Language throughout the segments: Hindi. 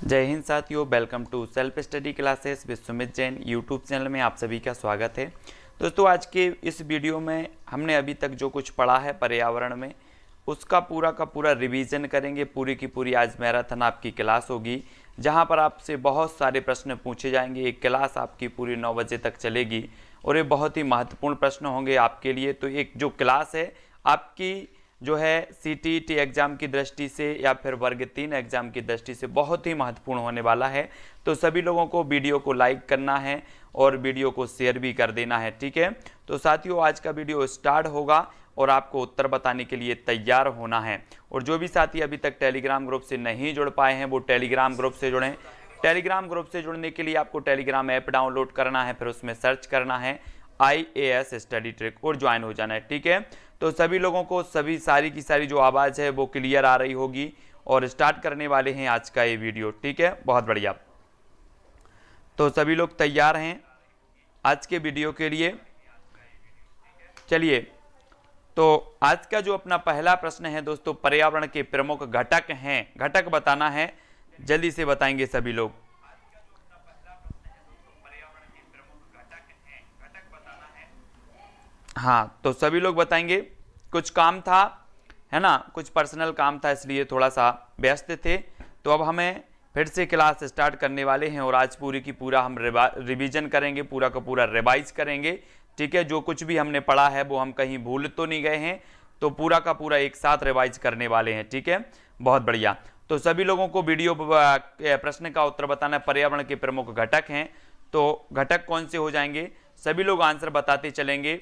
जय हिंद साथियों, welcome to self study classes with Sumit Jain YouTube channel में आप सभी का स्वागत है। दोस्तों, आज के इस वीडियो में हमने अभी तक जो कुछ पढ़ा है पर्यावरण में उसका पूरा का पूरा रिवीजन करेंगे। पूरी की पूरी आज मैराथन आपकी क्लास होगी जहां पर आपसे बहुत सारे प्रश्न पूछे जाएंगे। एक क्लास आपकी पूरी 9 बजे तक चलेगी और ये बहुत ही महत्वपूर्ण प्रश्न होंगे आपके लिए। तो एक जो क्लास है आपकी जो है सीटीईटी एग्ज़ाम की दृष्टि से या फिर वर्ग 3 एग्ज़ाम की दृष्टि से बहुत ही महत्वपूर्ण होने वाला है। तो सभी लोगों को वीडियो को लाइक करना है और वीडियो को शेयर भी कर देना है, ठीक है। तो साथियों, आज का वीडियो स्टार्ट होगा और आपको उत्तर बताने के लिए तैयार होना है। और जो भी साथी अभी तक टेलीग्राम ग्रुप से नहीं जुड़ पाए हैं वो टेलीग्राम ग्रुप से जुड़ें। टेलीग्राम ग्रुप से जुड़ने के लिए आपको टेलीग्राम ऐप डाउनलोड करना है, फिर उसमें सर्च करना है IAS स्टडी ट्रिक और ज्वाइन हो जाना है, ठीक है। तो सभी लोगों को सभी सारी की सारी जो आवाज़ है वो क्लियर आ रही होगी और स्टार्ट करने वाले हैं आज का ये वीडियो, ठीक है। बहुत बढ़िया। तो सभी लोग तैयार हैं आज के वीडियो के लिए। चलिए, तो आज का जो अपना पहला प्रश्न है दोस्तों, पर्यावरण के प्रमुख घटक हैं, घटक बताना है, जल्दी से बताएंगे सभी लोग। हाँ, तो सभी लोग बताएंगे। कुछ काम था, है ना, कुछ पर्सनल काम था इसलिए थोड़ा सा व्यस्त थे। तो अब हमें फिर से क्लास स्टार्ट करने वाले हैं और आज पूरी की पूरा हम रिवीजन करेंगे, पूरा का पूरा रिवाइज करेंगे, ठीक है। जो कुछ भी हमने पढ़ा है वो हम कहीं भूल तो नहीं गए हैं, तो पूरा का पूरा एक साथ रिवाइज करने वाले हैं, ठीक है। बहुत बढ़िया। तो सभी लोगों को वीडियो प्रश्न का उत्तर बताना है। पर्यावरण के प्रमुख घटक हैं, तो घटक कौन से हो जाएंगे, सभी लोग आंसर बताते चलेंगे,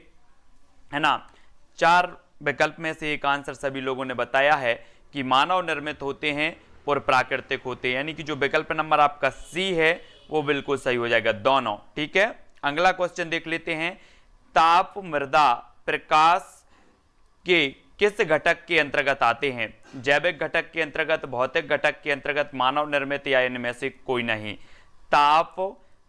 है ना। 4 विकल्प में से एक आंसर सभी लोगों ने बताया है कि मानव निर्मित होते हैं और प्राकृतिक होते हैं, यानी कि जो विकल्प नंबर आपका सी है वो बिल्कुल सही हो जाएगा, दोनों, ठीक है। अगला क्वेश्चन देख लेते हैं। ताप, मृदा, प्रकाश के किस घटक के अंतर्गत आते हैं? जैविक घटक के अंतर्गत, भौतिक घटक के अंतर्गत, मानव निर्मित या इनमें से कोई नहीं। ताप,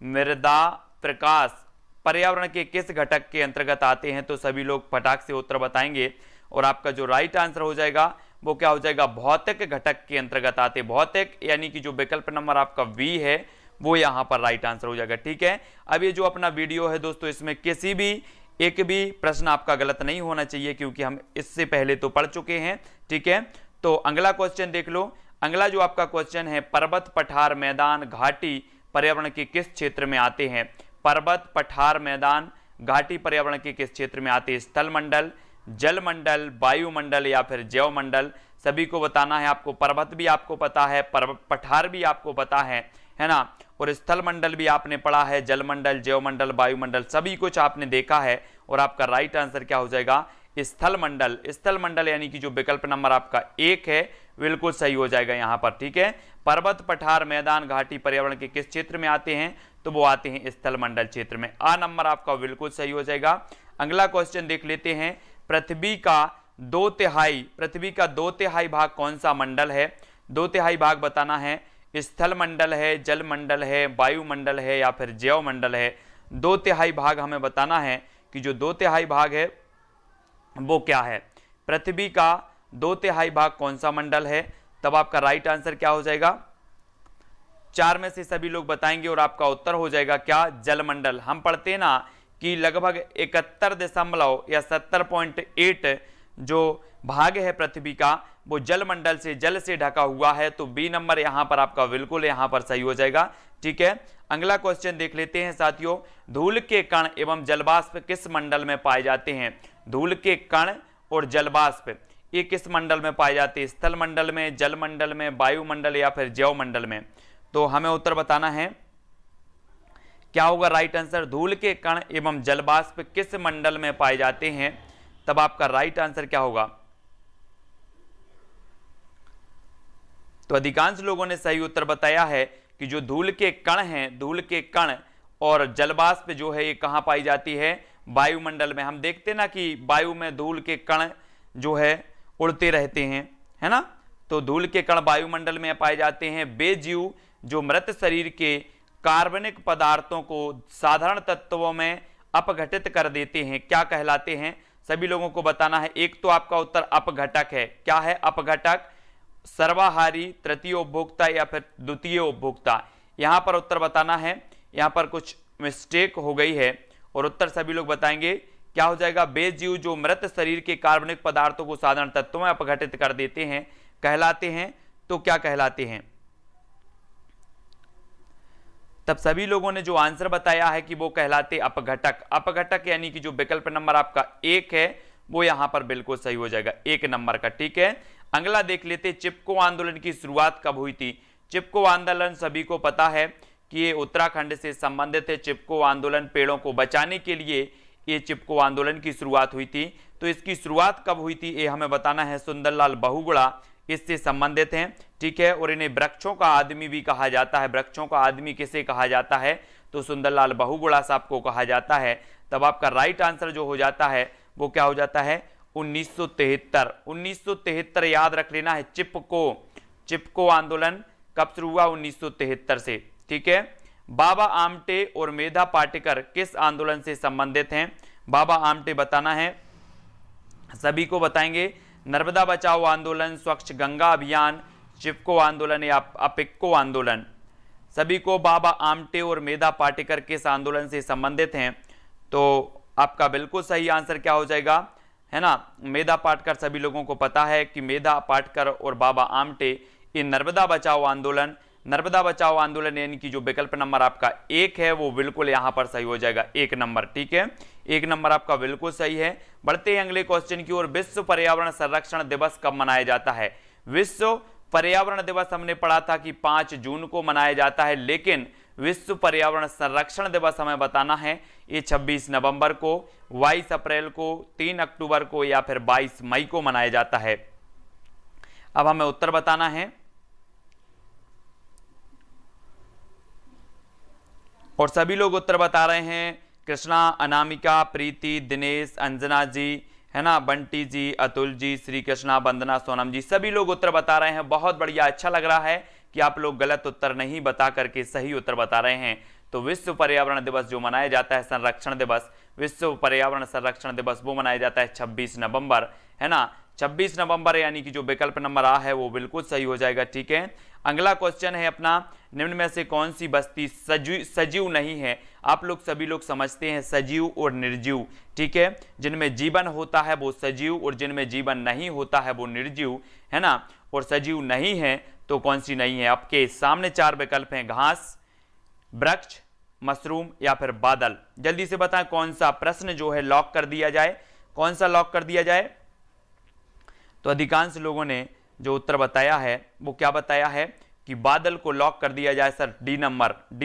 मृदा, प्रकाश पर्यावरण के किस घटक के अंतर्गत आते हैं? तो सभी लोग फटाक से उत्तर बताएंगे और आपका जो राइट आंसर हो जाएगा वो क्या हो जाएगा, भौतिक घटक के अंतर्गत आते। भौतिक यानी कि जो विकल्प नंबर आपका बी है वो यहां पर राइट आंसर हो जाएगा, ठीक है। अब ये जो अपना वीडियो है दोस्तों, इसमें किसी भी एक भी प्रश्न आपका गलत नहीं होना चाहिए क्योंकि हम इससे पहले तो पढ़ चुके हैं, ठीक है। तो अगला क्वेश्चन देख लो। अगला जो आपका क्वेश्चन है, पर्वत, पठार, मैदान, घाटी पर्यावरण के किस क्षेत्र में आते हैं? पर्वत, पठार, मैदान, घाटी पर्यावरण के किस क्षेत्र में आते हैं? स्थल मंडल, जल मंडल, वायुमंडल या फिर जैव मंडल? सभी को बताना है आपको। पर्वत भी आपको पता है, पठार भी आपको पता है ना, और स्थल मंडल भी आपने पढ़ा है, जल मंडल, जैव मंडल, वायुमंडल सभी कुछ आपने देखा है। और आपका राइट आंसर क्या हो जाएगा, स्थल मंडल। स्थल मंडल यानी कि जो विकल्प नंबर आपका 1 है बिल्कुल सही हो जाएगा यहां पर, ठीक है। पर्वत, पठार, मैदान, घाटी पर्यावरण के किस क्षेत्र में आते हैं? तो वो आते हैं स्थल मंडल क्षेत्र में। आ नंबर आपका बिल्कुल सही हो जाएगा। अगला क्वेश्चन देख लेते हैं। पृथ्वी का 2/3 भाग कौन सा मंडल है? 2/3 भाग बताना है। स्थल मंडल है, जल मंडल है, वायुमंडल है या फिर जैव मंडल है? 2/3 भाग हमें बताना है कि जो 2/3 भाग है वो क्या है। पृथ्वी का 2/3 भाग कौन सा मंडल है? तब आपका राइट आंसर क्या हो जाएगा? 4 में से सभी लोग बताएंगे और आपका उत्तर हो जाएगा क्या, जलमंडल। हम पढ़ते हैं ना कि लगभग 71 दशमलव या 70.8 जो भाग है पृथ्वी का वो जलमंडल से, जल से ढका हुआ है। तो बी नंबर यहां पर आपका बिल्कुल यहां पर सही हो जाएगा, ठीक है। अगला क्वेश्चन देख लेते हैं साथियों। धूल के कण एवं जलवाष्प किस मंडल में पाए जाते हैं? धूल के कण और जलवाष्प ये किस मंडल में पाए जाते हैं? स्थल मंडल में, जल मंडल में, वायुमंडल या फिर जैव मंडल में? तो हमें उत्तर बताना है, क्या होगा राइट आंसर? धूल के कण एवं जलवाष्प किस मंडल में पाए जाते हैं? तब आपका राइट आंसर क्या होगा? तो अधिकांश लोगों ने सही उत्तर बताया है कि जो धूल के कण हैं, धूल के कण और जलवाष्प जो है ये कहां पाई जाती है? वायुमंडल में। हम देखते ना कि वायु में धूल के कण जो है उड़ते रहते हैं, है ना। तो धूल के कण वायुमंडल में पाए जाते हैं। वे जीव जो मृत शरीर के कार्बनिक पदार्थों को साधारण तत्वों में अपघटित कर देते हैं क्या कहलाते हैं? सभी लोगों को बताना है। एक तो आपका उत्तर अपघटक है। क्या है? अपघटक। सर्वाहारी, तृतीय उपभोक्ता या फिर द्वितीय उपभोक्ता? यहां पर उत्तर बताना है। यहां पर कुछ मिस्टेक हो गई है और उत्तर सभी लोग बताएंगे। क्या हो जाएगा? वे जीव जो मृत शरीर के कार्बनिक पदार्थों को साधारण तत्वों में अपघटित कर देते हैं कहलाते हैं। तो क्या कहलाते हैं? तब सभी लोगों ने जो आंसर बताया है कि वो कहलाते अपघटक। अपघटक यानी कि जो विकल्प नंबर आपका 1 है वो यहां पर बिल्कुल सही हो जाएगा, 1 नंबर का। ठीक है, अगला देख लेते, चिपको आंदोलन की शुरुआत कब हुई थी? चिपको आंदोलन सभी को पता है कि ये उत्तराखंड से संबंधित है। चिपको आंदोलन पेड़ों को बचाने के लिए ये चिपको आंदोलन की शुरुआत हुई थी। तो इसकी शुरुआत कब हुई थी ये हमें बताना है। सुंदरलाल बहुगुणा इससे संबंधित हैं। ठीक है, और इन्हें वृक्षों का आदमी भी कहा जाता है। वृक्षों का आदमी किसे कहा जाता है? तो सुंदरलाल बहुगुणा साहब को कहा जाता है। तब आपका राइट आंसर जो हो जाता है वो क्या हो जाता है? 1973। 1973 याद रख लेना है। चिपको आंदोलन कब शुरू हुआ? 1973 से। ठीक है, बाबा आमटे और मेधा पाटेकर किस आंदोलन से संबंधित हैं? बाबा आमटे बताना है, सभी को बताएंगे। नर्मदा बचाओ आंदोलन, स्वच्छ गंगा अभियान, चिपको आंदोलन या अपिक्को आंदोलन? सभी को बाबा आमटे और मेधा पाटेकर किस आंदोलन से संबंधित हैं? तो आपका बिल्कुल सही आंसर क्या हो जाएगा, है ना? मेधा पाटेकर। सभी लोगों को पता है कि मेधा पाटेकर और बाबा आमटे ये नर्मदा बचाओ आंदोलन यानी कि जो विकल्प नंबर आपका 1 है वो बिल्कुल यहां पर सही हो जाएगा, 1 नंबर। ठीक है, 1 नंबर आपका बिल्कुल सही है। बढ़ते हैं अगले क्वेश्चन की ओर। विश्व पर्यावरण संरक्षण दिवस कब मनाया जाता है? विश्व पर्यावरण दिवस हमने पढ़ा था कि 5 जून को मनाया जाता है, लेकिन विश्व पर्यावरण संरक्षण दिवस हमें बताना है ये 26 नवंबर को, 22 अप्रैल को, 3 अक्टूबर को या फिर 22 मई को मनाया जाता है। अब हमें उत्तर बताना है और सभी लोग उत्तर बता रहे हैं। कृष्णा, अनामिका, प्रीति, दिनेश, अंजना जी, है ना, बंटी जी, अतुल जी, श्री कृष्णा, वंदना, सोनम जी, सभी लोग उत्तर बता रहे हैं। बहुत बढ़िया, अच्छा लग रहा है कि आप लोग गलत उत्तर नहीं बता करके सही उत्तर बता रहे हैं। तो विश्व पर्यावरण दिवस जो मनाया जाता है, संरक्षण दिवस, विश्व पर्यावरण संरक्षण दिवस वो मनाया जाता है 26 नवंबर, है ना? 26 नवंबर यानी कि जो विकल्प नंबर आ है वो बिल्कुल सही हो जाएगा। ठीक है, अगला क्वेश्चन है अपना, निम्न में से कौन सी बस्ती सजीव नहीं है? आप लोग सभी लोग समझते हैं सजीव और निर्जीव। ठीक है, जिनमें जीवन होता है वो सजीव और जिनमें जीवन नहीं होता है वो निर्जीव, है ना? और सजीव नहीं है तो कौन सी नहीं है? आपके सामने 4 विकल्प हैं, घास, वृक्ष, मशरूम या फिर बादल। जल्दी से बताएं कौन सा प्रश्न जो है लॉक कर दिया जाए, कौन सा लॉक कर दिया जाए? तो अधिकांश लोगों ने जो उत्तर बताया है वो क्या बताया है कि बादल को लॉक कर दिया जाए। सर डी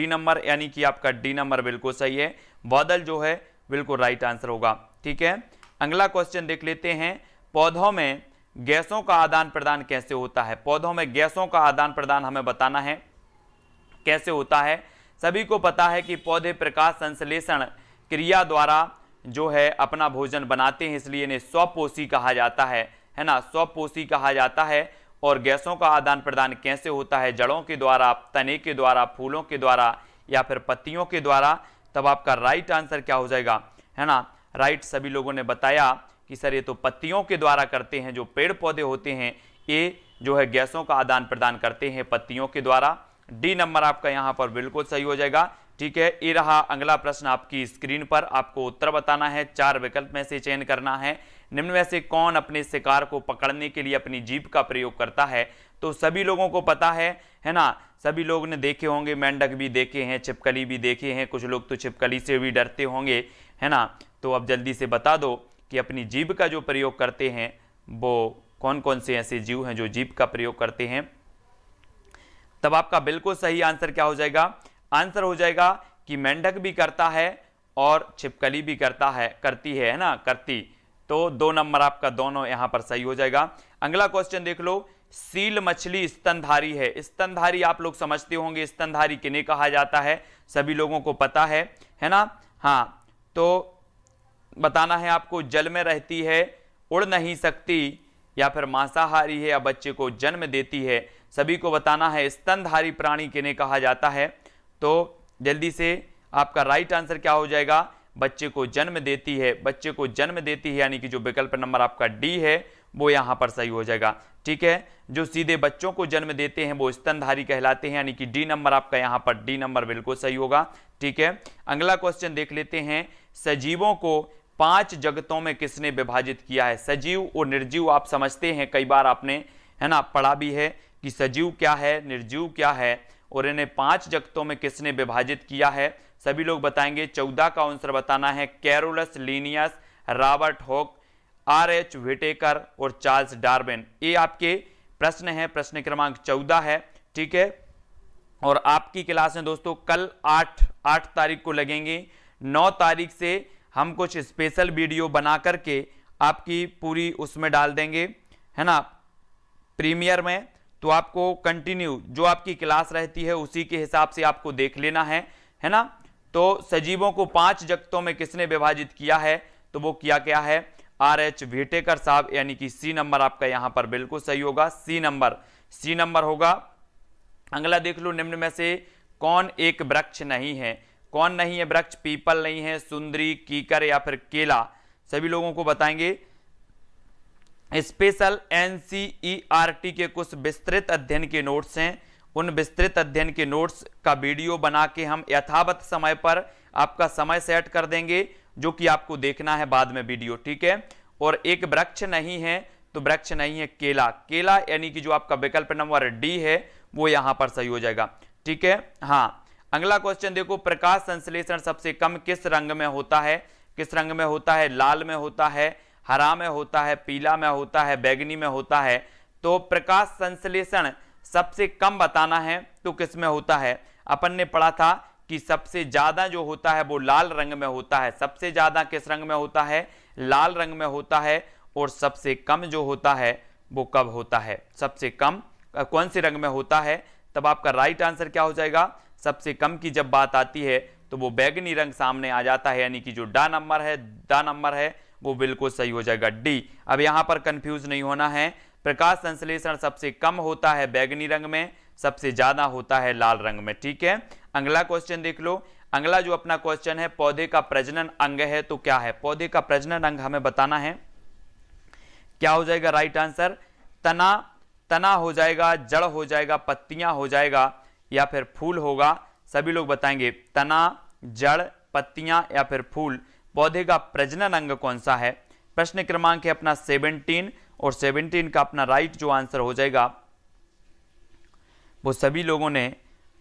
नंबर यानी कि आपका डी नंबर बिल्कुल सही है। बादल जो है बिल्कुल राइट आंसर होगा। ठीक है, अगला क्वेश्चन देख लेते हैं। पौधों में गैसों का आदान प्रदान कैसे होता है? पौधों में गैसों का आदान प्रदान हमें बताना है कैसे होता है। सभी को पता है कि पौधे प्रकाश संश्लेषण क्रिया द्वारा जो है अपना भोजन बनाते हैं, इसलिए इन्हें स्वपोषी कहा जाता है ना? स्वपोषी कहा जाता है। और गैसों का आदान प्रदान कैसे होता है? जड़ों के द्वारा, तने के द्वारा, फूलों के द्वारा या फिर पत्तियों के द्वारा। तब आपका राइट आंसर क्या हो जाएगा, है ना? राइट सभी लोगों ने बताया कि सर ये तो पत्तियों के द्वारा करते हैं। जो पेड़ पौधे होते हैं ये जो है गैसों का आदान प्रदान करते हैं पत्तियों के द्वारा। डी नंबर आपका यहाँ पर बिल्कुल सही हो जाएगा। ठीक है, ये रहा अगला प्रश्न आपकी स्क्रीन पर। आपको उत्तर बताना है, 4 विकल्प में से चयन करना है। निम्न में से कौन अपने शिकार को पकड़ने के लिए अपनी जीभ का प्रयोग करता है? तो सभी लोगों को पता है ना? सभी लोग ने देखे होंगे, मेंढक भी देखे हैं, छिपकली भी देखे हैं, कुछ लोग तो छिपकली से भी डरते होंगे, है ना? तो अब जल्दी से बता दो कि अपनी जीभ का जो प्रयोग करते हैं वो कौन कौन से ऐसे जीव हैं जो जीभ का प्रयोग करते हैं? तब आपका बिल्कुल सही आंसर क्या हो जाएगा? आंसर हो जाएगा कि मेंढक भी करता है और छिपकली भी करती है ना? करती। तो 2 नंबर आपका दोनों यहां पर सही हो जाएगा। अगला क्वेश्चन देख लो। सील मछली स्तनधारी है। स्तनधारी आप लोग समझते होंगे, स्तनधारी किन्हें कहा जाता है? सभी लोगों को पता है ना? हाँ, तो बताना है आपको, जल में रहती है, उड़ नहीं सकती या फिर मांसाहारी है या बच्चे को जन्म देती है। सभी को बताना है स्तनधारी प्राणी किन्हें कहा जाता है। तो जल्दी से आपका राइट आंसर क्या हो जाएगा? बच्चे को जन्म देती है। बच्चे को जन्म देती है यानी कि जो विकल्प नंबर आपका डी है वो यहां पर सही हो जाएगा। ठीक है। जो सीधे बच्चों को जन्म देते हैं वो स्तनधारी कहलाते हैं, यानी कि डी नंबर आपका यहाँ पर, डी नंबर बिल्कुल सही होगा, ठीक है। अगला क्वेश्चन देख लेते हैं, सजीवों को 5 जगतों में किसने विभाजित किया है? सजीव और निर्जीव आप समझते हैं, कई बार आपने, है ना, पढ़ा भी है कि सजीव क्या है, निर्जीव क्या है, और इन्हें 5 जगतों में किसने विभाजित किया है? सभी लोग बताएंगे। 14 का आंसर बताना है Carolus Linnaeus, Robert Hooke, R.H. Whittaker और चार्ल्स डार्विन। ये आपके प्रश्न है, प्रश्न क्रमांक 14 है, ठीक है। और आपकी क्लास में दोस्तों कल 8 तारीख को लगेंगे। 9 तारीख से हम कुछ स्पेशल वीडियो बना करके आपकी पूरी उसमें डाल देंगे, है ना, प्रीमियर में। तो आपको कंटिन्यू जो आपकी क्लास रहती है उसी के हिसाब से आपको देख लेना है ना। तो सजीवों को 5 जगतों में किसने विभाजित किया है? तो वो किया क्या है? R.H. व्हिटेकर साहब, यानी कि सी नंबर आपका यहां पर बिल्कुल सही होगा, सी नंबर होगा। अगला देख लो, निम्न में से कौन एक वृक्ष नहीं है? कौन नहीं है वृक्ष? पीपल नहीं है, सुंदरी, कीकर या फिर केला। सभी लोगों को बताएंगे। स्पेशल NCERT के कुछ विस्तृत अध्ययन के नोट्स हैं, उन विस्तृत अध्ययन के नोट्स का वीडियो बना के हम यथावत समय पर आपका समय सेट कर देंगे, जो कि आपको देखना है बाद में वीडियो, ठीक है। और एक वृक्ष नहीं है, तो वृक्ष नहीं है केला, केला यानी कि जो आपका विकल्प नंबर डी है वो यहां पर सही हो जाएगा, ठीक है। हाँ, अगला क्वेश्चन देखो, प्रकाश संश्लेषण सबसे कम किस रंग में होता है? किस रंग में होता है? लाल में होता है, हरा में होता है, पीला में होता है, बैगनी में होता है। तो प्रकाश संश्लेषण सबसे कम बताना है तो किस में होता है? अपन ने पढ़ा था कि सबसे ज्यादा जो होता है वो लाल रंग में होता है। सबसे ज्यादा किस रंग में होता है? लाल रंग में होता है। और सबसे कम जो होता है वो कब होता है? सबसे कम कौन से रंग में होता है? तब आपका राइट आंसर क्या हो जाएगा? सबसे कम की जब बात आती है तो वो बैगनी रंग सामने आ जाता है, यानी कि जो डा नंबर है वो बिल्कुल सही हो जाएगा, डी। अब यहां पर कंफ्यूज नहीं होना है, प्रकाश संश्लेषण सबसे कम होता है बैगनी रंग में, सबसे ज्यादा होता है लाल रंग में, ठीक है। अगला क्वेश्चन देख लो। अगला जो अपना क्वेश्चन है, पौधे का प्रजनन अंग है तो क्या है? पौधे का प्रजनन अंग हमें बताना है, क्या हो जाएगा राइट आंसर? तना हो जाएगा, जड़ हो जाएगा, पत्तियां हो जाएगा या फिर फूल होगा। सभी लोग बताएंगे तना, जड़, पत्तियां या फिर फूल। पौधे का प्रजनन अंग कौन सा है? प्रश्न क्रमांक है अपना 17, और 17 का अपना राइट जो आंसर हो जाएगा वो सभी लोगों ने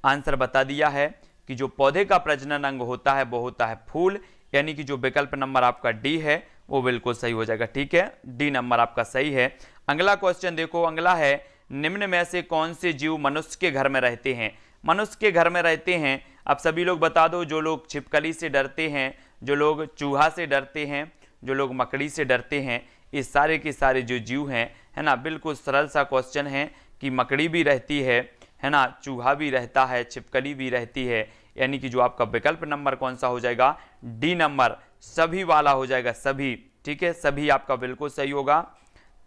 आंसर बता दिया है कि जो पौधे का प्रजनन अंग होता है वो होता है फूल, यानी कि जो विकल्प नंबर आपका डी है वो बिल्कुल सही हो जाएगा, ठीक है। डी नंबर आपका सही है। अगला क्वेश्चन देखो, अगला है, निम्न में से कौन से जीव मनुष्य के घर में रहते हैं? मनुष्य के घर में रहते हैं, अब सभी लोग बता दो। जो लोग छिपकली से डरते हैं, जो लोग चूहा से डरते हैं, जो लोग मकड़ी से डरते हैं, ये सारे के सारे जो जीव हैं, है ना, बिल्कुल सरल सा क्वेश्चन है कि मकड़ी भी रहती है ना, चूहा भी रहता है, छिपकली भी रहती है, यानी कि जो आपका विकल्प नंबर कौन सा हो जाएगा? डी नंबर, सभी वाला हो जाएगा, सभी, ठीक है, सभी आपका बिल्कुल सही होगा,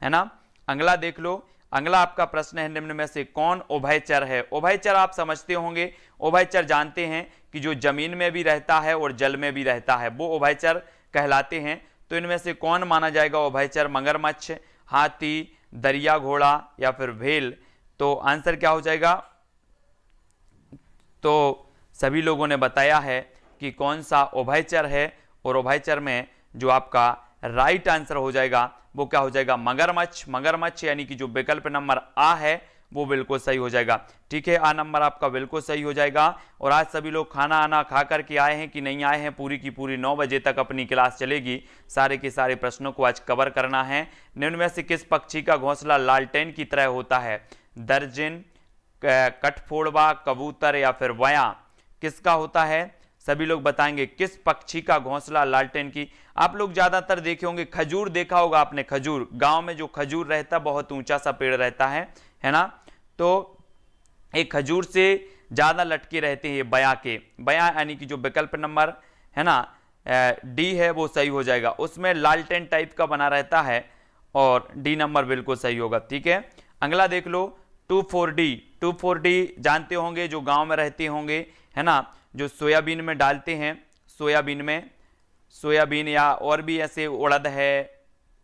है ना। अगला देख लो। अगला आपका प्रश्न है, निम्न में से कौन उभयचर है? उभयचर आप समझते होंगे, उभयचर जानते हैं कि जो जमीन में भी रहता है और जल में भी रहता है, वो उभयचर कहलाते हैं। तो इनमें से कौन माना जाएगा उभयचर? मगरमच्छ, हाथी, दरिया घोड़ा या फिर व्हेल। तो आंसर क्या हो जाएगा? तो सभी लोगों ने बताया है कि कौन सा उभयचर है, और उभयचर में जो आपका राइट आंसर हो जाएगा वो क्या हो जाएगा? मगरमच्छ, यानी कि जो विकल्प नंबर आ है वो बिल्कुल सही हो जाएगा, ठीक है। आ नंबर आपका बिल्कुल सही हो जाएगा। और आज सभी लोग खाना आना खा करके आए हैं कि नहीं आए हैं? पूरी की पूरी 9 बजे तक अपनी क्लास चलेगी, सारे के सारे प्रश्नों को आज कवर करना है। निम्न में से किस पक्षी का घोंसला लालटेन की तरह होता है? दर्जन, कठफोड़वा, कबूतर या फिर वया, किसका होता है? सभी लोग बताएंगे किस पक्षी का घोंसला लालटेन की। आप लोग ज्यादातर देखे होंगे, खजूर देखा होगा आपने, खजूर, गांव में जो खजूर रहता है बहुत ऊंचा सा पेड़ रहता है ना, तो एक खजूर से ज्यादा लटके रहते हैं ये बया, यानी कि जो विकल्प नंबर है ना डी है वो सही हो जाएगा। उसमें लालटेन टाइप का बना रहता है और डी नंबर बिल्कुल सही होगा, ठीक है। अगला देख लो, 2,4-D जानते होंगे, जो गांव में रहते होंगे, है ना, जो सोयाबीन में डालते हैं, सोयाबीन या और भी ऐसे उड़द है,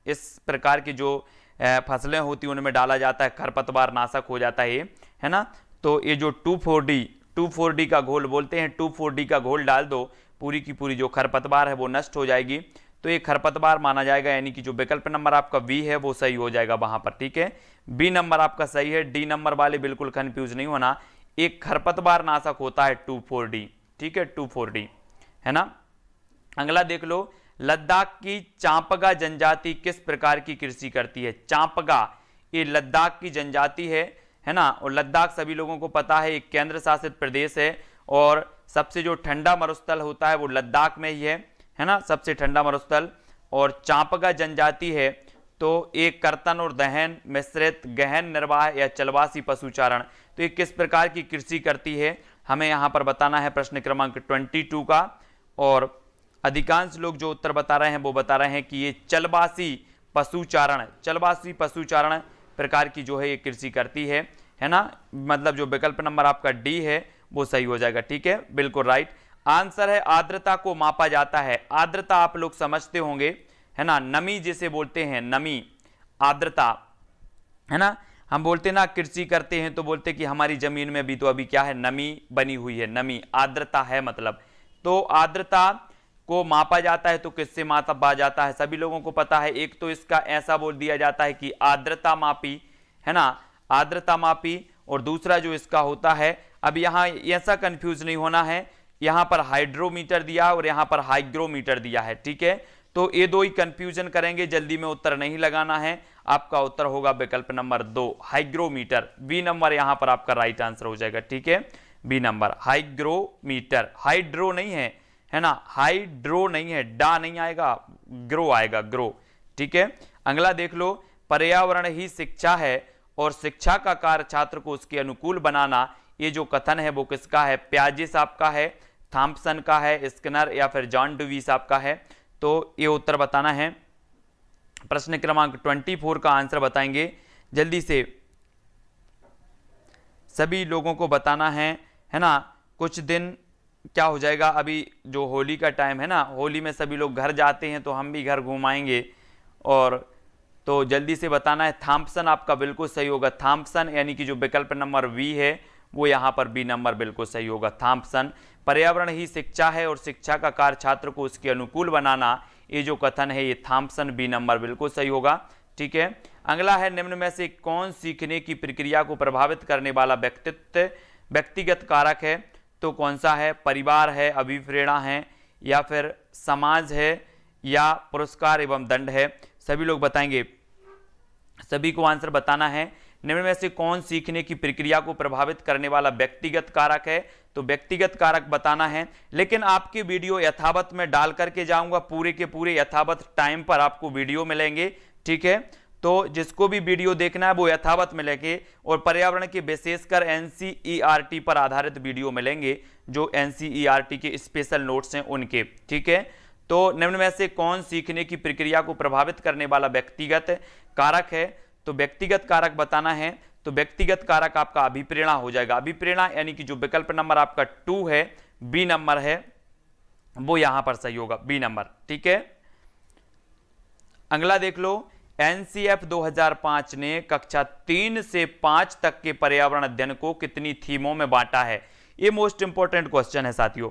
इस प्रकार के जो फसलें होती हैं उनमें डाला जाता है, खरपतवार नाशक हो जाता है ये, है ना। तो ये जो 2,4-D का घोल बोलते हैं, 2,4-D का घोल डाल दो, पूरी की पूरी जो खरपतवार है वो नष्ट हो जाएगी, तो ये खरपतवार माना जाएगा, यानी कि जो विकल्प नंबर आपका बी है वो सही हो जाएगा वहां पर, ठीक है। बी नंबर आपका सही है, डी नंबर वाले बिल्कुल कंफ्यूज नहीं होना, एक खरपतवार नाशक होता है 2,4-D, ठीक है, 2,4-D, है ना। अगला देख लो, लद्दाख की चांपगा जनजाति किस प्रकार की कृषि करती है। चांपगा ये लद्दाख की जनजाति है ना, और लद्दाख सभी लोगों को पता है एक केंद्र शासित प्रदेश है, और सबसे जो ठंडा मरुस्थल होता है वो लद्दाख में ही है ना, सबसे ठंडा मरुस्थल। और चांपगा जनजाति है तो एक कर्तन और दहन मिश्रित गहन निर्वाह या चलवासी पशुचारण, तो ये किस प्रकार की कृषि करती है, हमें यहाँ पर बताना है प्रश्न क्रमांक 22 का। और अधिकांश लोग जो उत्तर बता रहे हैं वो बता रहे हैं कि ये चलवासी पशुचारण प्रकार की जो है ये कृषि करती है ना, मतलब जो विकल्प नंबर आपका डी है वो सही हो जाएगा, ठीक है, बिल्कुल राइट आंसर है। आर्द्रता को मापा जाता है, आर्द्रता आप लोग समझते होंगे, है ना, नमी जिसे बोलते हैं, नमी, आर्द्रता, है ना। हम बोलते ना कृषि करते हैं तो बोलते कि हमारी जमीन में भी तो अभी क्या है, नमी बनी हुई है, नमी, आर्द्रता है मतलब। तो आर्द्रता को मापा जाता है तो किससे मापा जाता है, सभी लोगों को पता है, एक तो इसका ऐसा बोल दिया जाता है कि आर्द्रता मापी, है ना, आर्द्रता मापी, और दूसरा जो इसका होता है, अब यहाँ ऐसा कंफ्यूज नहीं होना है, यहाँ पर हाइड्रोमीटर दिया और यहाँ पर हाइग्रोमीटर दिया है, ठीक है, तो ये दो ही कंफ्यूजन करेंगे, जल्दी में उत्तर नहीं लगाना है, आपका उत्तर होगा विकल्प नंबर 2 हाइग्रोमीटर, बी नंबर यहाँ पर आपका राइट आंसर हो जाएगा, ठीक है, बी नंबर हाइग्रोमीटर, हाइड्रो नहीं है ना, हाइड्रो नहीं है, डा नहीं आएगा, ग्रो आएगा, ग्रो, ठीक है। अगला देख लो, पर्यावरण ही शिक्षा है और शिक्षा का कार्य छात्र को उसके अनुकूल बनाना, ये जो कथन है वो किसका है, प्याजे साहब का है, थॉम्पसन का है, स्किनर या फिर जॉन डुवी साहब का है, तो ये उत्तर बताना है। प्रश्न क्रमांक 24 का आंसर बताएंगे जल्दी से, सभी लोगों को बताना है ना। कुछ दिन क्या हो जाएगा, अभी जो होली का टाइम है ना, होली में सभी लोग घर जाते हैं तो हम भी घर घुमाएंगे, और तो जल्दी से बताना है। थॉम्पसन आपका बिल्कुल सही होगा, थॉम्पसन यानी कि जो विकल्प नंबर बी है वो यहाँ पर बी नंबर बिल्कुल सही होगा, थॉम्पसन। पर्यावरण ही शिक्षा है और शिक्षा का कार्य छात्र को उसके अनुकूल बनाना, ये जो कथन है ये थॉम्पसन, बी नंबर बिल्कुल सही होगा, ठीक है। अगला है, निम्न में से कौन सीखने की प्रक्रिया को प्रभावित करने वाला व्यक्तिगत कारक है, तो कौन सा है, परिवार है, अभिप्रेरणा है, या फिर समाज है, या पुरस्कार एवं दंड है, सभी लोग बताएंगे, सभी को आंसर बताना है। निम्न में से कौन सीखने की प्रक्रिया को प्रभावित करने वाला व्यक्तिगत कारक है, तो व्यक्तिगत कारक बताना है, लेकिन आपके वीडियो यथावत में डाल करके जाऊंगा, पूरे के पूरे यथावत टाइम पर आपको वीडियो मिलेंगे, ठीक है, तो जिसको भी वीडियो देखना है वो यथावत मिलेंगे, और पर्यावरण के विशेषकर एनसीईआरटी पर आधारित वीडियो मिलेंगे, जो एनसीईआरटी के स्पेशल नोट्स हैं उनके, ठीक है। तो निम्न में से कौन सीखने की प्रक्रिया को प्रभावित करने वाला व्यक्तिगत कारक है, तो व्यक्तिगत कारक बताना है, तो व्यक्तिगत कारक आपका अभिप्रेरणा हो जाएगा, अभिप्रेरणा यानी कि जो विकल्प नंबर आपका 2 है, बी नंबर है, वो यहां पर सही होगा, बी नंबर, ठीक है। अगला देख लो, एनसीएफ 2005 ने कक्षा 3 से 5 तक के पर्यावरण अध्ययन को कितनी थीमों में बांटा है, ये मोस्ट इंपॉर्टेंट क्वेश्चन है साथियों,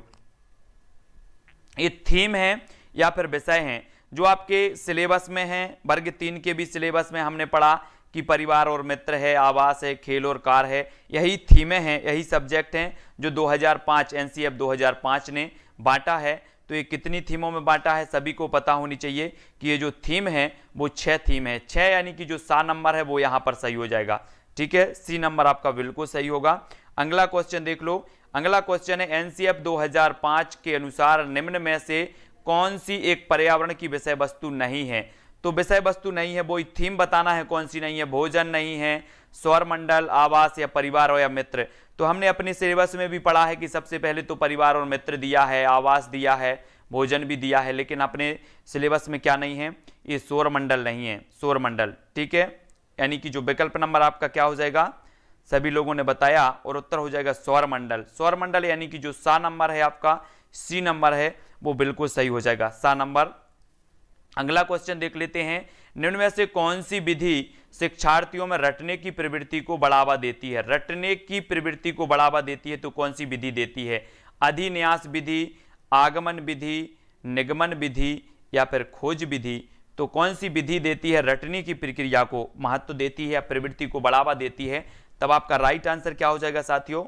ये थीम है या फिर विषय हैं जो आपके सिलेबस में हैं, वर्ग 3 के भी सिलेबस में हमने पढ़ा कि परिवार और मित्र है, आवास है, खेल और कार है, यही थीमें हैं, यही सब्जेक्ट हैं जो 2005 एनसीएफ 2005 ने बांटा है। तो ये कितनी थीमों में बांटा है, सभी को पता होनी चाहिए कि ये जो थीम है वो 6 थीम है, 6 यानी कि जो 7 नंबर है वो यहाँ पर सही हो जाएगा, ठीक है, सी नंबर आपका बिल्कुल सही होगा। अगला क्वेश्चन देख लो, अगला क्वेश्चन है, एनसीएफ 2005 के अनुसार निम्न में से कौन सी एक पर्यावरण की विषय वस्तु नहीं है, तो विषय वस्तु नहीं है, वो थीम बताना है कौन सी नहीं है, भोजन नहीं है, सौर मंडल, आवास या परिवार या मित्र। तो हमने अपने सिलेबस में भी पढ़ा है कि सबसे पहले तो परिवार और मित्र दिया है, आवास दिया है, भोजन भी दिया है, लेकिन अपने सिलेबस में क्या नहीं है, ये सौर मंडल नहीं है, सौर मंडल, ठीक है, यानी कि जो विकल्प नंबर आपका क्या हो जाएगा, सभी लोगों ने बताया, और उत्तर हो जाएगा सौर मंडल। सौर मंडल यानी कि जो सा नंबर है आपका, सी नंबर है, वो बिल्कुल सही हो जाएगा, सा नंबर अगला क्वेश्चन देख लेते हैं, निम्न में से कौन सी विधि शिक्षार्थियों में रटने की प्रवृत्ति को बढ़ावा देती है? रटने की प्रवृत्ति को बढ़ावा देती है तो कौन सी विधि देती है? अधिन्यास विधि, आगमन विधि, निगमन विधि या फिर खोज विधि? तो कौन सी विधि देती है रटने की प्रक्रिया को महत्व देती है या प्रवृत्ति को बढ़ावा देती है? तब आपका राइट आंसर क्या हो जाएगा साथियों?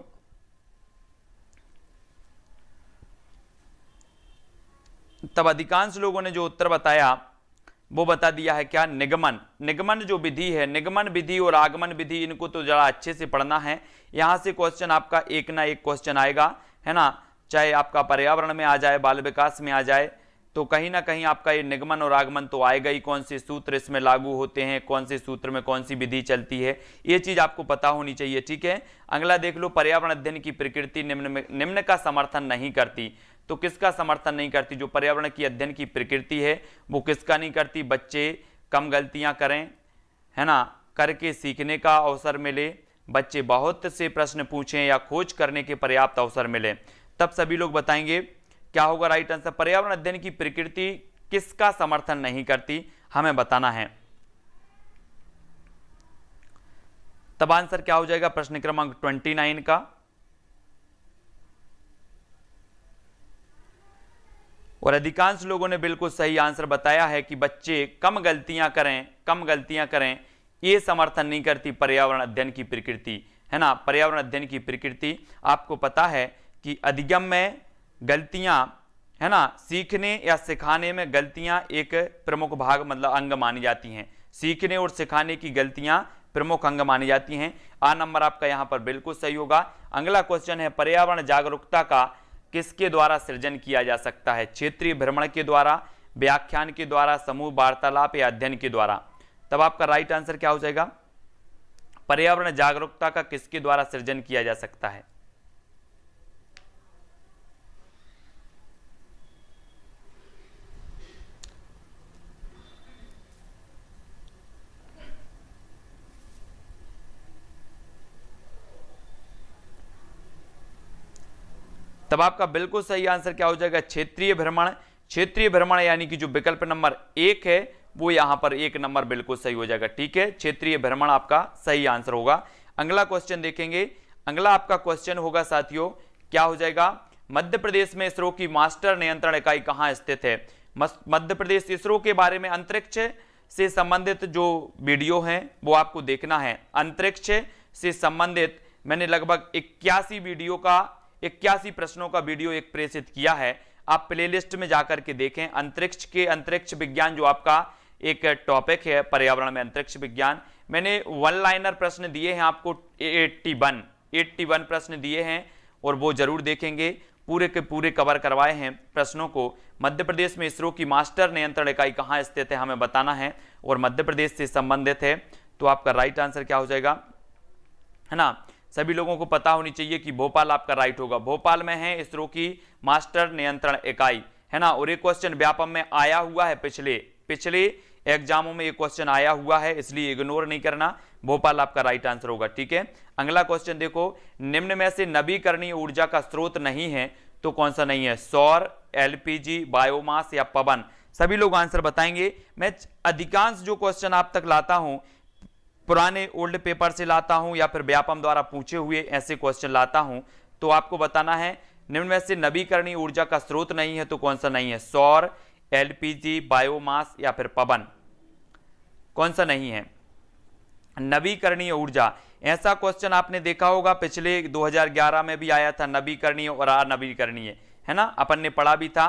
तब अधिकांश लोगों ने जो उत्तर बताया वो बता दिया है क्या? निगमन। निगमन जो विधि है, निगमन विधि और आगमन विधि, इनको तो जरा अच्छे से पढ़ना है। यहां से क्वेश्चन आपका एक ना एक क्वेश्चन आएगा, है ना, चाहे आपका पर्यावरण में आ जाए, बाल विकास में आ जाए, तो कहीं ना कहीं आपका ये निगमन और आगमन तो आएगा ही। कौन से सूत्र इसमें लागू होते हैं, कौन से सूत्र में कौन सी विधि चलती है, ये चीज आपको पता होनी चाहिए, ठीक है। अगला देख लो, पर्यावरण अध्ययन की प्रकृति निम्न का समर्थन नहीं करती। तो किसका समर्थन नहीं करती? जो पर्यावरण की अध्ययन की प्रकृति है वो किसका नहीं करती? बच्चे कम गलतियां करें, है ना, करके सीखने का अवसर मिले, बच्चे बहुत से प्रश्न पूछें या खोज करने के पर्याप्त अवसर मिले, तब सभी लोग बताएंगे क्या होगा राइट आंसर। पर्यावरण अध्ययन की प्रकृति किसका समर्थन नहीं करती, हमें बताना है। तब आंसर क्या हो जाएगा प्रश्न क्रमांक 29 का? और अधिकांश लोगों ने बिल्कुल सही आंसर बताया है कि बच्चे कम गलतियां करें, ये समर्थन नहीं करती पर्यावरण अध्ययन की प्रकृति, है ना। पर्यावरण अध्ययन की प्रकृति आपको पता है कि अधिगम में गलतियां, है ना, सीखने या सिखाने में गलतियां एक प्रमुख भाग मतलब अंग मानी जाती हैं। सीखने और सिखाने की गलतियां प्रमुख अंग मानी जाती हैं। आ नंबर आपका यहां पर बिल्कुल सही होगा। अगला क्वेश्चन है, पर्यावरण जागरूकता का किसके द्वारा सृजन किया जा सकता है? क्षेत्रीय भ्रमण के द्वारा, व्याख्यान के द्वारा, समूह वार्तालाप या अध्ययन के द्वारा? तब आपका राइट आंसर क्या हो जाएगा? पर्यावरण जागरूकता का किसके द्वारा सृजन किया जा सकता है? तब आपका बिल्कुल सही आंसर क्या हो जाएगा? क्षेत्रीय भ्रमण। क्षेत्रीय भ्रमण यानी कि जो विकल्प नंबर 1 है वो यहां पर 1 नंबर बिल्कुल सही हो जाएगा, ठीक है। क्षेत्रीय भ्रमण आपका सही आंसर होगा। अगला क्वेश्चन देखेंगे। अगला आपका क्वेश्चन होगा साथियों, क्या हो जाएगा? मध्य प्रदेश में इसरो की मास्टर नियंत्रण इकाई कहां स्थित है? मध्य प्रदेश इसरो के बारे में अंतरिक्ष से संबंधित जो वीडियो है वो आपको देखना है। अंतरिक्ष से संबंधित मैंने लगभग 81 प्रश्नों का वीडियो एक प्रेषित किया है, आप प्लेलिस्ट में जाकर के देखें। अंतरिक्ष विज्ञान जो आपका एक टॉपिक है पर्यावरण में, अंतरिक्ष विज्ञान, मैंने वन लाइनर प्रश्न दिए हैं आपको 81 प्रश्न दिए हैं और वो जरूर देखेंगे। पूरे के पूरे कवर करवाए हैं प्रश्नों को। मध्य प्रदेश में इसरो की मास्टर नियंत्रण इकाई कहाँ स्थित है हमें बताना है और मध्य प्रदेश से संबंधित है। तो आपका राइट आंसर क्या हो जाएगा, है ना। सभी लोगों को पता होनी चाहिए कि भोपाल आपका राइट होगा। भोपाल में है इसरो की मास्टर नियंत्रण इकाई, है ना। और ये क्वेश्चन व्यापम में आया हुआ है, पिछले एग्जामों में ये क्वेश्चन आया हुआ है, इसलिए इग्नोर नहीं करना। भोपाल आपका राइट आंसर होगा, ठीक है। अगला क्वेश्चन देखो, निम्न में से नवीकरणीय ऊर्जा का स्रोत नहीं है तो कौन सा नहीं है? सौर, एलपीजी, बायोमास या पवन? सभी लोग आंसर बताएंगे। मैं अधिकांश जो क्वेश्चन आप तक लाता हूं पुराने ओल्ड पेपर से लाता हूं या फिर व्यापम द्वारा पूछे हुए ऐसे क्वेश्चन लाता हूं, तो आपको बताना है निम्न में से नवीकरणीय ऊर्जा का स्रोत नहीं है तो कौन सा नहीं है? सौर, एलपीजी, बायोमास या फिर पवन? कौन सा नहीं है? नवीकरणीय ऊर्जा। ऐसा क्वेश्चन आपने देखा होगा पिछले 2011 में भी आया था, नवीकरणीय और अनवीकरणीय, है ना, अपन ने पढ़ा भी था।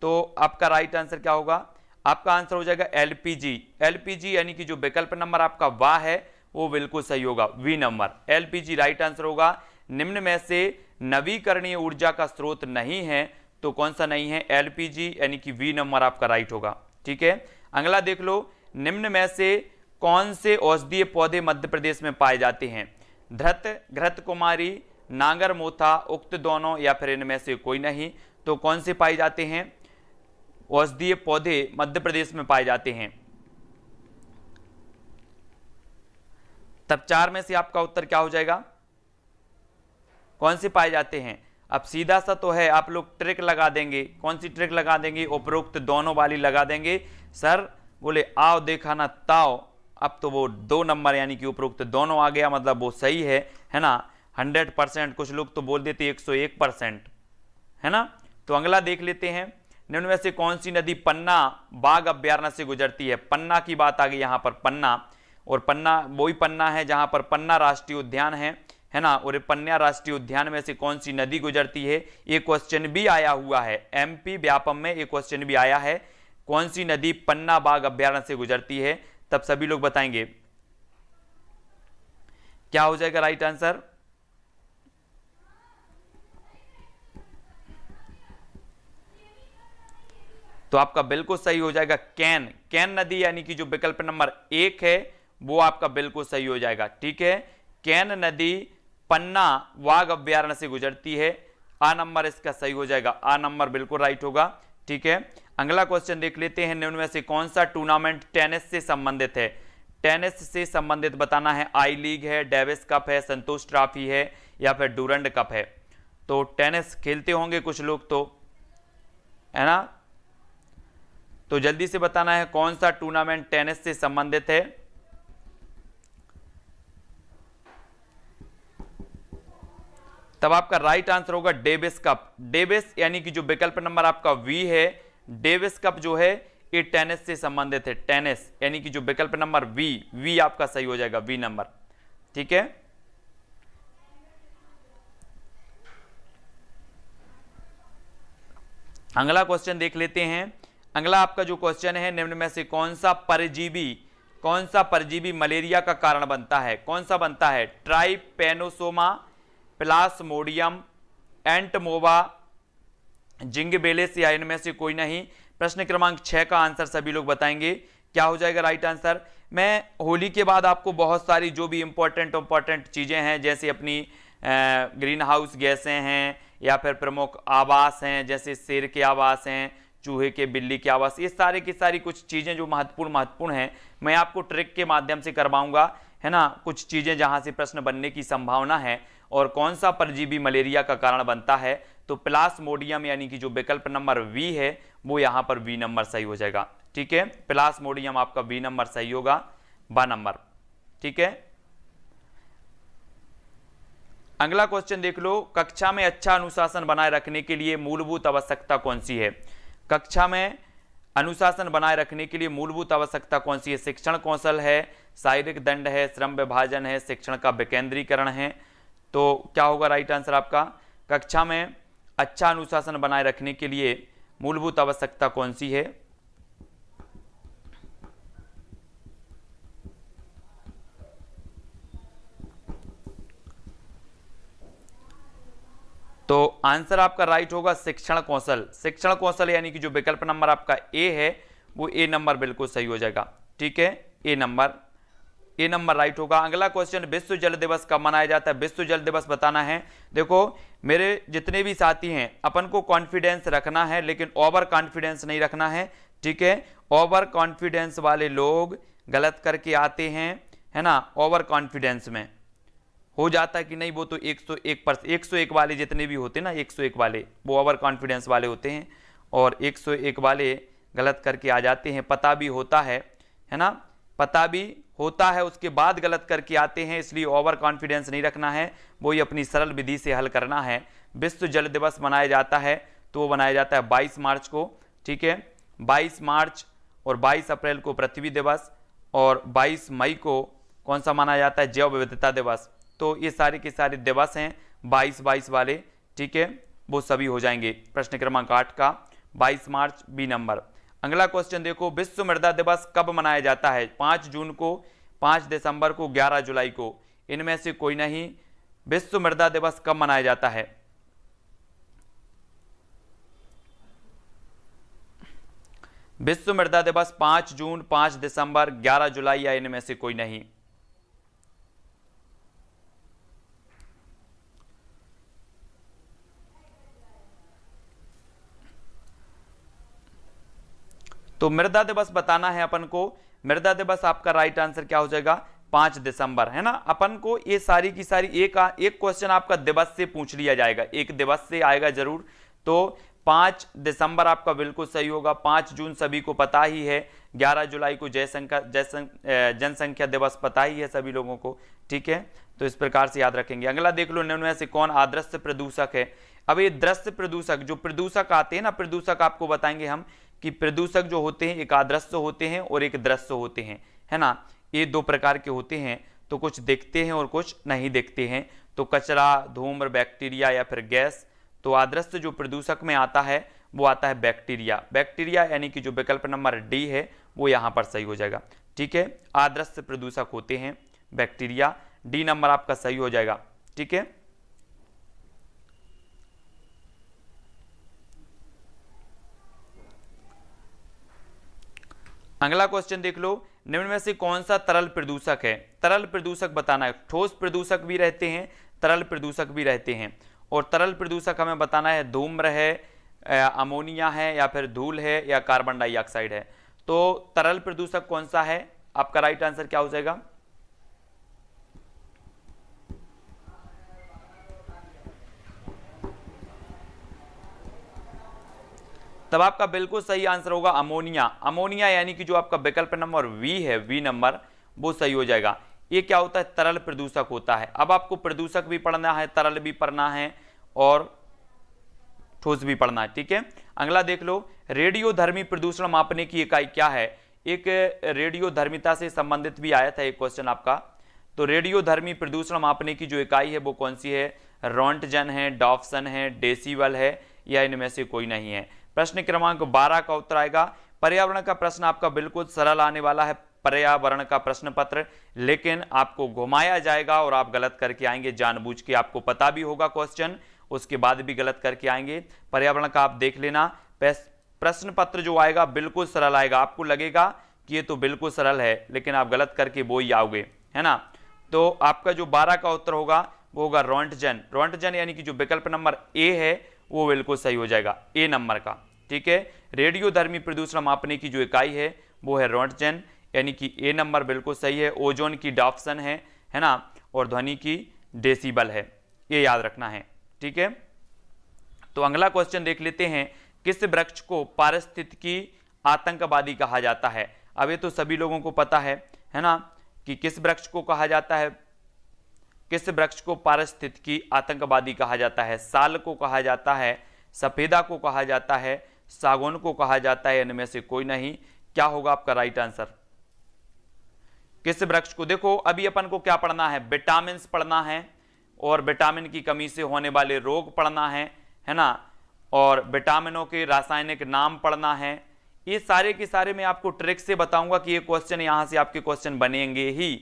तो आपका राइट आंसर क्या होगा? आपका आंसर हो जाएगा एलपीजी। एलपीजी यानी कि जो विकल्प नंबर आपका वाह है वो बिल्कुल सही होगा, V number, LPG right answer होगा। निम्न में से नवीकरणीय ऊर्जा का स्रोत नहीं है तो कौन सा नहीं है? एलपीजी यानी कि वी नंबर आपका राइट होगा, ठीक है। अगला देख लो, निम्न में से कौन से औषधीय पौधे मध्य प्रदेश में पाए जाते हैं? घृत कुमारी, नागर मोथा, उक्त दोनों या फिर इनमें से कोई नहीं? तो कौन से पाए जाते हैं औषधीय पौधे मध्य प्रदेश में पाए जाते हैं? तब 4 में से आपका उत्तर क्या हो जाएगा? कौन से पाए जाते हैं? अब सीधा सा तो है, आप लोग ट्रिक लगा देंगे। कौन सी ट्रिक लगा देंगे? उपरोक्त दोनों वाली लगा देंगे। सर बोले आओ देखा ना ताओ, अब तो वो 2 नंबर यानी कि उपरोक्त दोनों आ गया, मतलब वो सही है ना 100%। कुछ लोग तो बोल देते 101%, है ना। तो अगला देख लेते हैं, निम्न में से कौन सी नदी पन्ना बाघ अभ्यारण्य से गुजरती है? पन्ना की बात आ गई यहाँ पर, पन्ना, और पन्ना वही पन्ना है जहां पर पन्ना राष्ट्रीय उद्यान है ना। और पन्ना राष्ट्रीय उद्यान में से कौन सी नदी गुजरती है? ये क्वेश्चन भी आया हुआ है, एमपी व्यापम में ये क्वेश्चन भी आया है, कौन सी नदी पन्ना बाघ अभ्यारण्य से गुजरती है? तब सभी लोग बताएंगे क्या हो जाएगा राइट आंसर। तो आपका बिल्कुल सही हो जाएगा कैन, कैन नदी, यानी कि जो विकल्प नंबर 1 है वो आपका बिल्कुल सही हो जाएगा। ठीक है, कैन नदी पन्ना बाघ अभ्यारण्य से गुजरती है, आ नंबर इसका सही हो जाएगा, आ नंबर बिल्कुल राइट होगा। ठीक है, अगला क्वेश्चन देख लेते हैं, निम्न में से कौन सा टूर्नामेंट टेनिस से संबंधित है? टेनिस से संबंधित बताना है, आई लीग है, डेविस कप है, संतोष ट्रॉफी है, या फिर डूरंड कप है। तो टेनिस खेलते होंगे कुछ लोग तो, है ना। तो जल्दी से बताना है कौन सा टूर्नामेंट टेनिस से संबंधित है। तब आपका राइट आंसर होगा डेविस कप। डेविस यानी कि जो विकल्प नंबर आपका वी है, डेविस कप जो है ये टेनिस से संबंधित है, टेनिस यानी कि जो विकल्प नंबर वी आपका सही हो जाएगा, वी नंबर। ठीक है, अगला क्वेश्चन देख लेते हैं। अगला आपका जो क्वेश्चन है, निम्न में से कौन सा परजीवी मलेरिया का कारण बनता है? कौन सा बनता है? ट्राइपेनोसोमा, प्लाज्मोडियम, एंटमोबा, जिंगबेलिस, या इनमें से कोई नहीं। प्रश्न क्रमांक 6 का आंसर सभी लोग बताएंगे क्या हो जाएगा राइट आंसर। मैं होली के बाद आपको बहुत सारी जो भी इंपॉर्टेंट चीजें हैं, जैसे अपनी ग्रीन हाउस गैसें हैं, या फिर प्रमुख आवास हैं, जैसे शेर के आवास हैं, चूहे के, बिल्ली के आवास, ये सारे की सारी कुछ चीजें जो महत्वपूर्ण हैं, मैं आपको ट्रिक के माध्यम से करवाऊंगा, है ना। कुछ चीजें जहां से प्रश्न बनने की संभावना है। और कौन सा परजीवी मलेरिया का कारण बनता है? तो प्लाज्मोडियम यानी कि जो विकल्प नंबर वी है वो यहां पर वी नंबर सही हो जाएगा। ठीक है, प्लाज्मोडियम आपका वी नंबर सही होगा, बा नंबर। ठीक है, अगला क्वेश्चन देख लो, कक्षा में अच्छा अनुशासन बनाए रखने के लिए मूलभूत आवश्यकता कौन सी है? कक्षा में अनुशासन बनाए रखने के लिए मूलभूत आवश्यकता कौन सी है? शिक्षण कौशल है, शारीरिक दंड है, श्रम विभाजन है, शिक्षण का विकेंद्रीकरण है। तो क्या होगा राइट आंसर आपका? कक्षा में अच्छा अनुशासन बनाए रखने के लिए मूलभूत आवश्यकता कौन सी है? तो आंसर आपका राइट होगा शिक्षण कौशल। शिक्षण कौशल यानी कि जो विकल्प नंबर आपका ए है वो ए नंबर बिल्कुल सही हो जाएगा। ठीक है, ए नंबर राइट होगा। अगला क्वेश्चन, विश्व जल दिवस कब मनाया जाता है? विश्व जल दिवस बताना है। देखो मेरे जितने भी साथी हैं, अपन को कॉन्फिडेंस रखना है, लेकिन ओवर कॉन्फिडेंस नहीं रखना है। ठीक है, ओवर कॉन्फिडेंस वाले लोग गलत करके आते हैं, है ना। ओवर कॉन्फिडेंस में हो जाता है कि नहीं, वो तो 101 वाले जितने भी होते हैं ना, 101 वाले वो ओवर कॉन्फिडेंस वाले होते हैं, और 101 वाले गलत करके आ जाते हैं। पता भी होता है ना, पता भी होता है, उसके बाद गलत करके आते हैं, इसलिए ओवर कॉन्फिडेंस नहीं रखना है, वो ही अपनी सरल विधि से हल करना है। विश्व जल दिवस मनाया जाता है तो वो मनाया जाता है 22 मार्च को। ठीक है, 22 मार्च और 22 अप्रैल को पृथ्वी दिवस, और 22 मई को कौन सा माना जाता है? जैव विविधता दिवस। तो ये सारे के सारे दिवस हैं 22 वाले। ठीक है, वो सभी हो जाएंगे प्रश्न क्रमांक 8 का 22 मार्च, बी नंबर। अगला क्वेश्चन देखो, विश्व मृदा दिवस कब मनाया जाता है? 5 जून को, 5 दिसंबर को, 11 जुलाई को, इनमें से कोई नहीं। विश्व मृदा दिवस कब मनाया जाता है? विश्व मृदा दिवस 5 जून, 5 दिसंबर, 11 जुलाई, या इनमें से कोई नहीं। तो मृदा दिवस बताना है अपन को। मृदा दिवस आपका राइट आंसर क्या हो जाएगा? 5 दिसंबर, है ना। अपन को ये सारी की सारी एक क्वेश्चन आपका दिवस से पूछ लिया जाएगा, एक दिवस से आएगा जरूर। तो 5 दिसंबर आपका बिल्कुल सही होगा। 5 जून सभी को पता ही है। 11 जुलाई को जनसंख्या दिवस पता ही है सभी लोगों को, ठीक है। तो इस प्रकार से याद रखेंगे। अगला देख लो, निम्न में से कौन अदृश्य प्रदूषक है। अब ये दृश्य प्रदूषक, जो प्रदूषक आते हैं ना, प्रदूषक आपको बताएंगे हम कि प्रदूषक जो होते हैं एक अदृश्य होते हैं और एक दृश्य होते हैं, है ना। ये 2 प्रकार के होते हैं। तो कुछ दिखते हैं और कुछ नहीं दिखते हैं। तो कचरा, धूम्र, बैक्टीरिया या फिर गैस। तो अदृश्य जो प्रदूषक में आता है वो आता है बैक्टीरिया। बैक्टीरिया यानी कि जो विकल्प नंबर डी है वो यहाँ पर सही हो जाएगा, ठीक है। अदृश्य प्रदूषक होते हैं बैक्टीरिया, डी नंबर आपका सही हो जाएगा, ठीक है। अगला क्वेश्चन देख लो, निम्न में से कौन सा तरल प्रदूषक है। तरल प्रदूषक बताना है। ठोस प्रदूषक भी रहते हैं, तरल प्रदूषक भी रहते हैं। और तरल प्रदूषक हमें बताना है धूम्र है, अमोनिया है, या फिर धूल है, या कार्बन डाइऑक्साइड है। तो तरल प्रदूषक कौन सा है, आपका राइट आंसर क्या हो जाएगा। तब आपका बिल्कुल सही आंसर होगा अमोनिया। अमोनिया यानी कि जो आपका विकल्प नंबर वी है, वी नंबर, वो सही हो जाएगा। ये क्या होता है, तरल प्रदूषक होता है। अब आपको प्रदूषक भी पढ़ना है, तरल भी पढ़ना है और ठोस भी पढ़ना है, ठीक है। अगला देख लो, रेडियोधर्मी प्रदूषण मापने की इकाई क्या है। एक रेडियोधर्मिता से संबंधित भी आया था एक क्वेश्चन आपका। तो रेडियोधर्मी प्रदूषण मापने की जो इकाई है वो कौन सी है। रोंटजन है, डॉप्सन है, डेसिबल है, या इनमें से कोई नहीं है। प्रश्न क्रमांक 12 का उत्तर आएगा। पर्यावरण का प्रश्न आपका बिल्कुल सरल आने वाला है, पर्यावरण का प्रश्न पत्र, लेकिन आपको घुमाया जाएगा और आप गलत करके आएंगे जानबूझ के। आपको पता भी होगा क्वेश्चन, उसके बाद भी गलत करके आएंगे। पर्यावरण का आप देख लेना, प्रश्न पत्र जो आएगा बिल्कुल सरल आएगा। आपको लगेगा कि ये तो बिल्कुल सरल है, लेकिन आप गलत करके वो ही आओगे, है ना। तो आपका जो 12 का उत्तर होगा वो होगा रोंटजन। रोंटजन यानी कि जो विकल्प नंबर ए है वो बिल्कुल सही हो जाएगा, ए नंबर का, ठीक है। रेडियोधर्मी प्रदूषण मापने की जो इकाई है वो है रोंटजन, यानी कि ए नंबर बिल्कुल सही है। ओजोन की डॉप्सन है ना, और ध्वनि की डेसिबल है, ये याद रखना है, ठीक है। तो अगला क्वेश्चन देख लेते हैं, किस वृक्ष को पारिस्थितिकी आतंकवादी कहा जाता है। अब ये तो सभी लोगों को पता है ना, कि किस वृक्ष को कहा जाता है, किस वृक्ष को पारिस्थितिकी आतंकवादी कहा जाता है। साल को कहा जाता है, सफेदा को कहा जाता है, सागौन को कहा जाता है, इनमें से कोई नहीं। क्या होगा आपका राइट आंसर। किस वृक्ष को, देखो अभी अपन को क्या पढ़ना है, विटामिन पढ़ना है, और विटामिन की कमी से होने वाले रोग पढ़ना है ना, और विटामिनों के रासायनिक नाम पढ़ना है। ये सारे के सारे मैं आपको ट्रिक से बताऊंगा कि ये क्वेश्चन यहां से आपके क्वेश्चन बनेंगे ही,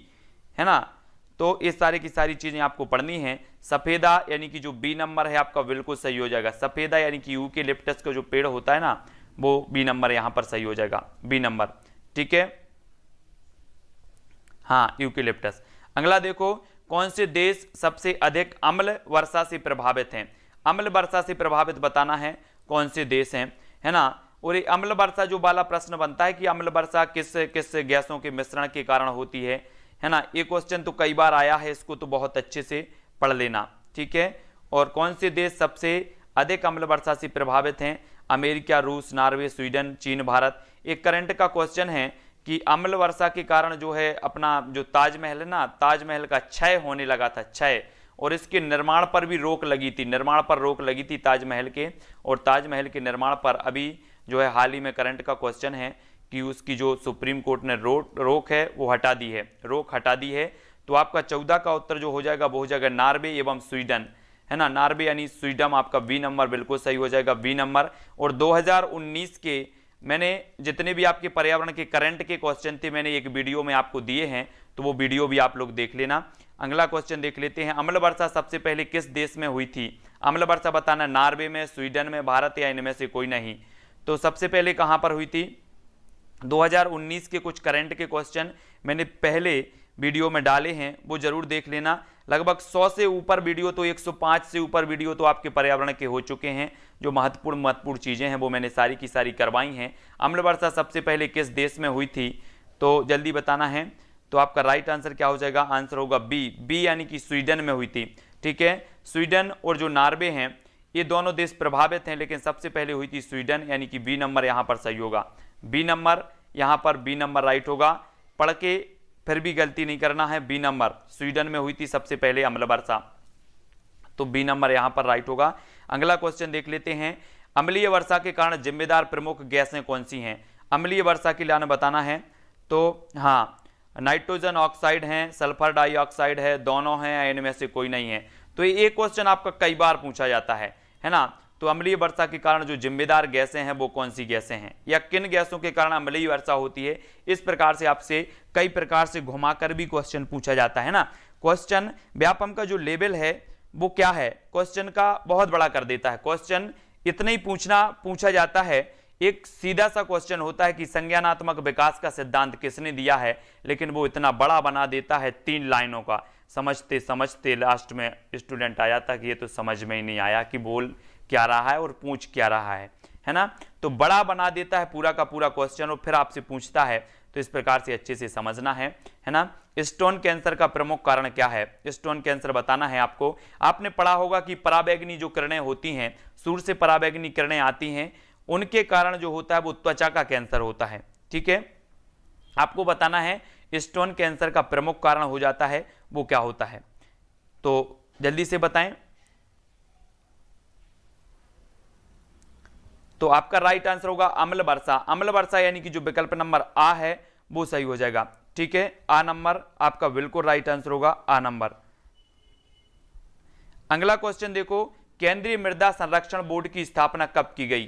है ना। तो ये सारी की सारी चीजें आपको पढ़नी है। सफेदा यानी कि जो बी नंबर है आपका बिल्कुल सही हो जाएगा। सफेदा यानी कि यूकेलिप्टस का जो पेड़ होता है ना, वो बी नंबर यहां पर सही हो जाएगा, बी नंबर, ठीक है। हाँ, यूकेलिप्टस। अगला देखो, कौन से देश सबसे अधिक अम्ल वर्षा से प्रभावित हैं। अम्ल वर्षा से प्रभावित बताना है कौन से देश हैं, है ना। और ये अम्ल वर्षा जो वाला प्रश्न बनता है कि अम्ल वर्षा किस किस गैसों के मिश्रण के कारण होती है ना। ये क्वेश्चन तो कई बार आया है, इसको तो बहुत अच्छे से पढ़ लेना, ठीक है। और कौन से देश सबसे अधिक अम्ल वर्षा से प्रभावित हैं। अमेरिका, रूस, नॉर्वे, स्वीडन, चीन, भारत। एक करंट का क्वेश्चन है कि अम्ल वर्षा के कारण जो है अपना जो ताजमहल है ना, ताजमहल का क्षय होने लगा था, क्षय, और इसके निर्माण पर भी रोक लगी थी, निर्माण पर रोक लगी थी ताजमहल के। और ताजमहल के निर्माण पर अभी जो है हाल ही में करंट का क्वेश्चन है कि उसकी जो सुप्रीम कोर्ट ने रोक है वो हटा दी है, रोक हटा दी है। तो आपका 14 का उत्तर जो हो जाएगा वो हो जाएगा नॉर्वे एवं स्वीडन, है ना। नॉर्वे यानी स्वीडन, आपका बी नंबर बिल्कुल सही हो जाएगा, बी नंबर। और 2019 के मैंने जितने भी आपके पर्यावरण के करंट के क्वेश्चन थे मैंने एक वीडियो में आपको दिए हैं, तो वो वीडियो भी आप लोग देख लेना। अगला क्वेश्चन देख लेते हैं, अम्ल वर्षा सबसे पहले किस देश में हुई थी। अम्ल वर्षा बताना, नॉर्वे में, स्वीडन में, भारत, या इनमें से कोई नहीं। तो सबसे पहले कहां पर हुई थी। 2019 के कुछ करंट के क्वेश्चन मैंने पहले वीडियो में डाले हैं, वो जरूर देख लेना। लगभग 100 से ऊपर वीडियो, तो 105 से ऊपर वीडियो तो आपके पर्यावरण के हो चुके हैं। जो महत्वपूर्ण चीजें हैं वो मैंने सारी की सारी करवाई हैं। अम्ल वर्षा सबसे पहले किस देश में हुई थी, तो जल्दी बताना है। तो आपका राइट आंसर क्या हो जाएगा, आंसर होगा बी, बी यानी कि स्वीडन में हुई थी। ठीक है, स्वीडन और जो नॉर्वे हैं ये दोनों देश प्रभावित हैं, लेकिन सबसे पहले हुई थी स्वीडन, यानी कि बी नंबर यहाँ पर सही होगा। बी नंबर यहाँ पर बी नंबर राइट होगा। पढ़ के फिर भी गलती नहीं करना है, बी नंबर स्वीडन में हुई थी सबसे पहले अम्ल वर्षा, तो बी नंबर यहाँ पर राइट होगा। अगला क्वेश्चन देख लेते हैं, अम्लीय वर्षा के कारण जिम्मेदार प्रमुख गैसें कौन सी हैं। अम्लीय वर्षा के लिए हमें बताना है, तो हाँ नाइट्रोजन ऑक्साइड है, सल्फर डाइऑक्साइड है, दोनों हैं, इनमें से कोई नहीं है। तो ये क्वेश्चन आपका कई बार पूछा जाता है ना। तो अम्लीय वर्षा के कारण जो जिम्मेदार गैसें हैं वो कौन सी गैसें हैं, या किन गैसों के कारण अम्लीय वर्षा होती है, इस प्रकार से आपसे कई प्रकार से घुमाकर भी क्वेश्चन पूछा जाता है ना। क्वेश्चन व्यापम का जो लेवल है वो क्या है, क्वेश्चन का बहुत बड़ा कर देता है। क्वेश्चन इतना ही पूछा जाता है, एक सीधा सा क्वेश्चन होता है कि संज्ञानात्मक विकास का सिद्धांत किसने दिया है, लेकिन वो इतना बड़ा बना देता है 3 लाइनों का। समझते समझते लास्ट में स्टूडेंट आ जाता कि ये तो समझ में ही नहीं आया कि बोल क्या रहा है और पूछ क्या रहा है ना। तो बड़ा बना देता है पूरा का पूरा क्वेश्चन और फिर आपसे पूछता है, तो इस प्रकार से अच्छे से समझना है ना। स्टोन कैंसर का प्रमुख कारण क्या है, स्टोन कैंसर बताना है आपको। आपने पढ़ा होगा कि पराबैंगनी जो किरणें होती हैं, सूर्य से पराबैंगनी किरणें आती हैं, उनके कारण जो होता है वो त्वचा का कैंसर होता है। ठीक है, आपको बताना है स्टोन कैंसर का प्रमुख कारण हो जाता है वो क्या होता है, तो जल्दी से बताएं। तो आपका राइट आंसर होगा अम्ल वर्षा। अम्ल वर्षा यानी कि जो विकल्प नंबर आ है वो सही हो जाएगा। ठीक है, आ नंबर आपका बिल्कुल राइट आंसर होगा, आ नंबर। अगला क्वेश्चन देखो, केंद्रीय मृदा संरक्षण बोर्ड की स्थापना कब की गई।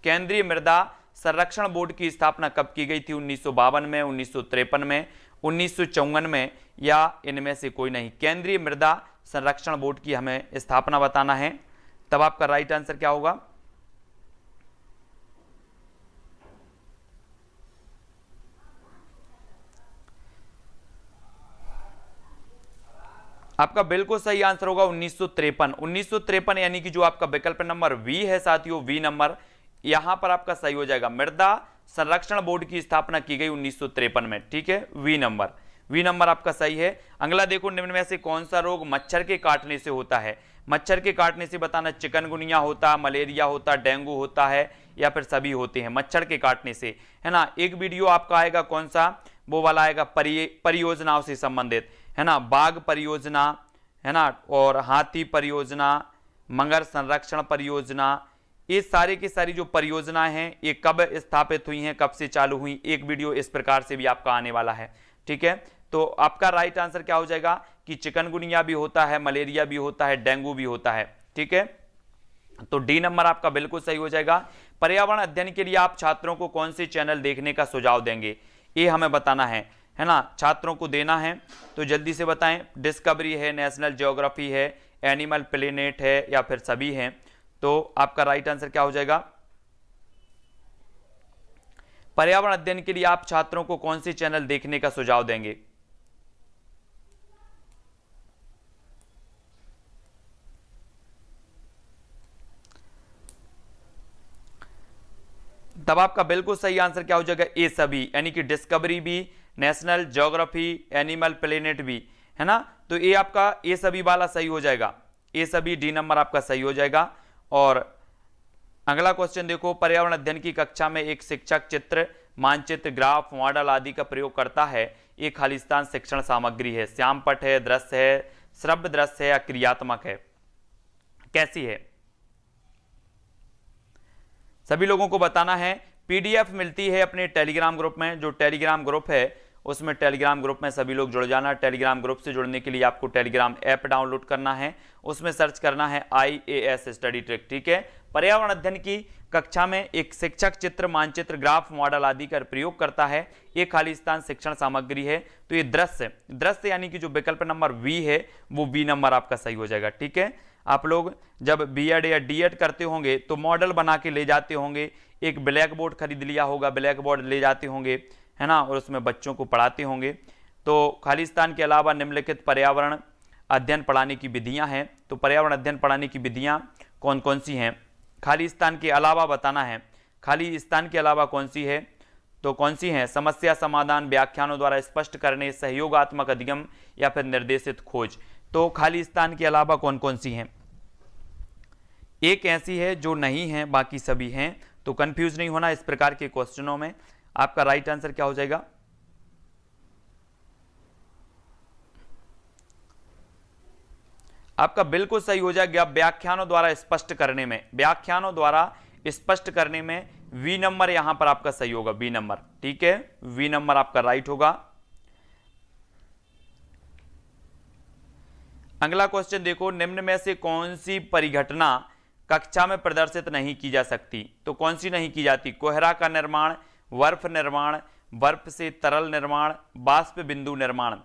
केंद्रीय मृदा संरक्षण बोर्ड की स्थापना कब की गई थी, 1952 में, 1953 में, 1954 में, या इनमें से कोई नहीं। केंद्रीय मृदा संरक्षण बोर्ड की हमें स्थापना बताना है, तब आपका राइट आंसर क्या होगा। आपका बिल्कुल सही आंसर होगा 1953। 1953 यानी कि जो आपका विकल्प नंबर वी है साथियों, वी नंबर यहां पर आपका सही हो जाएगा। मृदा संरक्षण बोर्ड की स्थापना की गई 1953 में। ठीक है, वी नंबर आपका सही है। अगला देखो, निम्न में से कौन सा रोग मच्छर के काटने से होता है। मच्छर के काटने से बताना, चिकनगुनिया होता, मलेरिया होता, डेंगू होता है, या फिर सभी होते हैं मच्छर के काटने से, है ना। एक वीडियो आपका आएगा, कौन सा, वो वाला आएगा परियोजनाओं से संबंधित, है ना, बाघ परियोजना, है ना, और हाथी परियोजना, मगर संरक्षण परियोजना, ये सारी की सारी जो परियोजनाएं हैं ये कब स्थापित हुई हैं, कब से चालू हुई, एक वीडियो इस प्रकार से भी आपका आने वाला है। ठीक है, तो आपका राइट आंसर क्या हो जाएगा कि चिकनगुनिया भी होता है, मलेरिया भी होता है, डेंगू भी होता है। ठीक है, तो डी नंबर आपका बिल्कुल सही हो जाएगा। पर्यावरण अध्ययन के लिए आप छात्रों को कौन से चैनल देखने का सुझाव देंगे, ये हमें बताना है ना, छात्रों को देना है, तो जल्दी से बताएं। डिस्कवरी है, नेशनल ज्योग्राफी है, एनिमल प्लेनेट है, या फिर सभी हैं, तो आपका राइट आंसर क्या हो जाएगा। पर्यावरण अध्ययन के लिए आप छात्रों को कौन से चैनल देखने का सुझाव देंगे। तब आपका बिल्कुल सही आंसर क्या हो जाएगा, ए सभी, यानी कि डिस्कवरी भी, नेशनल ज्योग्राफी, एनिमल प्लेनेट भी, है ना। तो ये आपका ए सभी वाला सही हो जाएगा, ए सभी, डी नंबर आपका सही हो जाएगा। और अगला क्वेश्चन देखो, पर्यावरण अध्ययन की कक्षा में एक शिक्षक चित्र, मानचित्र, ग्राफ, मॉडल आदि का प्रयोग करता है, ये खालिस्तान शिक्षण सामग्री है, श्यामपट है, दृश्य है, श्रव्य दृश्य है, या क्रियात्मक है, कैसी है, सभी लोगों को बताना है। पीडीएफ मिलती है अपने टेलीग्राम ग्रुप में, जो टेलीग्राम ग्रुप है उसमें टेलीग्राम ग्रुप में सभी लोग जुड़ जाना। टेलीग्राम ग्रुप से जुड़ने के लिए आपको टेलीग्राम ऐप डाउनलोड करना है, उसमें सर्च करना है IAS स्टडी ट्रिक। ठीक है, पर्यावरण अध्ययन की कक्षा में एक शिक्षक चित्र, मानचित्र, ग्राफ, मॉडल आदि का प्रयोग करता है, ये खालिस्तान शिक्षण सामग्री है। तो ये दृश्य यानी कि जो विकल्प नंबर वी है वो बी नंबर आपका सही हो जाएगा। ठीक है, आप लोग जब बीएड या डीएड करते होंगे तो मॉडल बना के ले जाते होंगे, एक ब्लैक बोर्ड खरीद लिया होगा, ब्लैक बोर्ड ले जाते होंगे, है ना, और उसमें बच्चों को पढ़ाते होंगे। तो खालिस्तान के अलावा निम्नलिखित पर्यावरण अध्ययन पढ़ाने की विधियां हैं, तो पर्यावरण अध्ययन पढ़ाने की विधियां कौन कौन सी हैं, खालिस्तान के अलावा बताना है, खालिस्तान के अलावा कौन सी है। तो कौन सी हैं? समस्या समाधान, व्याख्यानों द्वारा स्पष्ट करने, सहयोगात्मक अधिगम या फिर निर्देशित खोज। तो खाली स्थान के अलावा कौन कौन सी हैं? एक ऐसी है जो नहीं है, बाकी सभी हैं। तो कंफ्यूज नहीं होना इस प्रकार के क्वेश्चनों में। आपका राइट आंसर क्या हो जाएगा? आपका बिल्कुल सही हो जाएगा व्याख्यानों द्वारा स्पष्ट करने में। व्याख्यानों द्वारा स्पष्ट करने में वी नंबर यहां पर आपका सही होगा, बी नंबर। ठीक है, वी नंबर आपका राइट होगा। अगला क्वेश्चन देखो, निम्न में से कौन सी परिघटना कक्षा में प्रदर्शित नहीं की जा सकती? तो कौन सी नहीं की जाती? कोहरा का निर्माण, बर्फ निर्माण, बर्फ से तरल निर्माण, बाष्प बिंदु निर्माण।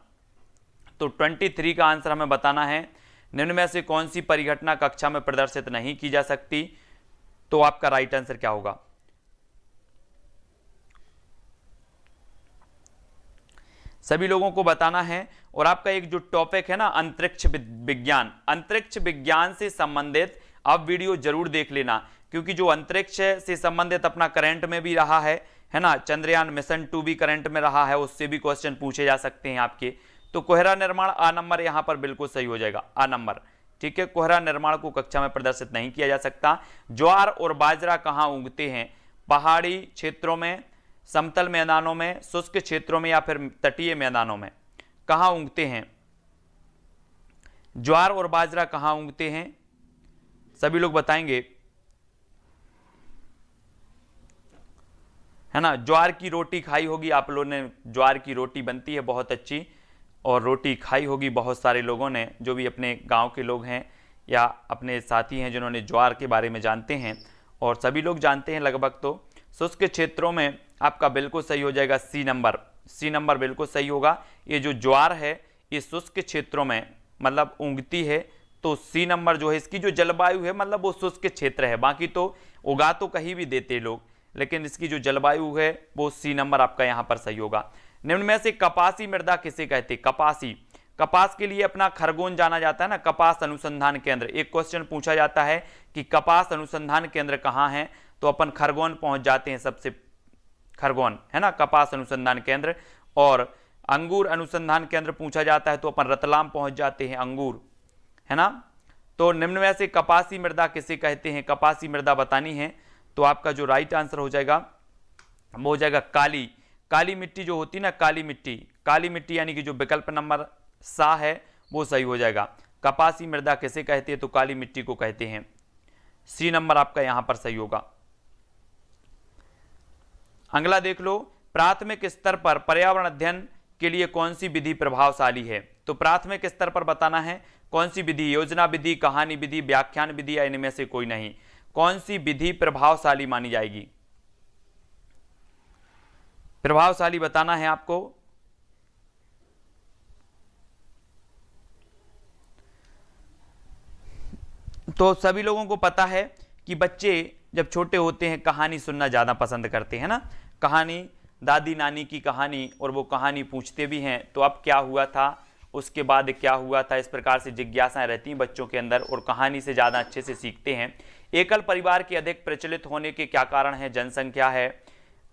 तो 23 का आंसर हमें बताना है। निम्न में से कौन सी परिघटना कक्षा में प्रदर्शित नहीं की जा सकती? तो आपका राइट आंसर क्या होगा? सभी लोगों को बताना है। और आपका एक जो टॉपिक है ना, अंतरिक्ष विज्ञान, अंतरिक्ष विज्ञान से संबंधित आप वीडियो जरूर देख लेना, क्योंकि जो अंतरिक्ष से संबंधित अपना करंट में भी रहा है ना, चंद्रयान मिशन 2 भी करंट में रहा है, उससे भी क्वेश्चन पूछे जा सकते हैं आपके। तो कोहरा निर्माण आ नंबर यहां पर बिल्कुल सही हो जाएगा, आ नंबर। ठीक है, कोहरा निर्माण को कक्षा में प्रदर्शित नहीं किया जा सकता। ज्वार और बाजरा कहां उगते हैं? पहाड़ी क्षेत्रों में, समतल मैदानों में, शुष्क क्षेत्रों में या फिर तटीय मैदानों में? कहां उगते हैं ज्वार और बाजरा? कहां उगते हैं? सभी लोग बताएंगे, है ना। ज्वार की रोटी खाई होगी आप लोगों ने, ज्वार की रोटी बनती है बहुत अच्छी, और रोटी खाई होगी बहुत सारे लोगों ने, जो भी अपने गांव के लोग हैं या अपने साथी हैं जिन्होंने ज्वार के बारे में जानते हैं, और सभी लोग जानते हैं लगभग। तो शुष्क क्षेत्रों में आपका बिल्कुल सही हो जाएगा सी नंबर, सी नंबर बिल्कुल सही होगा। ये जो ज्वार है ये शुष्क क्षेत्रों में मतलब उगती है, तो सी नंबर जो है, इसकी जो जलवायु है मतलब वो शुष्क क्षेत्र है। बाकी तो उगा तो कहीं भी देते लोग, लेकिन इसकी जो जलवायु है वो सी नंबर आपका यहाँ पर सही होगा। निम्न में से कपासी मृदा किसे कहते? कपासी, कपास के लिए अपना खरगोन जाना जाता है ना, कपास अनुसंधान केंद्र। एक क्वेश्चन पूछा जाता है कि कपास अनुसंधान केंद्र कहाँ है, तो अपन खरगोन पहुंच जाते हैं सबसे, खरगोन है ना कपास अनुसंधान केंद्र। और अंगूर अनुसंधान केंद्र पूछा जाता है तो अपन रतलाम पहुंच जाते हैं, अंगूर, है ना। तो निम्न में से कपासी मृदा किसे कहते हैं? कपासी मृदा बतानी है। तो आपका जो राइट आंसर हो जाएगा वो हो जाएगा काली, काली मिट्टी जो होती है ना, काली मिट्टी, काली मिट्टी यानी कि जो विकल्प नंबर सा है वो सही हो जाएगा। कपासी मृदा किसे कहते हैं? तो काली मिट्टी को कहते हैं। सी नंबर आपका यहां पर सही होगा। अगला देख लो, प्राथमिक स्तर पर पर्यावरण अध्ययन के लिए कौन सी विधि प्रभावशाली है? तो प्राथमिक स्तर पर बताना है कौन सी विधि, योजना विधि, कहानी विधि, व्याख्यान विधि या इनमें से कोई नहीं। कौन सी विधि प्रभावशाली मानी जाएगी? प्रभावशाली बताना है आपको। तो सभी लोगों को पता है कि बच्चे जब छोटे होते हैं कहानी सुनना ज्यादा पसंद करते हैं ना, कहानी, दादी नानी की कहानी, और वो कहानी पूछते भी हैं तो अब क्या हुआ था, उसके बाद क्या हुआ था, इस प्रकार से जिज्ञासाएं रहती हैं बच्चों के अंदर, और कहानी से ज़्यादा अच्छे से सीखते हैं। एकल परिवार के अधिक प्रचलित होने के क्या कारण है? जनसंख्या है,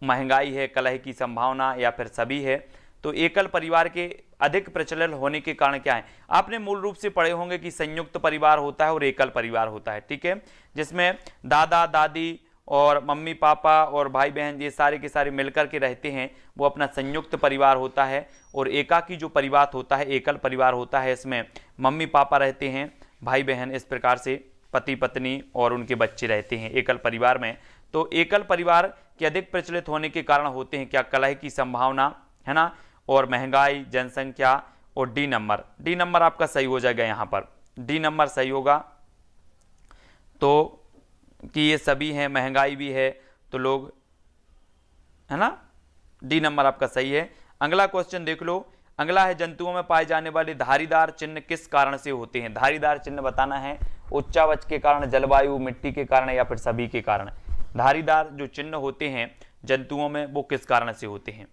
महंगाई है, कलह की संभावना, या फिर सभी है। तो एकल परिवार के अधिक प्रचलन होने के कारण क्या है? आपने मूल रूप से पढ़े होंगे कि संयुक्त परिवार होता है और एकल परिवार होता है, ठीक है, जिसमें दादा दादी और मम्मी पापा और भाई बहन ये सारे के सारे मिलकर के रहते हैं, वो अपना संयुक्त परिवार होता है। और एकाकी जो परिवार होता है, एकल परिवार होता है, इसमें मम्मी पापा रहते हैं, भाई बहन, इस प्रकार से पति पत्नी और उनके बच्चे रहते हैं एकल परिवार में। तो एकल परिवार के अधिक प्रचलित होने के कारण होते हैं क्या? कलह की संभावना, है ना, और महंगाई, जनसंख्या, और डी नंबर, डी नंबर आपका सही हो जाएगा यहाँ पर, डी नंबर सही होगा। तो कि ये सभी हैं, महंगाई भी है, तो लोग, है ना, डी नंबर आपका सही है। अगला क्वेश्चन देख लो, अगला है जंतुओं में पाए जाने वाले धारीदार चिन्ह किस कारण से होते हैं? धारीदार चिन्ह बताना है, उच्चावच के कारण, जलवायु, मिट्टी के कारण, या फिर सभी के कारण। धारीदार जो चिन्ह होते हैं जंतुओं में वो किस कारण से होते हैं,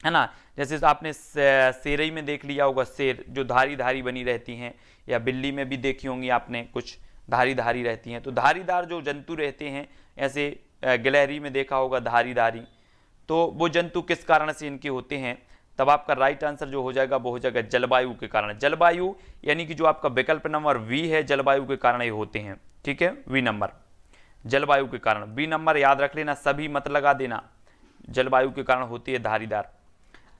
है ना। जैसे आपने शेरई में देख लिया होगा, शेर जो धारी धारी बनी रहती हैं, या बिल्ली में भी देखी होंगी आपने, कुछ धारी धारी रहती हैं। तो धारीदार जो जंतु रहते हैं, ऐसे गिलहरी में देखा होगा धारी धारी, तो वो जंतु किस कारण से इनके होते हैं, तब आपका राइट आंसर जो हो जाएगा वो हो जाएगा जलवायु के कारण। जलवायु यानी कि जो आपका विकल्प नंबर बी है, जलवायु के कारण ये होते हैं। ठीक है, बी नंबर जलवायु के कारण, बी नंबर याद रख लेना, सभी मत लगा देना, जलवायु के कारण होती है धारीदार।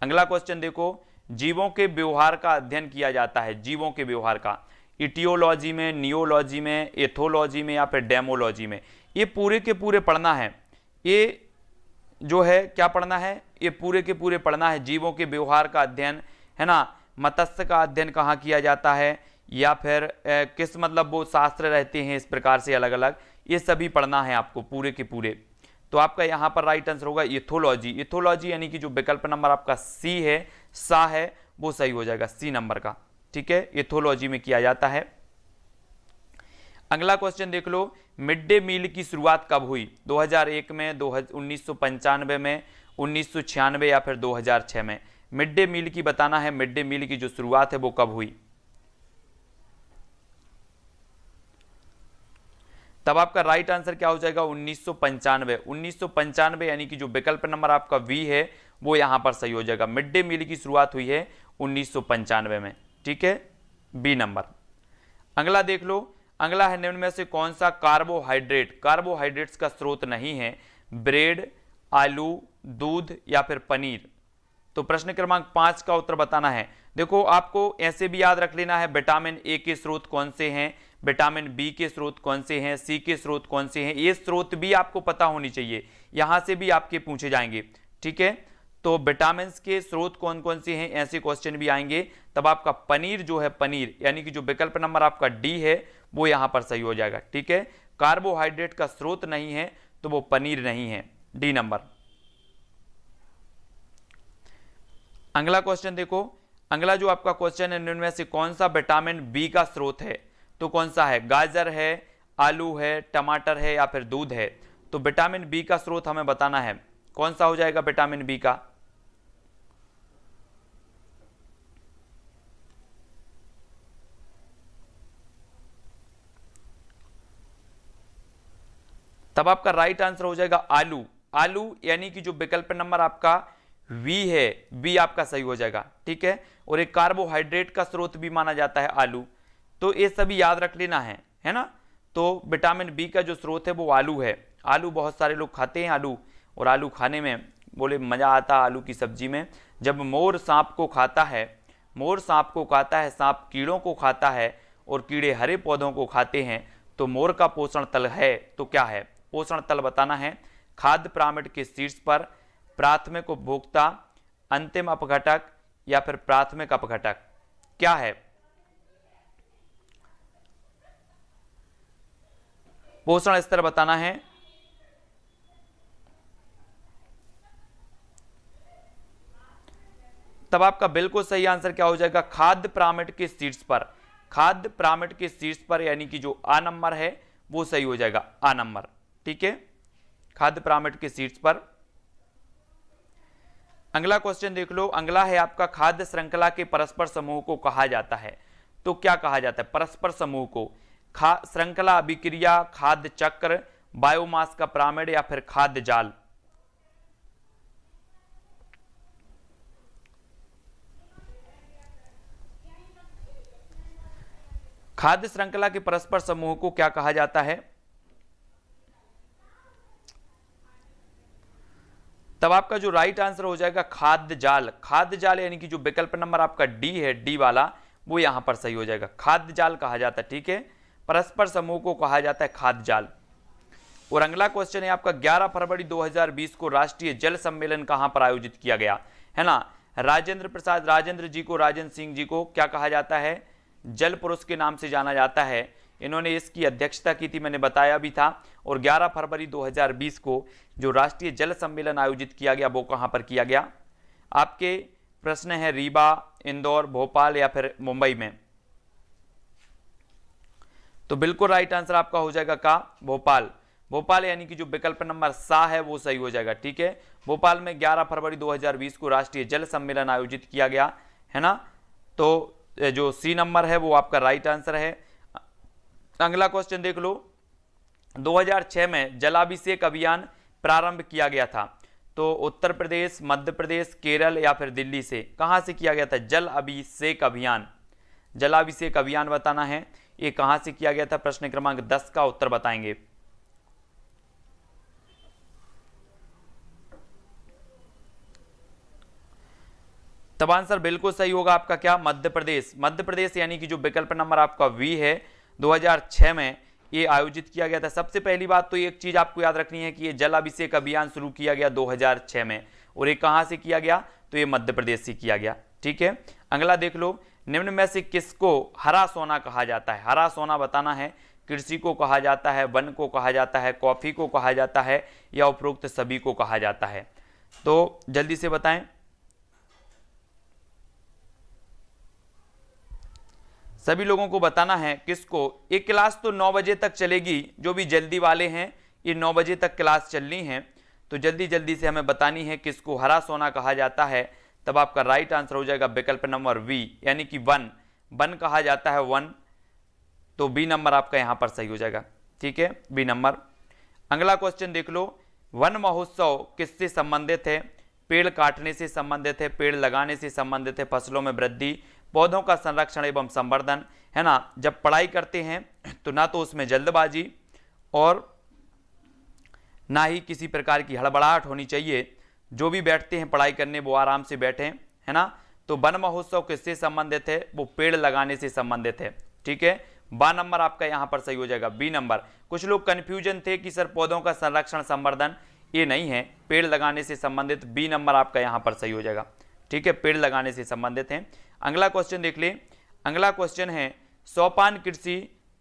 अगला क्वेश्चन देखो, जीवों के व्यवहार का अध्ययन किया जाता है, जीवों के व्यवहार का, इटियोलॉजी में, नियोलॉजी में, एथोलॉजी में या फिर डेमोलॉजी में, ये पूरे के पूरे पढ़ना है। ये जो है क्या पढ़ना है, ये पूरे के पूरे पढ़ना है। जीवों के व्यवहार का अध्ययन, है ना, मत्स्य का अध्ययन कहाँ किया जाता है, या फिर किस मतलब वो शास्त्र रहते हैं इस प्रकार से अलग अलग, ये सभी पढ़ना है आपको पूरे के पूरे। तो आपका यहाँ पर राइट आंसर होगा इथोलॉजी। इथोलॉजी यानी कि जो विकल्प नंबर आपका सी है, सा है, वो सही हो जाएगा सी नंबर का। ठीक है, इथोलॉजी में किया जाता है। अगला क्वेश्चन देख लो, मिड डे मील की शुरुआत कब हुई, 2001 में, 1995 में, 1996 या फिर 2006 में। मिड डे मील की बताना है, मिड डे मील की जो शुरुआत है वो कब हुई। तब आपका राइट आंसर क्या हो जाएगा 1995। 1995 यानी कि जो विकल्प नंबर आपका वी है वो यहां पर सही हो जाएगा। मिड डे मील की शुरुआत हुई है 1995 में। ठीक है, बी नंबर। अगला देख लो, अगला है निम्न में से कौन सा कार्बोहाइड्रेट, कार्बोहाइड्रेट्स का स्रोत नहीं है, ब्रेड, आलू, दूध या फिर पनीर। तो प्रश्न क्रमांक 5 का उत्तर बताना है। देखो आपको ऐसे भी याद रख लेना है, विटामिन ए के स्रोत कौन से हैं, विटामिन बी के स्रोत कौन से हैं, सी के स्रोत कौन से हैं, ये स्रोत भी आपको पता होनी चाहिए, यहां से भी आपके पूछे जाएंगे। ठीक है, तो विटामिन के स्रोत कौन कौन से हैं, ऐसे क्वेश्चन भी आएंगे। तब आपका पनीर जो है, पनीर यानी कि जो विकल्प नंबर आपका डी है वो यहां पर सही हो जाएगा। ठीक है, कार्बोहाइड्रेट का स्रोत नहीं है तो वो पनीर नहीं है, डी नंबर। अगला क्वेश्चन देखो, अगला जो आपका क्वेश्चन है, इनमें से कौन सा विटामिन बी का स्रोत है, तो कौन सा है, गाजर है, आलू है, टमाटर है या फिर दूध है। तो विटामिन बी का स्रोत हमें बताना है, कौन सा हो जाएगा विटामिन बी का। तब आपका राइट आंसर हो जाएगा आलू। आलू यानी कि जो विकल्प नंबर आपका वी है, बी आपका सही हो जाएगा। ठीक है, और एक कार्बोहाइड्रेट का स्रोत भी माना जाता है आलू, तो ये सभी याद रख लेना है ना। तो विटामिन बी का जो स्रोत है वो आलू है। आलू बहुत सारे लोग खाते हैं आलू, और आलू खाने में बोले मजा आता है आलू की सब्जी में। जब मोर सांप को खाता है, मोर सांप को खाता है, सांप कीड़ों को खाता है और कीड़े हरे पौधों को खाते हैं, तो मोर का पोषण तल है तो क्या है, पोषण तल बताना है। खाद्य पिरामिड के शीर्ष पर, प्राथमिक उपभोक्ता, अंतिम अपघटक या फिर प्राथमिक अपघटक, क्या है पोषण स्तर बताना है। तब आपका बिल्कुल सही आंसर क्या हो जाएगा, खाद्य पिरामिड के शीर्ष पर। खाद्य पिरामिड के शीर्ष पर यानी कि जो आ नंबर है वो सही हो जाएगा, आ नंबर। ठीक है, खाद्य पिरामिड के शीर्ष पर। अगला क्वेश्चन देख लो, अगला है आपका खाद्य श्रृंखला के परस्पर समूह को कहा जाता है। तो क्या कहा जाता है परस्पर समूह को, श्रृंखला अभिक्रिया, खाद्य चक्र, बायोमास का पिरामिड या फिर खाद्य जाल। खाद्य श्रृंखला के परस्पर समूह को क्या कहा जाता है। तब आपका जो राइट आंसर हो जाएगा खाद्य जाल। खाद्य जाल यानी कि जो विकल्प नंबर आपका डी है, डी वाला, वो यहां पर सही हो जाएगा, खाद्य जाल कहा जाता है। ठीक है, परस्पर समूह को कहा जाता है खाद्य जाल। और अगला क्वेश्चन है आपका 11 फरवरी 2020 को राष्ट्रीय जल सम्मेलन कहां पर आयोजित किया गया, है ना। राजेंद्र प्रसाद, राजेंद्र जी को, राजेंद्र सिंह जी को क्या कहा जाता है, जल पुरुष के नाम से जाना जाता है। इन्होंने इसकी अध्यक्षता की थी, मैंने बताया भी था। और 11 फरवरी 2020 को जो राष्ट्रीय जल सम्मेलन आयोजित किया गया वो कहां पर किया गया। आपके प्रश्न है रीवा, इंदौर, भोपाल या फिर मुंबई में। तो बिल्कुल राइट आंसर आपका हो जाएगा का भोपाल। भोपाल यानी कि जो विकल्प नंबर सा है वो सही हो जाएगा। ठीक है, भोपाल में 11 फरवरी 2020 को राष्ट्रीय जल सम्मेलन आयोजित किया गया, है ना। तो जो सी नंबर है वो आपका राइट आंसर है। अगला क्वेश्चन देख लो, 2006 में जलाभिषेक अभियान प्रारंभ किया गया था। तो उत्तर प्रदेश, मध्य प्रदेश, केरल या फिर दिल्ली से, कहां से किया गया था? जल अभिषेक अभियान, जलाभिषेक अभियान बताना है, ये कहां से किया गया था? प्रश्न क्रमांक 10 का उत्तर बताएंगे। तब आंसर बिल्कुल सही होगा आपका क्या? मध्य प्रदेश। मध्य प्रदेश यानी कि जो विकल्प नंबर आपका वी है, 2006 में ये आयोजित किया गया था। सबसे पहली बात तो एक चीज आपको याद रखनी है कि ये जल अभिषेक अभियान शुरू किया गया 2006 में, और ये कहां से किया गया? तो ये मध्य प्रदेश से किया गया। ठीक है, अगला देख लो, निम्न में से किसको हरा सोना कहा जाता है? हरा सोना बताना है, कृषि को कहा जाता है, वन को कहा जाता है, कॉफी को कहा जाता है, या उपरोक्त सभी को कहा जाता है? तो जल्दी से बताएं। सभी लोगों को बताना है किसको। एक क्लास तो 9 बजे तक चलेगी, जो भी जल्दी वाले हैं ये 9 बजे तक क्लास चलनी है, तो जल्दी जल्दी से हमें बतानी है किसको हरा सोना कहा जाता है। तब आपका राइट आंसर हो जाएगा विकल्प नंबर वी, यानी कि वन, वन कहा जाता है, वन। तो बी नंबर आपका यहां पर सही हो जाएगा। ठीक है, बी नंबर। अगला क्वेश्चन देख लो, वन महोत्सव किससे संबंधित है? पेड़ काटने से संबंधित है, पेड़ लगाने से संबंधित है, फसलों में वृद्धि, पौधों का संरक्षण एवं संवर्धन, है ना। जब पढ़ाई करते हैं तो ना तो उसमें जल्दबाजी और ना ही किसी प्रकार की हड़बड़ाहट होनी चाहिए। जो भी बैठते हैं पढ़ाई करने वो आराम से बैठें, है ना। तो वन महोत्सव किससे संबंधित है? वो पेड़ लगाने से संबंधित है। ठीक है, बा नंबर आपका यहां पर सही हो जाएगा, बी नंबर। कुछ लोग कंफ्यूजन थे कि सर पौधों का संरक्षण संवर्धन, ये नहीं है, पेड़ लगाने से संबंधित, बी नंबर आपका यहां पर सही हो जाएगा। ठीक है, पेड़ लगाने से संबंधित है। अगला क्वेश्चन देख ले, अगला क्वेश्चन है, सोपान कृषि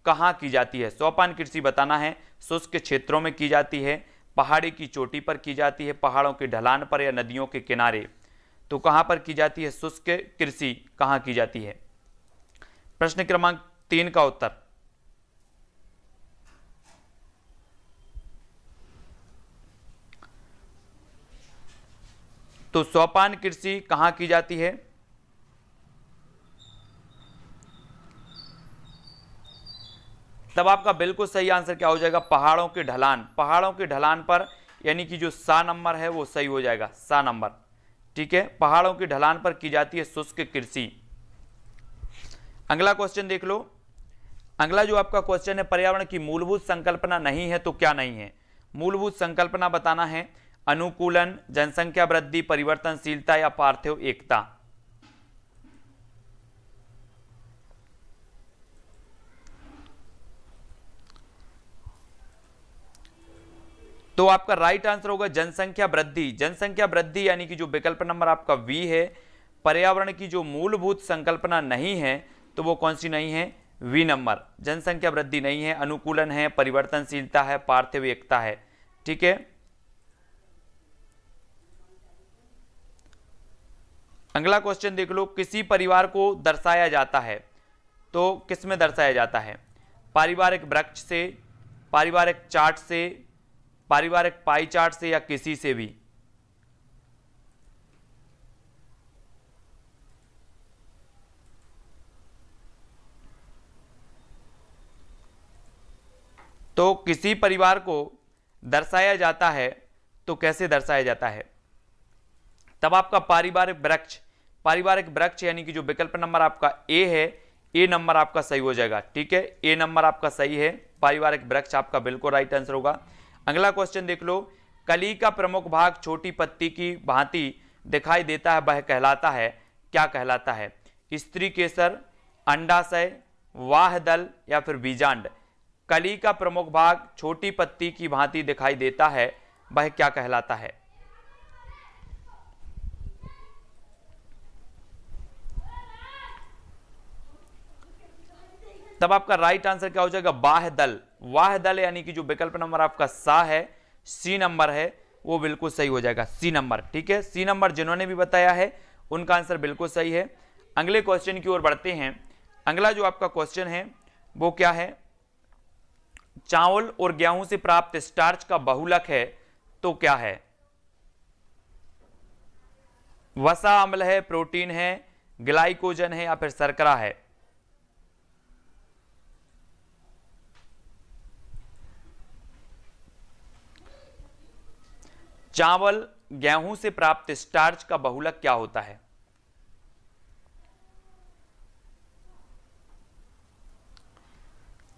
कहां की जाती है? सोपान कृषि बताना है, शुष्क क्षेत्रों में की जाती है, पहाड़ी की चोटी पर की जाती है, पहाड़ों की ढलान पर, या नदियों के किनारे? तो कहां पर की जाती है शुष्क कृषि, कहां की जाती है? प्रश्न क्रमांक 3 का उत्तर। तो सोपान कृषि कहां की जाती है? तब आपका बिल्कुल सही आंसर क्या हो जाएगा? पहाड़ों के ढलान, पहाड़ों के ढलान पर, यानी कि जो सा नंबर है वो सही हो जाएगा, सा नंबर। ठीक है, पहाड़ों की ढलान पर की जाती है शुष्क कृषि। अगला क्वेश्चन देख लो, अगला जो आपका क्वेश्चन है, पर्यावरण की मूलभूत संकल्पना नहीं है तो क्या नहीं है? मूलभूत संकल्पना बताना है, अनुकूलन, जनसंख्या वृद्धि, परिवर्तनशीलता, या पार्थिव एकता? तो आपका राइट आंसर होगा जनसंख्या वृद्धि। जनसंख्या वृद्धि यानी कि जो विकल्प नंबर आपका वी है, पर्यावरण की जो मूलभूत संकल्पना नहीं है तो वो कौन सी नहीं है? वी नंबर, जनसंख्या वृद्धि नहीं है, अनुकूलन है, परिवर्तनशीलता है, पार्थिव एकता है। ठीक है, अगला क्वेश्चन देख लो, किसी परिवार को दर्शाया जाता है तो किस में दर्शाया जाता है? पारिवारिक वृक्ष से, पारिवारिक चार्ट से, पारिवारिक पाई चार्ट से, या किसी से भी? तो किसी परिवार को दर्शाया जाता है तो कैसे दर्शाया जाता है? तब आपका पारिवारिक वृक्ष, पारिवारिक वृक्ष यानी कि जो विकल्प नंबर आपका ए है, ए नंबर आपका सही हो जाएगा। ठीक है, ए नंबर आपका सही है, पारिवारिक वृक्ष आपका बिल्कुल राइट आंसर होगा। अगला क्वेश्चन देख लो, कली का प्रमुख भाग छोटी पत्ती की भांति दिखाई देता है, वह कहलाता है, क्या कहलाता है? स्त्री केसर, अंडाशय, वाह दल, या फिर बीजांड? कली का प्रमुख भाग छोटी पत्ती की भांति दिखाई देता है, वह क्या कहलाता है? तब आपका राइट आंसर क्या हो जाएगा? बाह्य दल। वाह दल यानी कि जो विकल्प नंबर आपका सा है, सी नंबर है, वो बिल्कुल सही हो जाएगा, सी नंबर। ठीक है, सी नंबर जिन्होंने भी बताया है उनका आंसर बिल्कुल सही है। अगले क्वेश्चन की ओर बढ़ते हैं। अगला जो आपका क्वेश्चन है वो क्या है? चावल और गेहूं से प्राप्त स्टार्च का बहुलक है तो क्या है? वसा अम्ल है, प्रोटीन है, ग्लाइकोजन है, या फिर शर्करा है? चावल गेहूं से प्राप्त स्टार्च का बहुलक क्या होता है?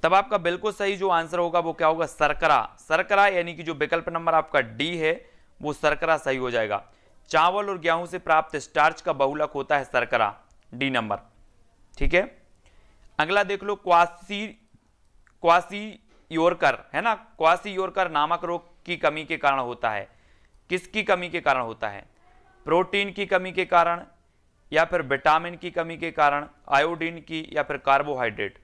तब आपका बिल्कुल सही जो आंसर होगा वो क्या होगा? शर्करा। शर्करा यानी कि जो विकल्प नंबर आपका डी है वो शर्करा सही हो जाएगा। चावल और गेहूं से प्राप्त स्टार्च का बहुलक होता है शर्करा, डी नंबर। ठीक है, अगला देख लो, क्वासियोरकर है ना, क्वासियोरकर नामक रोग की कमी के कारण होता है। किसकी कमी के कारण होता है? प्रोटीन की कमी के कारण, या फिर विटामिन की कमी के कारण, आयोडीन की, या फिर कार्बोहाइड्रेट?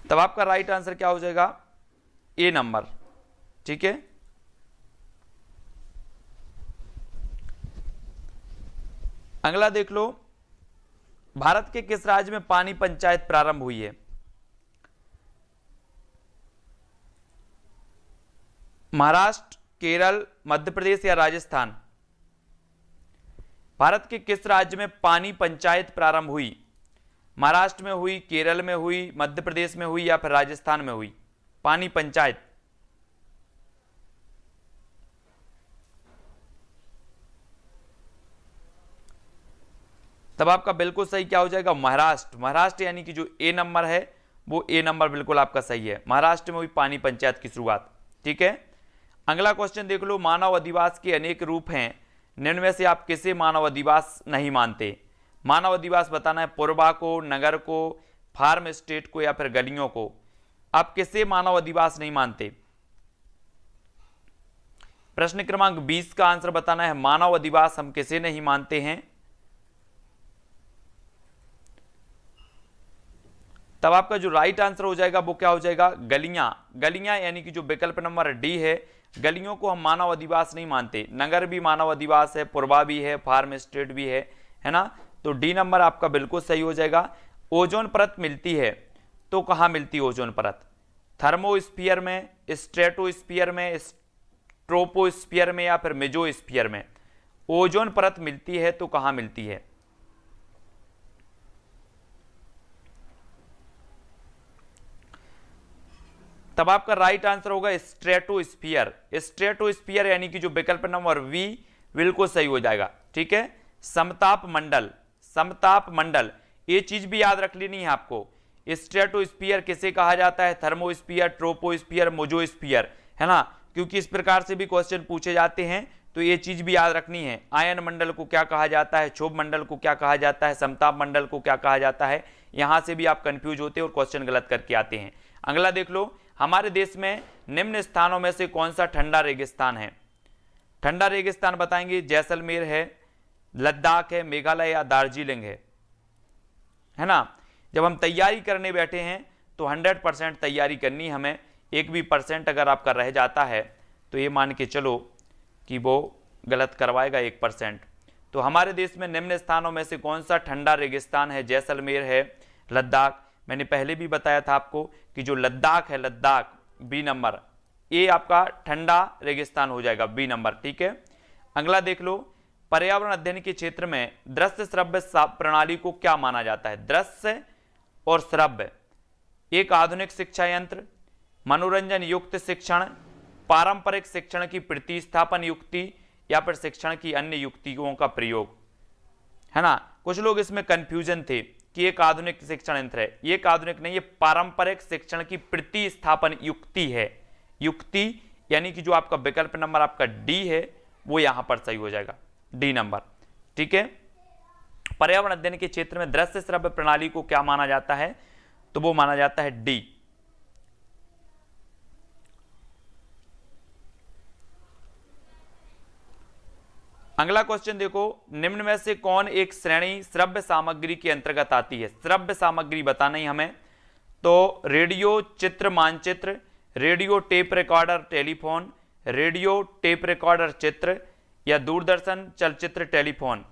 तब आपका राइट आंसर क्या हो जाएगा? ए नंबर। ठीक है, अगला देख लो, भारत के किस राज्य में पानी पंचायत प्रारंभ हुई है? महाराष्ट्र, केरल, मध्य प्रदेश या राजस्थान? भारत के किस राज्य में पानी पंचायत प्रारंभ हुई? महाराष्ट्र में हुई, केरल में हुई, मध्य प्रदेश में हुई, या फिर राजस्थान में हुई पानी पंचायत? तब आपका बिल्कुल सही क्या हो जाएगा? महाराष्ट्र। महाराष्ट्र यानी कि जो ए नंबर है वो ए नंबर बिल्कुल आपका सही है। महाराष्ट्र में हुई पानी पंचायत की शुरुआत। ठीक है, अगला क्वेश्चन देख लो, मानव अधिवास के अनेक रूप हैं, निम्न में से आप किसे मानव अधिवास नहीं मानते? मानव अधिवास बताना है, पुरबा को, नगर को, फार्म स्टेट को, या फिर गलियों को? आप किसे मानव अधिवास नहीं मानते? प्रश्न क्रमांक 20 का आंसर बताना है, मानव अधिवास हम किसे नहीं मानते हैं? तब आपका जो राइट आंसर हो जाएगा वो क्या हो जाएगा? गलियां। गलियां यानी कि जो विकल्प नंबर डी है, गलियों को हम मानव अधिवास नहीं मानते। नगर भी मानव अधिवास है, पुरबा भी है, फार्म स्टेट भी है ना? तो डी नंबर आपका बिल्कुल सही हो जाएगा। ओजोन परत मिलती है तो कहां मिलती है ओजोन परत? थर्मोस्फीयर में, स्ट्रेटोस्फीयर में, ट्रोपोस्फीयर में, या फिर मेसोस्फीयर में? ओजोन परत मिलती है तो कहां मिलती है? तब आपका राइट आंसर होगा स्ट्रेटोस्फीयर। स्ट्रेटोस्फीयर यानी कि जो विकल्प नंबर वी बिल्कुल सही हो जाएगा। ठीक है, समताप मंडल। समताप मंडल, ये चीज भी याद रख लेनी है आपको। स्ट्रेटोस्फीयर किसे कहा जाता है? थर्मोस्फीयर, ट्रोपोस्फीयर, मेसोस्फीयर, है ना? क्योंकि इस प्रकार से भी क्वेश्चन पूछे जाते हैं, तो ये चीज भी याद रखनी है। आयन मंडल को क्या कहा जाता है? क्षोभ मंडल को क्या कहा जाता है? समताप मंडल को क्या कहा जाता है? यहां से भी आप कंफ्यूज होते और क्वेश्चन गलत करके आते हैं। अगला देख लो, हमारे देश में निम्न स्थानों में से कौन सा ठंडा रेगिस्तान है? ठंडा रेगिस्तान बताएंगे, जैसलमेर है, लद्दाख है, मेघालय या दार्जिलिंग है ना? जब हम तैयारी करने बैठे हैं तो 100% तैयारी करनी हमें। एक भी परसेंट अगर आपका रह जाता है तो ये मान के चलो कि वो गलत करवाएगा 1%। तो हमारे देश में निम्न स्थानों में से कौन सा ठंडा रेगिस्तान है? जैसलमेर है, लद्दाख, मैंने पहले भी बताया था आपको कि जो लद्दाख है, लद्दाख बी नंबर, ये आपका ठंडा रेगिस्तान हो जाएगा, बी नंबर। ठीक है, अगला देख लो, पर्यावरण अध्ययन के क्षेत्र में दृश्य श्रव्य प्रणाली को क्या माना जाता है? दृश्य और श्रव्य एक आधुनिक शिक्षा यंत्र, मनोरंजन युक्त शिक्षण, पारंपरिक शिक्षण की प्रतिस्थापन युक्ति, या फिर शिक्षण की अन्य युक्तियों का प्रयोग, है ना? कुछ लोग इसमें कंफ्यूजन थे कि एक आधुनिक शिक्षण यंत्र है, ये एक आधुनिक नहीं, ये पारंपरिक शिक्षण की प्रतिस्थापन युक्ति है। युक्ति यानी कि जो आपका विकल्प नंबर आपका डी है वो यहां पर सही हो जाएगा, डी नंबर। ठीक है, पर्यावरण अध्ययन के क्षेत्र में दृश्य श्रव्य प्रणाली को क्या माना जाता है? तो वो माना जाता है डी। अगला क्वेश्चन देखो, निम्न में से कौन एक श्रेणी श्रव्य सामग्री के अंतर्गत आती है? श्रव्य सामग्री बताना ही हमें। तो रेडियो चित्र मानचित्र, radio tape recorder telephone, radio tape recorder चित्र, या दूरदर्शन चलचित्र टेलीफोन?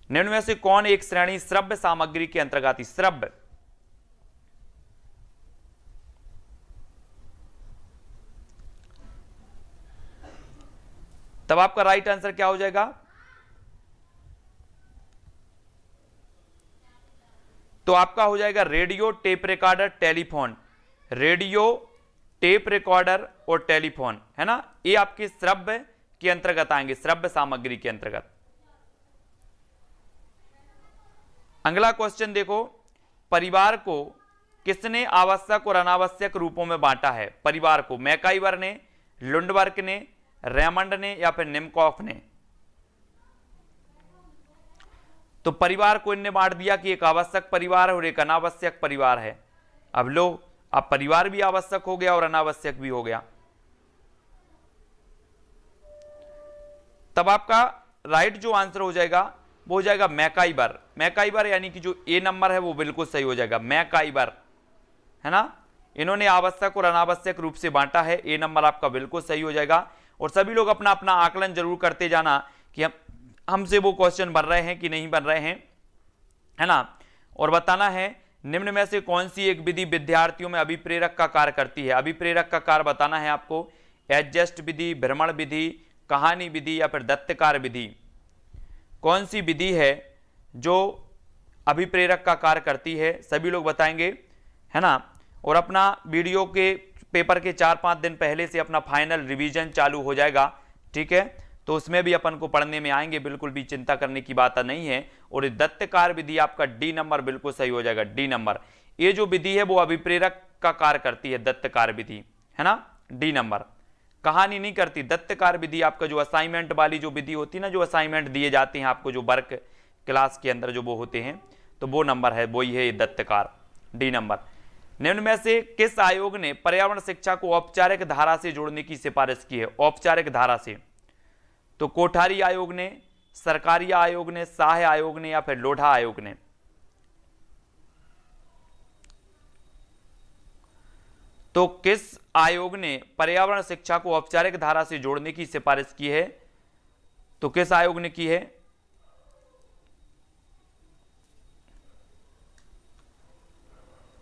निम्न में से कौन एक श्रेणी श्रव्य सामग्री के अंतर्गत आती? श्रव्य, तब आपका राइट आंसर क्या हो जाएगा? तो आपका हो जाएगा radio, tape recorder, telephone. Radio, tape recorder और टेलीफोन, है ना, ये आपके श्रव्य के अंतर्गत आएंगे, श्रव्य सामग्री के अंतर्गत। अगला क्वेश्चन देखो, परिवार को किसने आवश्यक और अनावश्यक रूपों में बांटा है? परिवार को मैकाइवर ने, लुंडबर्ग ने, रेमंड ने या फिर निमकॉफ ने? तो परिवार को इनने बांट दिया कि एक आवश्यक परिवार है और एक अनावश्यक परिवार है। अब लो, अब परिवार भी आवश्यक हो गया और अनावश्यक भी हो गया। तब आपका राइट जो आंसर हो जाएगा वो हो जाएगा मैकाइवर। मैकाइवर यानी कि जो ए नंबर है वो बिल्कुल सही हो जाएगा, मैकाइवर, है ना। इन्होंने आवश्यक और अनावश्यक रूप से बांटा है, ए नंबर आपका बिल्कुल सही हो जाएगा। और सभी लोग अपना अपना आकलन जरूर करते जाना कि हमसे वो क्वेश्चन बन रहे हैं कि नहीं बन रहे हैं, है ना। और बताना है निम्न में से कौन सी एक विधि विद्यार्थियों में अभिप्रेरक का कार्य करती है? अभिप्रेरक का कार्य बताना है आपको, एडजस्ट विधि, भ्रमण विधि, कहानी विधि या फिर दत्तकार विधि। कौन सी विधि है जो अभिप्रेरक का कार्य करती है? सभी लोग बताएंगे, है ना। और अपना वीडियो के पेपर के 4-5 दिन पहले से अपना फाइनल रिवीजन चालू हो जाएगा, ठीक है। तो उसमें भी अपन को पढ़ने में आएंगे, बिल्कुल भी चिंता करने की बात नहीं है। और दत्तकार विधि आपका डी नंबर बिल्कुल सही हो जाएगा, डी नंबर। ये जो विधि है वो अभिप्रेरक का कार्य करती है, दत्तकार विधि, है ना, डी नंबर। कहानी नहीं करती, दत्तकार विधि आपका जो असाइनमेंट वाली जो विधि होती है ना, जो असाइनमेंट दिए जाते हैं आपको, जो वर्क क्लास के अंदर जो वो होते हैं, तो वो नंबर है, वही है दत्तकार, डी नंबर। निम्न में से किस आयोग ने पर्यावरण शिक्षा को औपचारिक धारा से जोड़ने की सिफारिश की है? औपचारिक धारा से, तो कोठारी आयोग ने, सरकारी आयोग ने, शाह आयोग ने या फिर लोढ़ा आयोग ने? तो किस आयोग ने पर्यावरण शिक्षा को औपचारिक धारा से जोड़ने की सिफारिश की है? तो किस आयोग ने की है?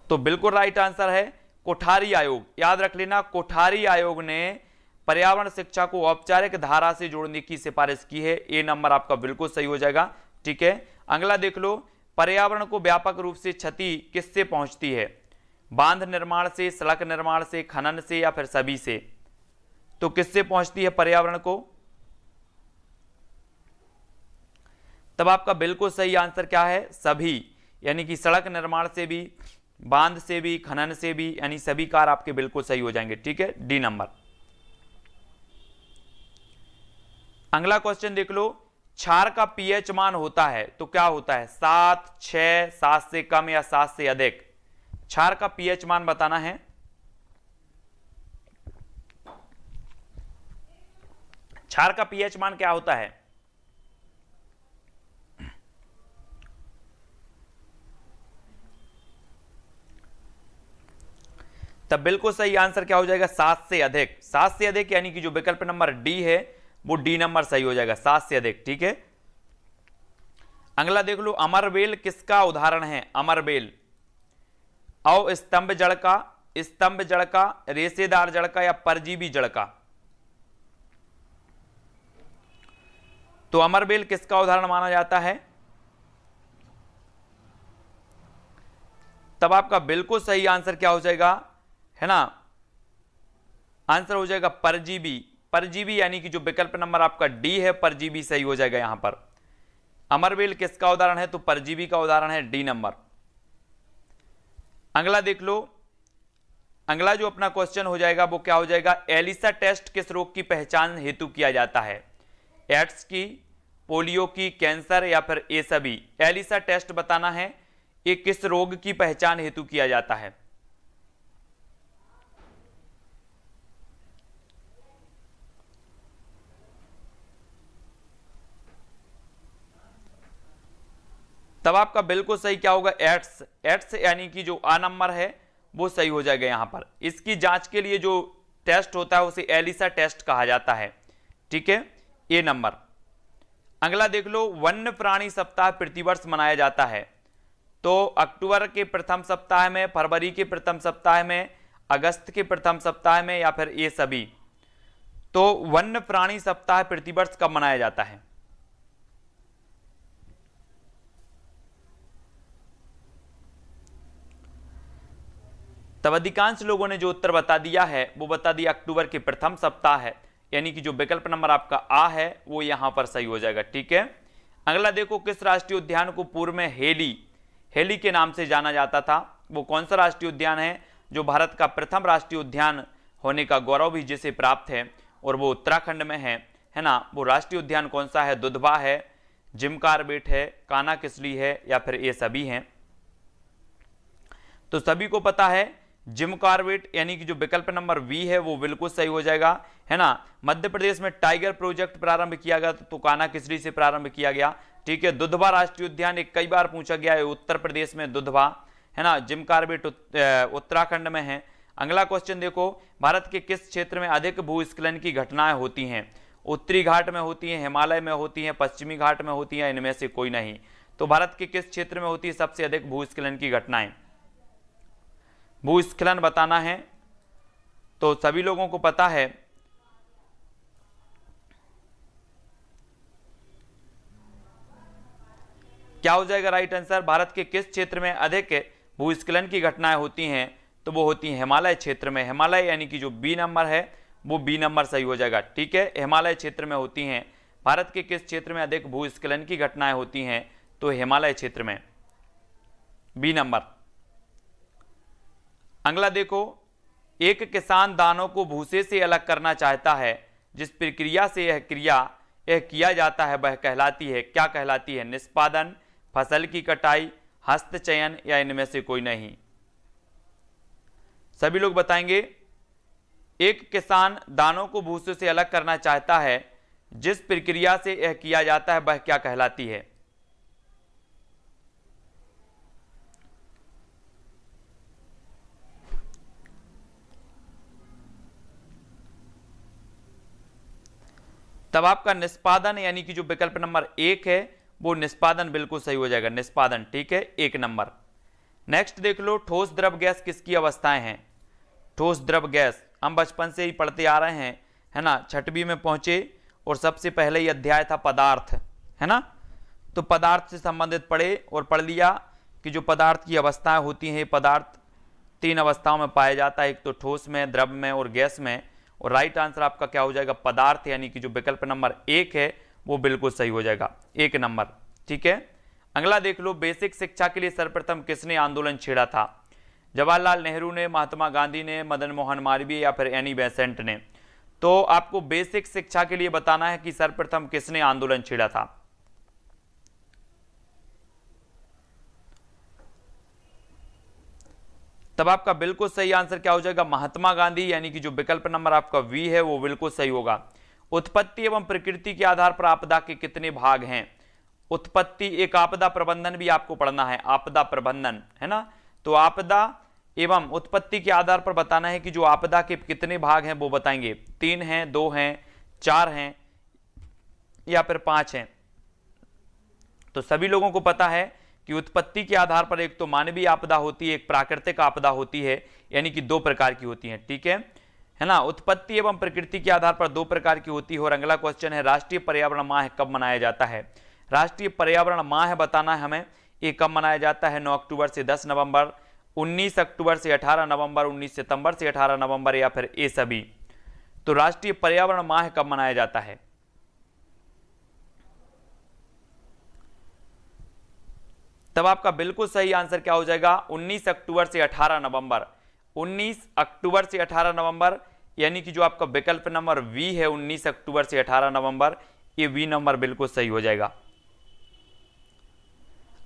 तो बिल्कुल राइट आंसर है कोठारी आयोग। याद रख लेना, कोठारी आयोग ने पर्यावरण शिक्षा को औपचारिक धारा से जोड़ने की सिफारिश की है। ए नंबर आपका बिल्कुल सही हो जाएगा, ठीक है। अगला देख लो, पर्यावरण को व्यापक रूप से क्षति किससे पहुंचती है? बांध निर्माण से, सड़क निर्माण से, खनन से या फिर सभी से? तो किससे पहुंचती है पर्यावरण को? तब आपका बिल्कुल सही आंसर क्या है? सभी, यानी कि सड़क निर्माण से भी, बांध से भी, खनन से भी, यानी सभी कार आपके बिल्कुल सही हो जाएंगे, ठीक है, डी नंबर। अगला क्वेश्चन देख लो, क्षार का पीएच मान होता है तो क्या होता है? 7, 6, 7 से कम या 7 से अधिक? क्षार का पीएच मान बताना है। क्षार का पीएच मान क्या होता है? तब बिल्कुल सही आंसर क्या हो जाएगा? 7 से अधिक। 7 से अधिक यानी कि जो विकल्प नंबर डी है वो डी नंबर सही हो जाएगा, 7 से अधिक, ठीक है। अगला देख लो, अमरबेल किसका उदाहरण है? अमरबेल, औ स्तंभ जड़ का, स्तंभ जड़ का, रेशेदार जड़ का या परजीवी जड़ का? तो अमरबेल किसका उदाहरण माना जाता है? तब आपका बिल्कुल सही आंसर क्या हो जाएगा, है ना, आंसर हो जाएगा परजीवी। परजीवी यानी कि जो विकल्प नंबर आपका डी है, परजीवी सही हो जाएगा यहां पर। अमरबेल किसका उदाहरण है? तो परजीवी का उदाहरण है, डी नंबर। अगला देख लो, अगला जो अपना क्वेश्चन हो जाएगा वो क्या हो जाएगा? एलिसा टेस्ट किस रोग की पहचान हेतु किया जाता है? एड्स की, पोलियो की, कैंसर या फिर ये सभी? एलिसा टेस्ट बताना है, ये किस रोग की पहचान हेतु किया जाता है? तब आपका बिल्कुल सही क्या होगा? एड्स। एड्स यानी कि जो आ नंबर है वो सही हो जाएगा यहां पर। इसकी जांच के लिए जो टेस्ट होता है उसे एलिसा टेस्ट कहा जाता है, ठीक है, ए नंबर। अगला देख लो, वन्य प्राणी सप्ताह प्रतिवर्ष मनाया जाता है तो अक्टूबर के प्रथम सप्ताह में, फरवरी के प्रथम सप्ताह में, अगस्त के प्रथम सप्ताह में या फिर ये सभी? तो वन्य प्राणी सप्ताह प्रतिवर्ष कब मनाया जाता है? तब अधिकांश लोगों ने जो उत्तर बता दिया है वो बता दिया अक्टूबर के प्रथम सप्ताह है, यानी कि जो विकल्प नंबर आपका आ है वो यहां पर सही हो जाएगा। ठीक है, अगला देखो, किस राष्ट्रीय उद्यान को पूर्व में हेली के नाम से जाना जाता था? वो कौन सा राष्ट्रीय उद्यान है जो भारत का प्रथम राष्ट्रीय उद्यान होने का गौरव भी जिसे प्राप्त है, और वो उत्तराखंड में है ना? वो राष्ट्रीय उद्यान कौन सा है? दुधवा है, जिम कार्बेट है, कान्हा किसली है, या फिर ये सभी हैं? तो सभी को पता है जिम कार्बेट, यानी कि जो विकल्प नंबर बी है वो बिल्कुल सही हो जाएगा, है ना? मध्य प्रदेश में टाइगर प्रोजेक्ट प्रारंभ किया गया तो कान्हा किसली से प्रारंभ किया गया। ठीक है, दुधवा राष्ट्रीय उद्यान एक कई बार पूछा गया है, उत्तर प्रदेश में दुधवा, है ना? जिम कार्बेट उत्तराखंड में है। अगला क्वेश्चन देखो, भारत के किस क्षेत्र में अधिक भूस्खलन की घटनाएं होती हैं? उत्तरी घाट में होती हैं, हिमालय में होती हैं, पश्चिमी घाट में होती हैं, इनमें से कोई नहीं। तो भारत के किस क्षेत्र में होती है सबसे अधिक भूस्खलन की घटनाएं? भूस्खलन बताना है तो सभी लोगों को पता है क्या हो जाएगा राइट आंसर? भारत के किस क्षेत्र में अधिक भूस्खलन की घटनाएं होती हैं? तो वो होती है हिमालय क्षेत्र में। हिमालय यानी कि जो बी नंबर है वो बी नंबर सही हो जाएगा। ठीक है, हिमालय क्षेत्र में होती हैं। भारत के किस क्षेत्र में अधिक भूस्खलन की घटनाएं होती हैं? तो हिमालय क्षेत्र में, बी नंबर। अगला देखो, एक किसान दानों को भूसे से अलग करना चाहता है, जिस प्रक्रिया से यह किया जाता है वह कहलाती है, क्या कहलाती है? निष्पादन, फसल की कटाई, हस्तचयन, या इनमें से कोई नहीं? सभी लोग बताएंगे। एक किसान दानों को भूसे से अलग करना चाहता है, जिस प्रक्रिया से यह किया जाता है वह क्या कहलाती है? तब आपका निष्पादन, यानी कि जो विकल्प नंबर 1 है वो निष्पादन बिल्कुल सही हो जाएगा, निष्पादन। ठीक है, 1 नंबर। नेक्स्ट देख लो, ठोस द्रव गैस किसकी अवस्थाएं हैं? ठोस द्रव गैस हम बचपन से ही पढ़ते आ रहे हैं, है ना? 6वीं में पहुंचे और सबसे पहले ही अध्याय था पदार्थ, है ना? तो पदार्थ से संबंधित पढ़े और पढ़ लिया कि जो पदार्थ की अवस्थाएं होती हैं, पदार्थ 3 अवस्थाओं में पाया जाता है, एक तो ठोस में, द्रव में और गैस में। और राइट आंसर आपका क्या हो जाएगा? पदार्थ, यानी कि जो विकल्प नंबर 1 है वो बिल्कुल सही हो जाएगा, 1 नंबर। ठीक है, अगला देख लो, बेसिक शिक्षा के लिए सर्वप्रथम किसने आंदोलन छेड़ा था? जवाहरलाल नेहरू ने, महात्मा गांधी ने, मदन मोहन मालवीय, या फिर एनी बेसेंट ने? तो आपको बेसिक शिक्षा के लिए बताना है कि सर्वप्रथम किसने आंदोलन छेड़ा था। तब आपका बिल्कुल सही आंसर क्या हो जाएगा? महात्मा गांधी, यानी कि जो विकल्प नंबर आपका वी है वो बिल्कुल सही होगा। उत्पत्ति एवं प्रकृति के आधार पर आपदा के कितने भाग हैं? उत्पत्ति, एक आपदा प्रबंधन भी आपको पढ़ना है, आपदा प्रबंधन, है ना? तो आपदा एवं उत्पत्ति के आधार पर बताना है कि जो आपदा के कितने भाग हैं वो बताएंगे। 3 हैं, 2 हैं, 4 हैं, या फिर 5 हैं? तो सभी लोगों को पता है कि उत्पत्ति के आधार पर एक तो मानवीय आपदा होती है, एक प्राकृतिक आपदा होती है, यानी कि 2 प्रकार की होती है। ठीक है ना? उत्पत्ति एवं प्रकृति के आधार पर 2 प्रकार की होती है। और अगला क्वेश्चन है, राष्ट्रीय पर्यावरण माह कब मनाया जाता है? राष्ट्रीय पर्यावरण माह बताना है हमें, ये कब मनाया जाता है? 9 अक्टूबर से 10 नवंबर, 19 अक्टूबर से 18 नवंबर, 19 सितंबर से 18 नवंबर, या फिर ये सभी? तो राष्ट्रीय पर्यावरण माह कब मनाया जाता है? तब आपका बिल्कुल सही आंसर क्या हो जाएगा? 19 अक्टूबर से 18 नवंबर। 19 अक्टूबर से 18 नवंबर, यानी कि जो आपका विकल्प नंबर वी है 19 अक्टूबर से 18 नवंबर, ये वी नंबर बिल्कुल सही हो जाएगा।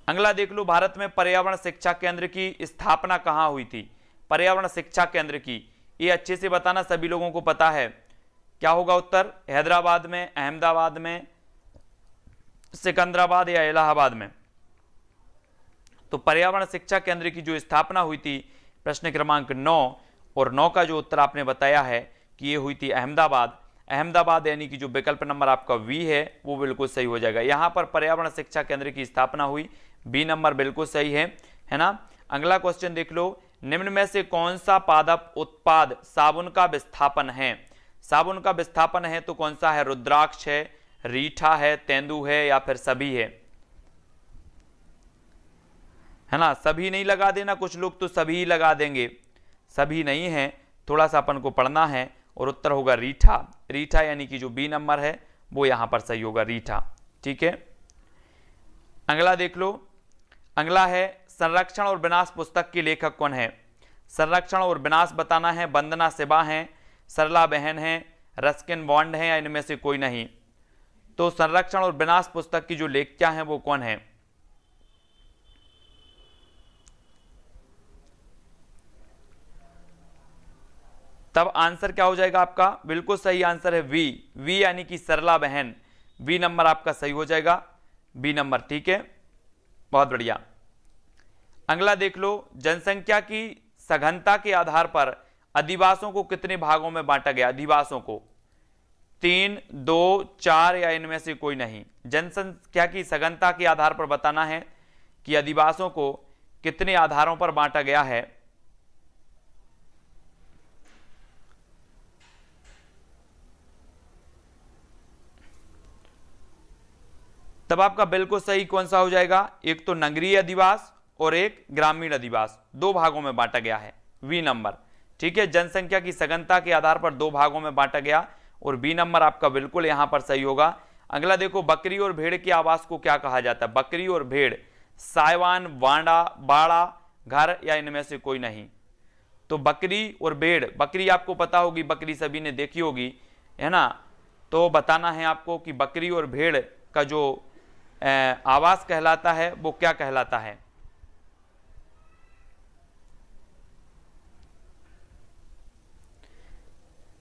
अगला देख लो, भारत में पर्यावरण शिक्षा केंद्र की स्थापना कहां हुई थी? पर्यावरण शिक्षा केंद्र की, ये अच्छे से बताना, सभी लोगों को पता है। क्या होगा उत्तर? हैदराबाद में, अहमदाबाद में, सिकंदराबाद, या इलाहाबाद में? तो पर्यावरण शिक्षा केंद्र की जो स्थापना हुई थी, प्रश्न क्रमांक 9 और 9 का जो उत्तर आपने बताया है कि ये हुई थी अहमदाबाद। अहमदाबाद, यानी कि जो विकल्प नंबर आपका वी है वो बिल्कुल सही हो जाएगा। यहाँ पर पर्यावरण शिक्षा केंद्र की स्थापना हुई, बी नंबर बिल्कुल सही है ना? अगला क्वेश्चन देख लो, निम्न में से कौन सा पादप उत्पाद साबुन का विस्थापन है? साबुन का विस्थापन है तो कौन सा है? रुद्राक्ष है, रीठा है, तेंदू है, या फिर सभी है ना? सभी नहीं लगा देना, कुछ लोग तो सभी ही लगा देंगे। सभी नहीं है, थोड़ा सा अपन को पढ़ना है, और उत्तर होगा रीठा। रीठा यानी कि जो बी नंबर है वो यहाँ पर सही होगा, रीठा। ठीक है, अगला देख लो। अगला है संरक्षण और विनाश पुस्तक के लेखक कौन है? संरक्षण और विनाश बताना है। वंदना सिबा हैं, सरला बहन हैं, रस्किन बॉन्ड हैं, या इनमें से कोई नहीं। तो संरक्षण और विनाश पुस्तक की जो लेखिका हैं वो कौन है? तब आंसर क्या हो जाएगा आपका? बिल्कुल सही आंसर है वी। वी यानी कि सरला बहन। बी नंबर आपका सही हो जाएगा, बी नंबर। ठीक है, बहुत बढ़िया। अगला देख लो। जनसंख्या की सघनता के आधार पर अधिवासों को कितने भागों में बांटा गया? अधिवासों को 3, 2, 4 या इनमें से कोई नहीं। जनसंख्या की सघनता के आधार पर बताना है कि अधिवासों को कितने आधारों पर बांटा गया है। तब आपका बिल्कुल सही कौन सा हो जाएगा? एक तो नगरीय अधिवास और एक ग्रामीण अधिवास, 2 भागों में बांटा गया है, बी नंबर। ठीक है, जनसंख्या की सघनता के आधार पर 2 भागों में बांटा गया, और बी नंबर आपका बिल्कुल यहां पर सही होगा। अगला देखो, बकरी और भेड़ के आवास को क्या कहा जाता है? बकरी और भेड़, साइवान, वांडा, बाड़ा, घर, या इनमें से कोई नहीं। तो बकरी और भेड़, बकरी आपको पता होगी, बकरी सभी ने देखी होगी, है ना। तो बताना है आपको कि बकरी और भेड़ का जो आवास कहलाता है वो क्या कहलाता है?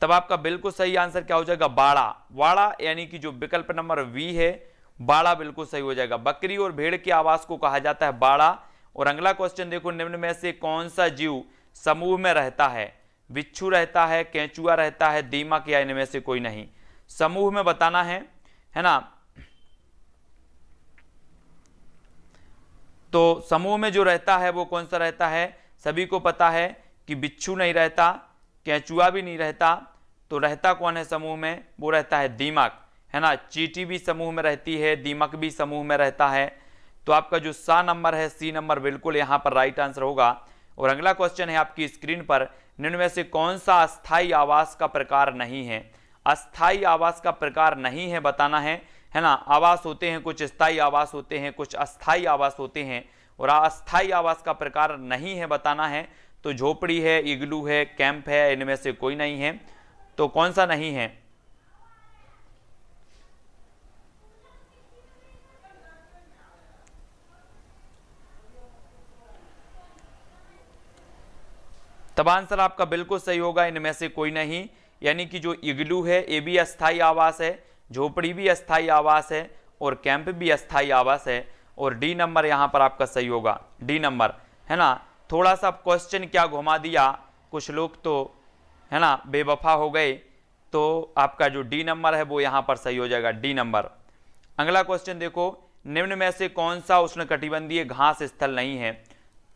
तब आपका बिल्कुल सही आंसर क्या हो जाएगा? बाड़ा। वाड़ा यानी कि जो विकल्प नंबर वी है, बाड़ा बिल्कुल सही हो जाएगा। बकरी और भेड़ के आवास को कहा जाता है बाड़ा। और अगला क्वेश्चन देखो, निम्न में से कौन सा जीव समूह में रहता है? बिच्छू रहता है, केंचुआ रहता है, दीमक, या इनमें से कोई नहीं। समूह में बताना है ना। तो समूह में जो रहता है वो कौन सा रहता है? सभी को पता है कि बिच्छू नहीं रहता, केंचुआ भी नहीं रहता, तो रहता कौन है समूह में? वो रहता है दीमक, है ना। चींटी भी समूह में रहती है, दीमक भी समूह में रहता है। तो आपका जो सा नंबर है, सी नंबर, बिल्कुल यहां पर राइट आंसर होगा। और अगला क्वेश्चन है आपकी स्क्रीन पर, निम्न में से कौन सा अस्थायी आवास का प्रकार नहीं है? अस्थायी आवास का प्रकार नहीं है बताना है ना। आवास होते हैं, कुछ स्थायी आवास होते हैं, कुछ अस्थायी आवास होते हैं, और अस्थायी आवास का प्रकार नहीं है बताना है। तो झोपड़ी है, इग्लू है, कैंप है, इनमें से कोई नहीं है। तो कौन सा नहीं है? तब आंसर आपका बिल्कुल सही होगा, इनमें से कोई नहीं। यानी कि जो इग्लू है ये भी अस्थायी आवास है, झोपड़ी भी अस्थायी आवास है, और कैंप भी अस्थायी आवास है। और डी नंबर यहां पर आपका सही होगा, डी नंबर, है ना। थोड़ा सा क्वेश्चन क्या घुमा दिया, कुछ लोग तो है ना बेवफा हो गए। तो आपका जो डी नंबर है वो यहां पर सही हो जाएगा, डी नंबर। अगला क्वेश्चन देखो, निम्न में से कौन सा उष्णकटिबंधीय घास स्थल नहीं है?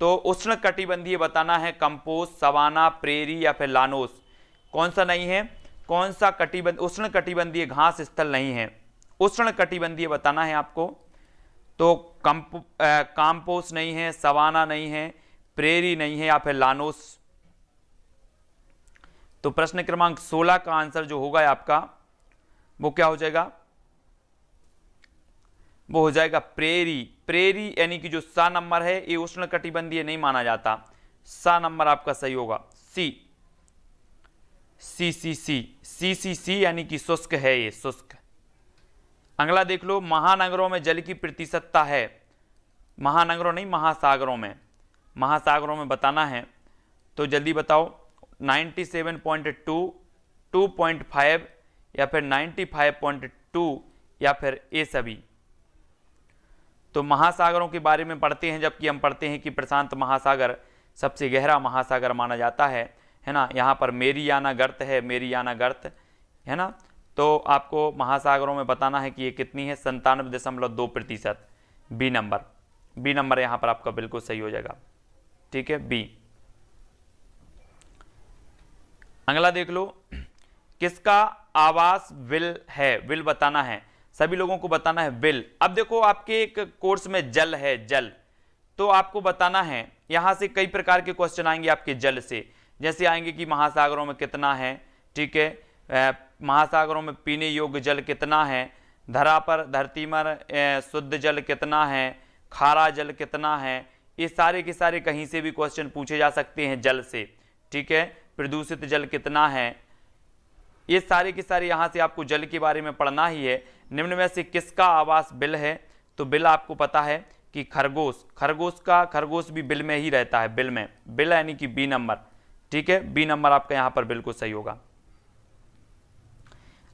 तो उष्णकटिबंधीय बताना है, कंपोस्ट, सवाना, प्रेरी, या फिर लानोस। कौन सा नहीं है? कौन सा उष्णकटिबंधीय घास स्थल नहीं है? उष्णकटिबंधीय बताना है आपको। तो कंपोस्ट नहीं है, सवाना नहीं है, प्रेरी नहीं है, या फिर लानोस। तो प्रश्न क्रमांक 16 का आंसर जो होगा आपका वो क्या हो जाएगा? वो हो जाएगा प्रेरी। प्रेरी यानी कि जो सा नंबर है ये उष्णकटिबंधीय नहीं माना जाता। सा नंबर आपका सही होगा, सी। सी सी सी सी सी सी यानी कि शुष्क है, ये शुष्क। अगला देख लो, महानगरों में जल की प्रतिशतता है। महानगरों नहीं, महासागरों में। महासागरों में बताना है, तो जल्दी बताओ। 97.2, 2.5, या फिर 95.2, या फिर ये सभी। तो महासागरों के बारे में पढ़ते हैं, जबकि हम पढ़ते हैं कि प्रशांत महासागर सबसे गहरा महासागर माना जाता है ना। यहाँ पर मेरियाना गर्त है, मेरियाना गर्त, है ना। तो आपको महासागरों में बताना है कि ये कितनी है, 97.2%, बी नंबर। बी नंबर यहाँ पर आपका बिल्कुल सही हो जाएगा, ठीक है, बी। अगला देख लो, किसका आवास विल है? विल बताना है, सभी लोगों को बताना है विल। अब देखो आपके एक कोर्स में जल है, जल, तो आपको बताना है, यहां से कई प्रकार के क्वेश्चन आएंगे आपके जल से। जैसे आएंगे कि महासागरों में कितना है, ठीक है, महासागरों में पीने योग्य जल कितना है, धरती पर शुद्ध जल कितना है, खारा जल कितना है, ये सारे के सारे कहीं से भी क्वेश्चन पूछे जा सकते हैं जल से, ठीक है। प्रदूषित जल कितना है, ये सारे के सारे यहाँ से आपको जल के बारे में पढ़ना ही है। निम्न में से किसका आवास बिल है, तो बिल आपको पता है कि खरगोश भी बिल में ही रहता है, बिल में, बिल यानी कि बी नंबर, ठीक है, बी नंबर आपका यहाँ पर बिल्कुल सही होगा।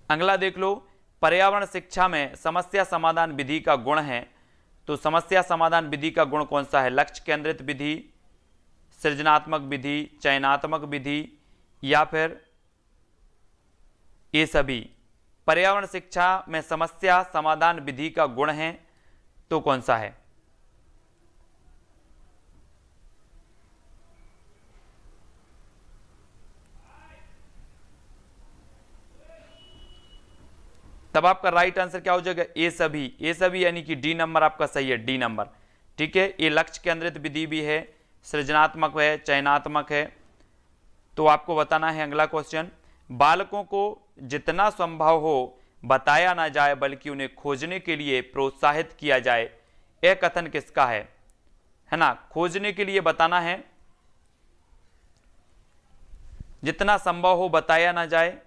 अगला देख लो, पर्यावरण शिक्षा में समस्या समाधान विधि का गुण है, तो समस्या समाधान विधि का गुण कौन सा है, लक्ष्य केंद्रित विधि, सृजनात्मक विधि, चयनात्मक विधि या फिर ये सभी। पर्यावरण शिक्षा में समस्या समाधान विधि का गुण है तो कौन सा है, तब आपका राइट आंसर क्या हो जाएगा, ए सभी यानी कि डी नंबर आपका सही है, डी नंबर, ठीक है। ये लक्ष्य केंद्रित विधि भी है, सृजनात्मक है, चयनात्मक है। तो आपको बताना है अगला क्वेश्चन, बालकों को जितना संभव हो बताया ना जाए बल्कि उन्हें खोजने के लिए प्रोत्साहित किया जाए, यह कथन किसका है ना, खोजने के लिए बताना है, जितना संभव हो बताया ना जाए,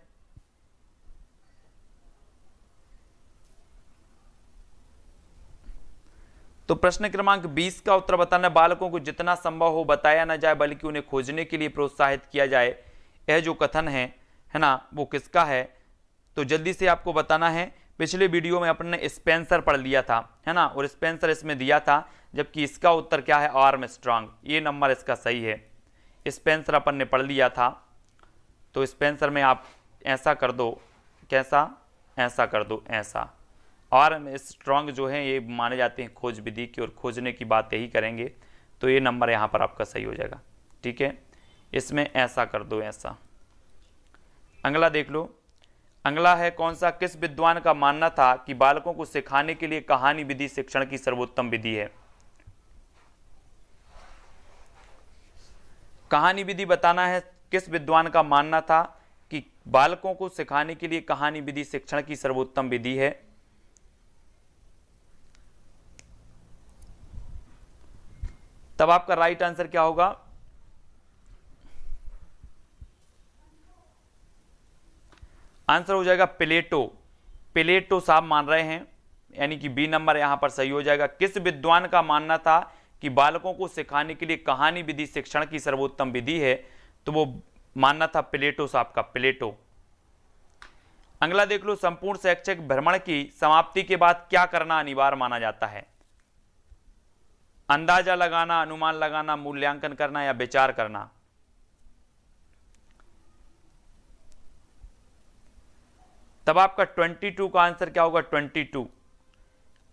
तो प्रश्न क्रमांक 20 का उत्तर बताना, बालकों को जितना संभव हो बताया ना जाए बल्कि उन्हें खोजने के लिए प्रोत्साहित किया जाए, यह जो कथन है ना, वो किसका है। तो जल्दी से आपको बताना है, पिछले वीडियो में अपने स्पेंसर पढ़ लिया था, है ना, और स्पेंसर इसमें दिया था, जबकि इसका उत्तर क्या है, आर्मस्ट्रांग, ये नंबर इसका सही है। स्पेंसर अपन ने पढ़ लिया था, तो स्पेंसर में आप ऐसा कर दो, कैसा, ऐसा कर दो, ऐसा। आर्मस्ट्रांग जो है ये माने जाते हैं खोज विधि की, और खोजने की बात यही करेंगे, तो ये नंबर यहाँ पर आपका सही हो जाएगा, ठीक है। इसमें ऐसा कर दो, ऐसा। अगला देख लो, अगला है कौन सा, किस विद्वान का मानना था कि बालकों को सिखाने के लिए कहानी विधि शिक्षण की सर्वोत्तम विधि है। कहानी विधि बताना है, किस विद्वान का मानना था कि बालकों को सिखाने के लिए कहानी विधि शिक्षण की सर्वोत्तम विधि है। तब आपका राइट आंसर क्या होगा, आंसर हो जाएगा प्लेटो। प्लेटो साहब मान रहे हैं, यानी कि बी नंबर यहां पर सही हो जाएगा। किस विद्वान का मानना था कि बालकों को सिखाने के लिए कहानी विधि शिक्षण की सर्वोत्तम विधि है, तो वो मानना था प्लेटो साहब का, प्लेटो। अगला देख लो, संपूर्ण शैक्षिक भ्रमण की समाप्ति के बाद क्या करना अनिवार्य माना जाता है, अंदाजा लगाना, अनुमान लगाना, मूल्यांकन करना या विचार करना। तब आपका 22 का आंसर क्या होगा, 22।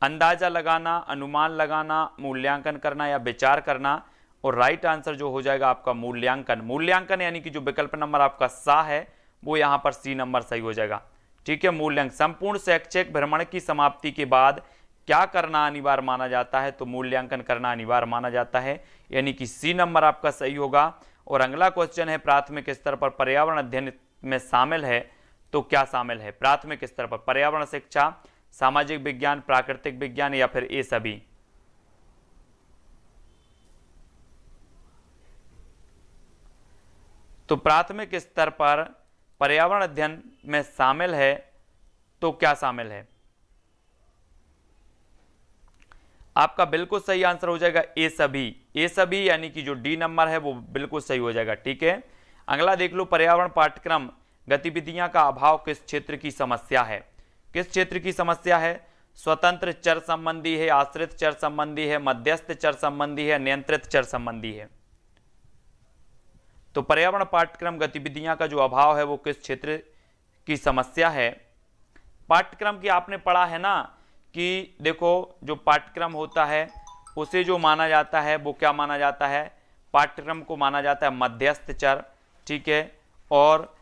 अंदाजा लगाना, अनुमान लगाना, मूल्यांकन करना या विचार करना, और राइट आंसर जो हो जाएगा आपका मूल्यांकन। मूल्यांकन यानी कि जो विकल्प नंबर आपका सा है वो यहां पर सी नंबर सही हो जाएगा, ठीक है। मूल्यांकन, संपूर्ण शैक्षिक भ्रमण की समाप्ति के बाद क्या करना अनिवार्य माना जाता है, तो मूल्यांकन करना अनिवार्य माना जाता है, यानी कि सी नंबर आपका सही होगा। और अगला क्वेश्चन है, प्राथमिक स्तर पर पर्यावरण अध्ययन में शामिल है तो क्या शामिल है, प्राथमिक स्तर पर पर्यावरण शिक्षा, सामाजिक विज्ञान, प्राकृतिक विज्ञान या फिर ये सभी। तो प्राथमिक स्तर पर पर्यावरण अध्ययन में शामिल है तो क्या शामिल है, आपका बिल्कुल सही आंसर हो जाएगा ए सभी। ए सभी यानी कि जो डी नंबर है वो बिल्कुल सही हो जाएगा, ठीक है। अगला देख लो, पर्यावरण पाठ्यक्रम गतिविधियां का अभाव किस क्षेत्र की समस्या है, किस क्षेत्र की समस्या है, स्वतंत्र चर संबंधी है, आश्रित चर संबंधी है, मध्यस्थ चर संबंधी है, नियंत्रित चर संबंधी है। तो पर्यावरण पाठ्यक्रम गतिविधियां का जो अभाव है वो किस क्षेत्र की समस्या है। पाठ्यक्रम की आपने पढ़ा है ना कि देखो जो पाठ्यक्रम होता है उसे जो माना जाता है वो क्या माना जाता है, पाठ्यक्रम को माना जाता है मध्यस्थ चर, ठीक है। और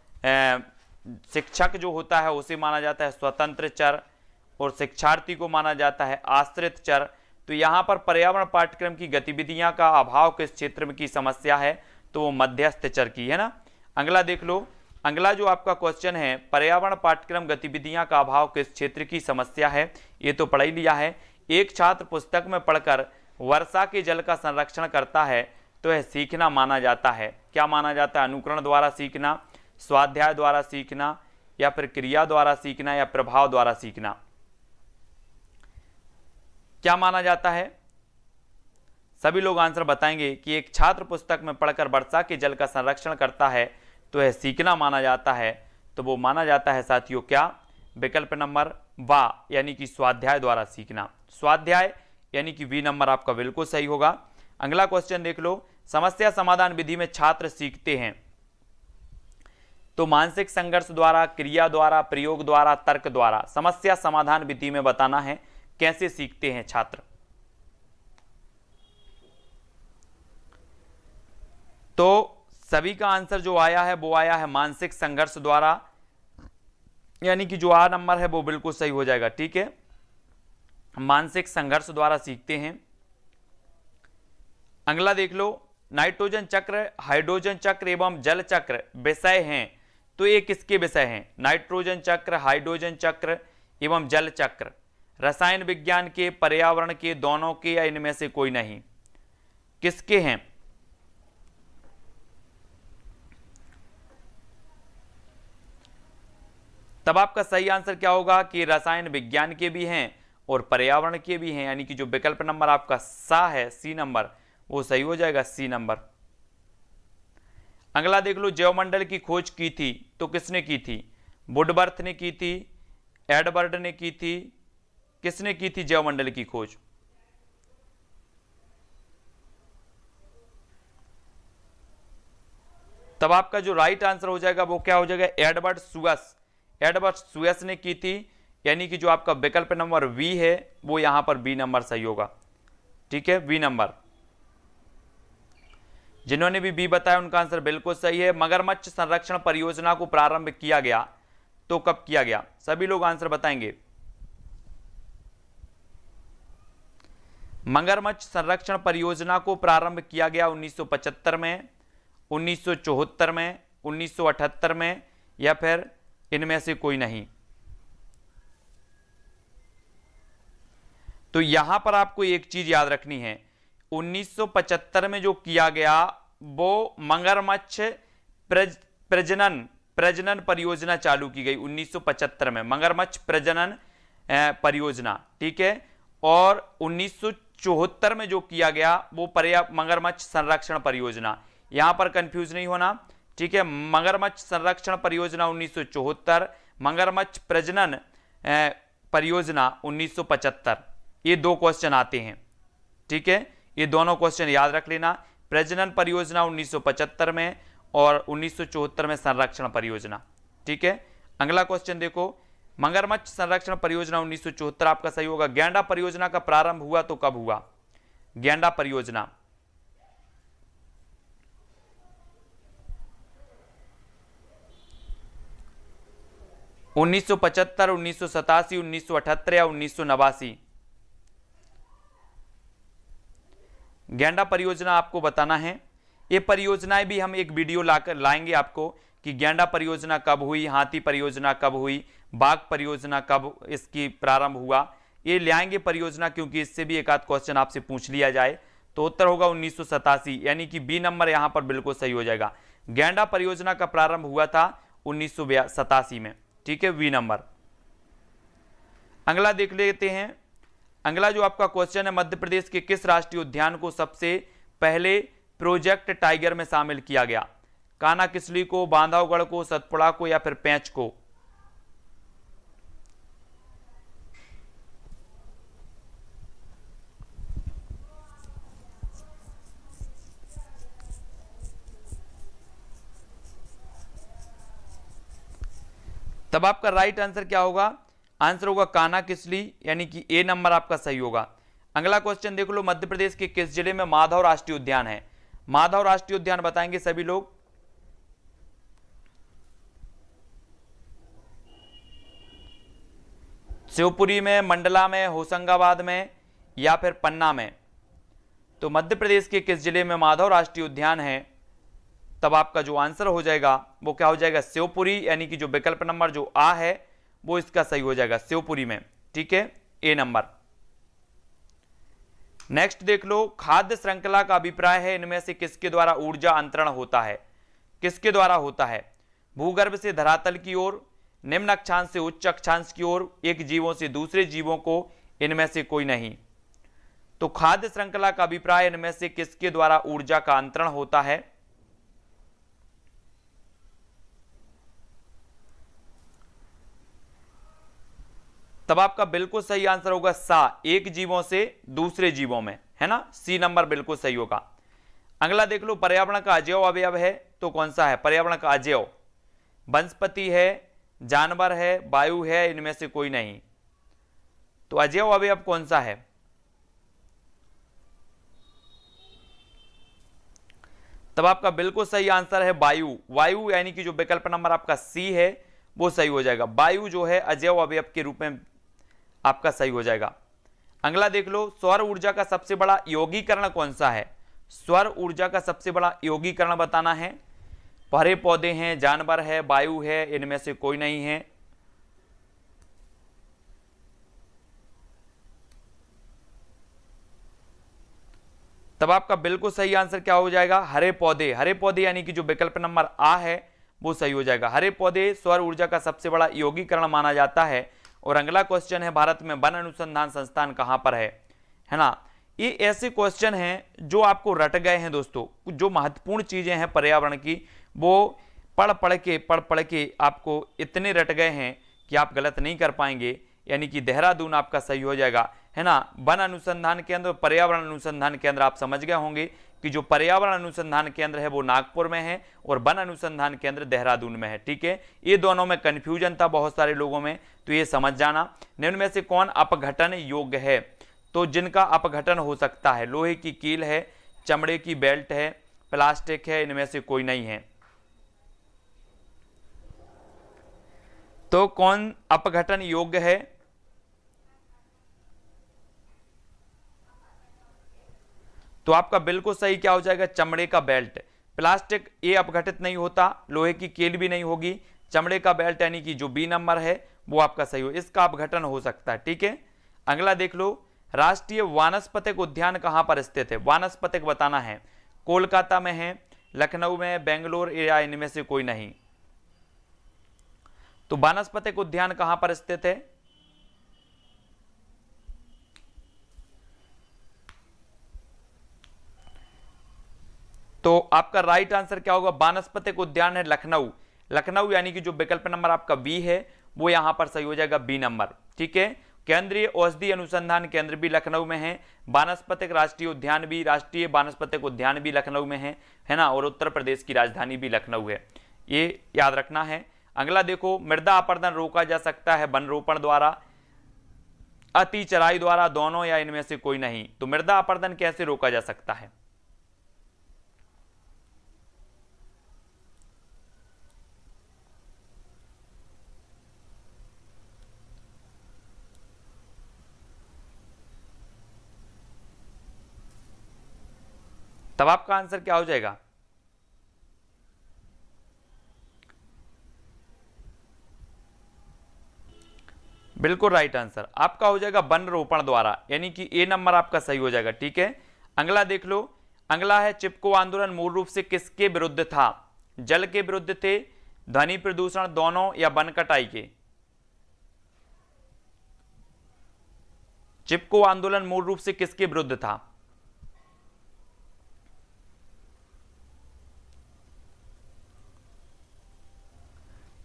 शिक्षक जो होता है उसे माना जाता है स्वतंत्र चर, और शिक्षार्थी को माना जाता है आश्रित चर। तो यहाँ पर पर्यावरण पाठ्यक्रम की गतिविधियां का अभाव किस क्षेत्र में की समस्या है, तो वो मध्यस्थ चर की है ना। अगला देख लो, अगला जो आपका क्वेश्चन है, पर्यावरण पाठ्यक्रम गतिविधियां का अभाव किस क्षेत्र की समस्या है, ये तो पढ़ ही लिया है। एक छात्र पुस्तक में पढ़कर वर्षा के जल का संरक्षण करता है तो यह सीखना माना जाता है। क्या माना जाता है? अनुकरण द्वारा सीखना, स्वाध्याय द्वारा सीखना, या फिर क्रिया द्वारा सीखना, या प्रभाव द्वारा सीखना। क्या माना जाता है? सभी लोग आंसर बताएंगे कि एक छात्र पुस्तक में पढ़कर वर्षा के जल का संरक्षण करता है तो यह सीखना माना जाता है। तो वो माना जाता है साथियों क्या? विकल्प नंबर वा, यानी कि स्वाध्याय द्वारा सीखना। स्वाध्याय यानी कि वी नंबर आपका बिल्कुल सही होगा। अगला क्वेश्चन देख लो, समस्या समाधान विधि में छात्र सीखते हैं तो मानसिक संघर्ष द्वारा, क्रिया द्वारा, प्रयोग द्वारा, तर्क द्वारा। समस्या समाधान विधि में बताना है कैसे सीखते हैं छात्र। तो सभी का आंसर जो आया है वो आया है मानसिक संघर्ष द्वारा, यानी कि जो आ नंबर है वो बिल्कुल सही हो जाएगा। ठीक है, मानसिक संघर्ष द्वारा सीखते हैं। अगला देख लो, नाइट्रोजन चक्र, हाइड्रोजन चक्र एवं जल चक्र विषय हैं तो ये किसके विषय हैं? नाइट्रोजन चक्र, हाइड्रोजन चक्र एवं जल चक्र रसायन विज्ञान के, पर्यावरण के, दोनों के, या इनमें से कोई नहीं? किसके हैं? तब आपका सही आंसर क्या होगा कि रसायन विज्ञान के भी हैं और पर्यावरण के भी हैं, यानी कि जो विकल्प नंबर आपका सा है, सी नंबर, वो सही हो जाएगा, सी नंबर। अगला देख लो, जैवमंडल की खोज की थी तो किसने की थी? वुडवर्थ ने की थी, एडवर्ड ने की थी, किसने की थी जैवमंडल की खोज? तब आपका जो राइट आंसर हो जाएगा वो क्या हो जाएगा? एडवर्ड सुअस। एडवर्ड सुअस ने की थी, यानी कि जो आपका विकल्प नंबर वी है वो यहां पर बी नंबर सही होगा। ठीक है, बी नंबर। जिन्होंने भी बी बताया उनका आंसर बिल्कुल सही है। मगरमच्छ संरक्षण परियोजना को प्रारंभ किया गया तो कब किया गया? सभी लोग आंसर बताएंगे। मगरमच्छ संरक्षण परियोजना को प्रारंभ किया गया 1975 में, 1974 में, 1978 में, या फिर इनमें से कोई नहीं? तो यहां पर आपको एक चीज याद रखनी है, 1975 में जो किया गया वो मगरमच्छ प्रजनन परियोजना चालू की गई 1975 में, मगरमच्छ प्रजनन परियोजना। ठीक है, और 1974 में जो किया गया वो मगरमच्छ संरक्षण परियोजना। यहां पर कंफ्यूज नहीं होना। ठीक है, मगरमच्छ संरक्षण परियोजना 1974, मगरमच्छ प्रजनन परियोजना 1975, ये दो क्वेश्चन आते हैं। ठीक है, ये दोनों क्वेश्चन याद रख लेना। प्रजनन परियोजना 1975 में और 1974 में संरक्षण परियोजना। ठीक है, अगला क्वेश्चन देखो, मगरमच्छ संरक्षण परियोजना 1974 आपका सही होगा। गैंडा परियोजना का प्रारंभ हुआ तो कब हुआ? गैंडा परियोजना 1975, 1987, 1978 या 1989? गैंडा परियोजना आपको बताना है। ये परियोजनाएं भी हम एक वीडियो लाएंगे आपको कि गैंडा परियोजना कब हुई, हाथी परियोजना कब हुई, बाघ परियोजना कब इसकी प्रारंभ हुआ, ये लाएंगे परियोजना, क्योंकि इससे भी एक आध क्वेश्चन आपसे पूछ लिया जाए। तो उत्तर होगा 1987, यानी कि बी नंबर यहां पर बिल्कुल सही हो जाएगा। गैंडा परियोजना का प्रारंभ हुआ था 1987 में। ठीक है, वी नंबर। अगला देख लेते हैं। अगला जो आपका क्वेश्चन है, मध्य प्रदेश के किस राष्ट्रीय उद्यान को सबसे पहले प्रोजेक्ट टाइगर में शामिल किया गया? कान्हा किसली को, बांधवगढ़ को, सतपुड़ा को, या फिर पेंच को? तब आपका राइट आंसर क्या होगा? आंसर होगा कान्हा किसली, यानी कि ए नंबर आपका सही होगा। अगला क्वेश्चन देख लो, मध्य प्रदेश के किस जिले में माधव राष्ट्रीय उद्यान है? माधव राष्ट्रीय उद्यान बताएंगे सभी लोग। शिवपुरी में, मंडला में, होशंगाबाद में, या फिर पन्ना में? तो मध्य प्रदेश के किस जिले में माधव राष्ट्रीय उद्यान है तब आपका जो आंसर हो जाएगा वो क्या हो जाएगा, शिवपुरी, यानी कि जो विकल्प नंबर जो आ है वो इसका सही हो जाएगा, शिवपुरी में। ठीक है, ए नंबर। नेक्स्ट देख लो, खाद्य श्रृंखला का अभिप्राय है इनमें से किसके द्वारा ऊर्जा अंतरण होता है, किसके द्वारा होता है, भूगर्भ से धरातल की ओर, निम्न अक्षांश से उच्च अक्षांश की ओर, एक जीवों से दूसरे जीवों को, इनमें से कोई नहीं। तो खाद्य श्रृंखला का अभिप्राय इनमें से किसके द्वारा ऊर्जा का अंतरण होता है, तब आपका बिल्कुल सही आंसर होगा सा, एक जीवों से दूसरे जीवों में, है ना, सी नंबर बिल्कुल सही होगा। अगला देख लो, पर्यावरण का अजैव अवयव है तो कौन सा है, पर्यावरण का अजैव, वनस्पति है, जानवर है, वायु है, इनमें से कोई नहीं। तो अजैव अवयव कौन सा है, तब आपका बिल्कुल सही आंसर है वायु। वायु यानी कि जो विकल्प नंबर आपका सी है वो सही हो जाएगा। वायु जो है अजैव अवयव के रूप में आपका सही हो जाएगा। अगला देख लो, सौर ऊर्जा का सबसे बड़ा यौगिकरण कौन सा है, सौर ऊर्जा का सबसे बड़ा यौगिकरण बताना है। हरे पौधे हैं, जानवर है, वायु है, इनमें से कोई नहीं है। तब आपका बिल्कुल सही आंसर क्या हो जाएगा, हरे पौधे। हरे पौधे यानी कि जो विकल्प नंबर आ है वो सही हो जाएगा। हरे पौधे सौर ऊर्जा का सबसे बड़ा यौगिकरण माना जाता है। और अगला क्वेश्चन है, भारत में वन अनुसंधान संस्थान कहां पर है ना। ये ऐसे क्वेश्चन हैं जो आपको रट गए हैं दोस्तों, जो महत्वपूर्ण चीजें हैं पर्यावरण की वो पढ़ पढ़ के आपको इतने रट गए हैं कि आप गलत नहीं कर पाएंगे। यानी कि देहरादून आपका सही हो जाएगा, है ना। वन अनुसंधान केंद्र, पर्यावरण अनुसंधान केंद्र आप समझ गए होंगे कि जो पर्यावरण अनुसंधान केंद्र है वो नागपुर में है और वन अनुसंधान केंद्र देहरादून में है। ठीक है, ये दोनों में कंफ्यूजन था बहुत सारे लोगों में, तो ये समझ जाना। निम्न में से कौन अपघटन योग्य है, तो जिनका अपघटन हो सकता है, लोहे की कील है, चमड़े की बेल्ट है, प्लास्टिक है, इनमें से कोई नहीं है। तो कौन अपघटन योग्य है, तो आपका बिल्कुल सही क्या हो जाएगा, चमड़े का बेल्ट। प्लास्टिक ये अपघटित नहीं होता, लोहे की कील भी नहीं होगी, चमड़े का बेल्ट यानी कि जो बी नंबर है वो आपका सही हो, इसका अपघटन हो सकता है। ठीक है, अगला देख लो, राष्ट्रीय वानस्पतिक उद्यान कहां पर स्थित है, वानस्पतिक बताना है। कोलकाता में है, लखनऊ में, बेंगलोर या इनमें से कोई नहीं। तो वानस्पतिक उद्यान कहां पर स्थित है, तो आपका राइट आंसर क्या होगा, वानस्पतिक उद्यान है लखनऊ। लखनऊ यानी कि जो विकल्प नंबर आपका बी है वो यहां पर सही हो जाएगा, बी नंबर। ठीक है, केंद्रीय औषधि अनुसंधान केंद्र भी लखनऊ में है, वानस्पतिक राष्ट्रीय उद्यान भी, राष्ट्रीय वानस्पतिक उद्यान भी लखनऊ में है ना, और उत्तर प्रदेश की राजधानी भी लखनऊ है, ये याद रखना है। अगला देखो, मृदा अपरदन रोका जा सकता है वन रोपण द्वारा, अति चराई द्वारा, दोनों या इनमें से कोई नहीं। तो मृदा अपरदन कैसे रोका जा सकता है, तब आपका आंसर क्या हो जाएगा, बिल्कुल राइट आंसर आपका हो जाएगा वन रोपण द्वारा, यानी कि ए नंबर आपका सही हो जाएगा। ठीक है, अगला देख लो, अगला है चिपको आंदोलन मूल रूप से किसके विरुद्ध था, जल के विरुद्ध थे, ध्वनि प्रदूषण, दोनों, या वन कटाई के। चिपको आंदोलन मूल रूप से किसके विरुद्ध था,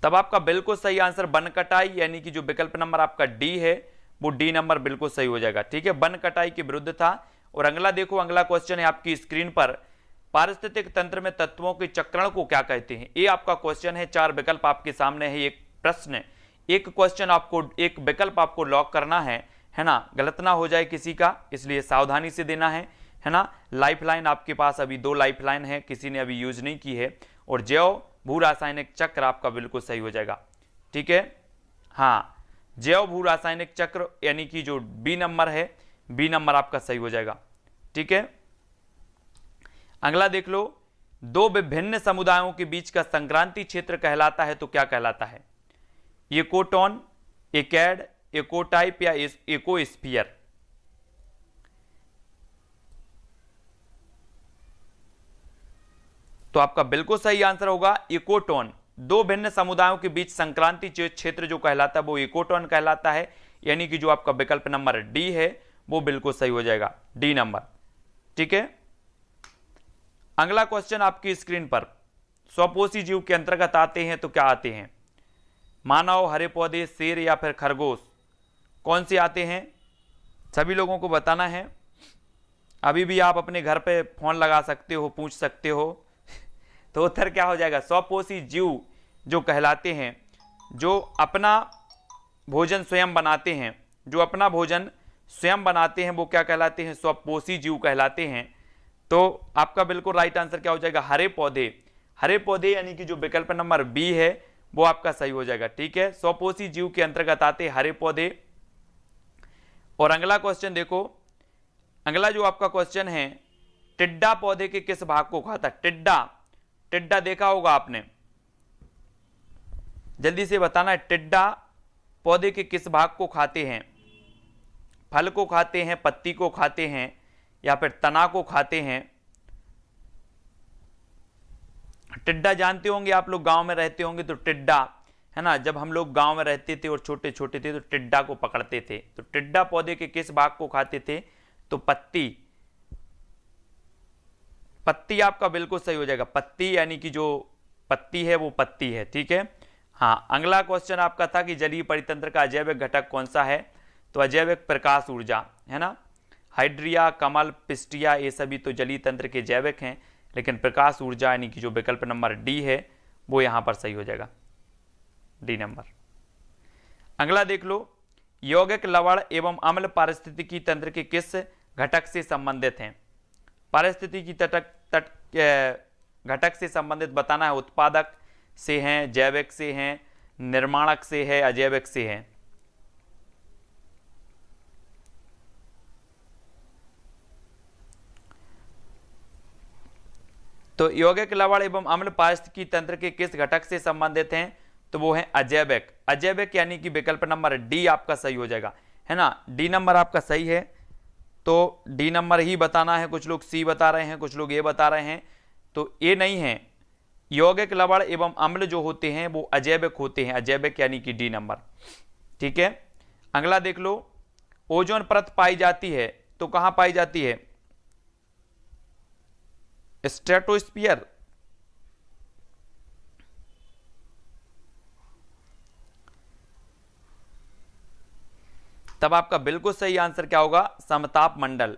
तब आपका बिल्कुल सही आंसर वन कटाई, यानी कि जो विकल्प नंबर आपका डी है वो डी नंबर बिल्कुल सही हो जाएगा। ठीक है, वन कटाई के विरुद्ध था। और अगला देखो, अगला क्वेश्चन है आपकी स्क्रीन पर, पारिस्थितिक तंत्र में तत्वों के चक्रण को क्या कहते हैं, ये आपका क्वेश्चन है। चार विकल्प आपके सामने है, एक प्रश्न, एक क्वेश्चन, आपको एक विकल्प आपको लॉक करना है ना, गलत ना हो जाए किसी का, इसलिए सावधानी से देना है ना। लाइफलाइन आपके पास अभी 2 लाइफलाइन है, किसी ने अभी यूज नहीं की है। और जैव भू रासायनिक चक्र आपका बिल्कुल सही हो जाएगा। ठीक है, हाँ, जैव भू रासायनिक चक्र यानी कि जो बी नंबर है, बी नंबर आपका सही हो जाएगा। ठीक है, अगला देख लो, दो विभिन्न समुदायों के बीच का संक्रांति क्षेत्र कहलाता है तो क्या कहलाता है? इकोटोन, इकैड, इकोटाइप या इकोस्फीयर? तो आपका बिल्कुल सही आंसर होगा इकोटोन। दो भिन्न समुदायों के बीच संक्रांति क्षेत्र जो कहलाता है वो इकोटोन कहलाता है, यानी कि जो आपका विकल्प नंबर डी है वो बिल्कुल सही हो जाएगा, डी नंबर। ठीक है, अगला क्वेश्चन आपकी स्क्रीन पर, स्वपोषी जीव के अंतर्गत आते हैं तो क्या आते हैं? मानव, हरे पौधे, शेर या फिर खरगोश, कौन से आते हैं? सभी लोगों को बताना है। अभी भी आप अपने घर पे फोन लगा सकते हो, पूछ सकते हो। तो उत्तर क्या हो जाएगा? स्वपोषी जीव जो कहलाते हैं, जो अपना भोजन स्वयं बनाते हैं, जो अपना भोजन स्वयं बनाते हैं वो क्या कहलाते हैं? स्वपोषी जीव कहलाते हैं। तो आपका बिल्कुल राइट आंसर क्या हो जाएगा? हरे पौधे। हरे पौधे यानी कि जो विकल्प नंबर बी है वो आपका सही हो जाएगा। ठीक है, स्वपोषी जीव के अंतर्गत आते हरे पौधे। और अगला क्वेश्चन देखो, अगला जो आपका क्वेश्चन है, टिड्डा पौधे के किस भाग को खाता है? टिड्डा, टिड्डा देखा होगा आपने, जल्दी से बताना है। टिड्डा पौधे के किस भाग को खाते हैं? फल को खाते हैं, पत्ती को खाते हैं या फिर तना को खाते हैं? टिड्डा जानते होंगे आप लोग, गांव में रहते होंगे तो टिड्डा है ना, जब हम लोग गांव में रहते थे और छोटे छोटे थे तो टिड्डा को पकड़ते थे। तो टिड्डा पौधे के किस भाग को खाते थे? तो पत्ती। पत्ती आपका बिल्कुल सही हो जाएगा, पत्ती यानी कि जो पत्ती है वो पत्ती है। ठीक है, हाँ। अगला क्वेश्चन आपका था कि जलीय परितंत्र का अजैविक घटक कौन सा है? तो अजैविक प्रकाश ऊर्जा है ना। हाइड्रिया, कमल, पिस्टिया ये सभी तो जलीय तंत्र के जैविक हैं, लेकिन प्रकाश ऊर्जा यानी कि जो विकल्प नंबर डी है वो यहां पर सही हो जाएगा, डी नंबर। अगला देख लो, यौगिक लवण एवं अम्ल पारिस्थितिकी तंत्र के किस घटक से संबंधित हैं? पारिस्थितिकी घटक से संबंधित बताना है। उत्पादक से हैं, जैविक से हैं, निर्माणक से है, अजैविक से है? तो यौगिक लवण एवं अम्ल पारिस्थितिकी तंत्र के किस घटक से संबंधित हैं? तो वो है अजैविक। अजैविक यानी कि विकल्प नंबर डी आपका सही हो जाएगा, है ना। डी नंबर आपका सही है, तो डी नंबर ही बताना है। कुछ लोग सी बता रहे हैं, कुछ लोग ए बता रहे हैं, तो ए नहीं है। यौगिक लवण एवं अम्ल जो होते हैं वो अजैविक होते हैं, अजैविक यानी कि डी नंबर। ठीक है, अगला देख लो, ओजोन परत पाई जाती है तो कहां पाई जाती है? स्ट्रेटोस्फीयर। तब आपका बिल्कुल सही आंसर क्या होगा? समताप मंडल।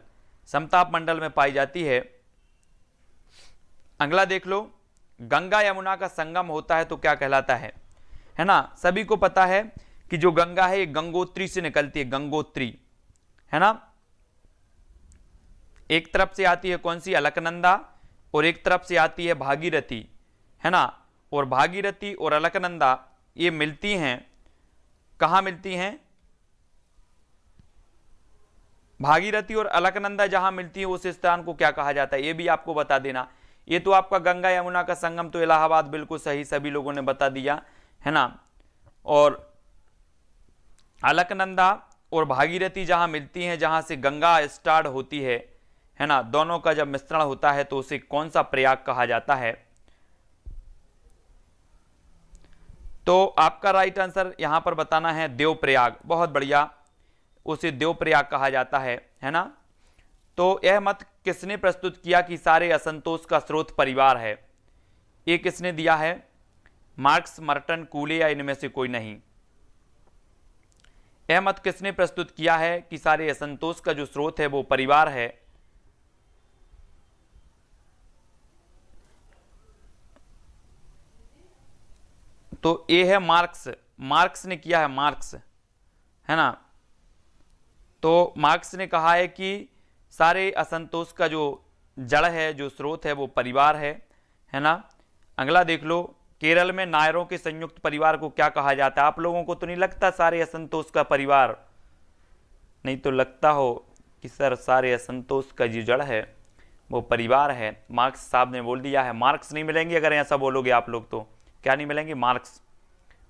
समताप मंडल में पाई जाती है। अगला देख लो, गंगा यमुना का संगम होता है तो क्या कहलाता है ना। सभी को पता है कि जो गंगा है ये गंगोत्री से निकलती है, गंगोत्री है ना। एक तरफ से आती है कौन सी? अलकनंदा, और एक तरफ से आती है भागीरथी, है ना। और भागीरथी और अलकनंदा ये मिलती हैं, कहां मिलती हैं? भागीरथी और अलकनंदा जहां मिलती है उस स्थान को क्या कहा जाता है? ये भी आपको बता देना। ये तो आपका गंगा यमुना का संगम तो इलाहाबाद, बिल्कुल सही, सभी लोगों ने बता दिया, है ना। और अलकनंदा और भागीरथी जहां मिलती हैं, जहां से गंगा स्टार्ट होती है ना, दोनों का जब मिश्रण होता है तो उसे कौन सा प्रयाग कहा जाता है? तो आपका राइट आंसर यहां पर बताना है देवप्रयाग। बहुत बढ़िया, उसे देवप्रयाग कहा जाता है ना। तो यह मत किसने प्रस्तुत किया कि सारे असंतोष का स्रोत परिवार है? ये किसने दिया है? मार्क्स, मर्टन, कूले या इनमें से कोई नहीं? यह मत किसने प्रस्तुत किया है कि सारे असंतोष का जो स्रोत है वो परिवार है? तो ये है मार्क्स। मार्क्स ने किया है, मार्क्स, है ना। तो मार्क्स ने कहा है कि सारे असंतोष का जो जड़ है, जो स्रोत है वो परिवार है ना। अगला देख लो, केरल में नायरों के संयुक्त परिवार को क्या कहा जाता है? आप लोगों को तो नहीं लगता सारे असंतोष का परिवार? नहीं तो लगता हो कि सर सारे असंतोष का जो जड़ है वो परिवार है। मार्क्स साहब ने बोल दिया है, मार्क्स नहीं मिलेंगे अगर ऐसा बोलोगे आप लोग तो। क्या नहीं मिलेंगे? मार्क्स।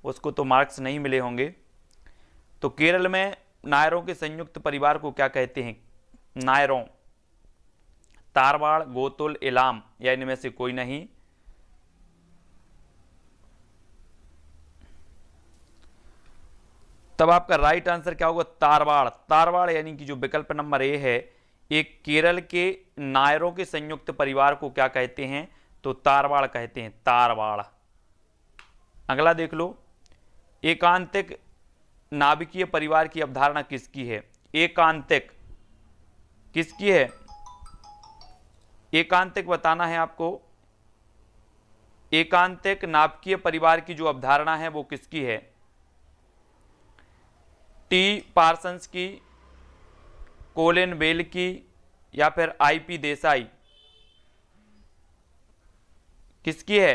उसको तो मार्क्स नहीं मिले होंगे। तो केरल में नायरों के संयुक्त परिवार को क्या कहते हैं? नायरों। तारवाड़, गोतुल, इलाम या इनमें से कोई नहीं। तब आपका राइट आंसर क्या होगा? तारवाड़। तारवाड़ यानी कि जो विकल्प नंबर ए है, एक केरल के नायरों के संयुक्त परिवार को क्या कहते हैं? तो तारवाड़ कहते हैं, तारवाड़। अगला देख लो, एकांतिक नाभिकीय परिवार की अवधारणा किसकी है? एकांतिक किसकी है? एकांतिक बताना है आपको। एकांतिक नाभिकीय परिवार की जो अवधारणा है वो किसकी है? टी पार्सन्स की, कोलिन बेल की, या फिर आईपी देसाई? किसकी है?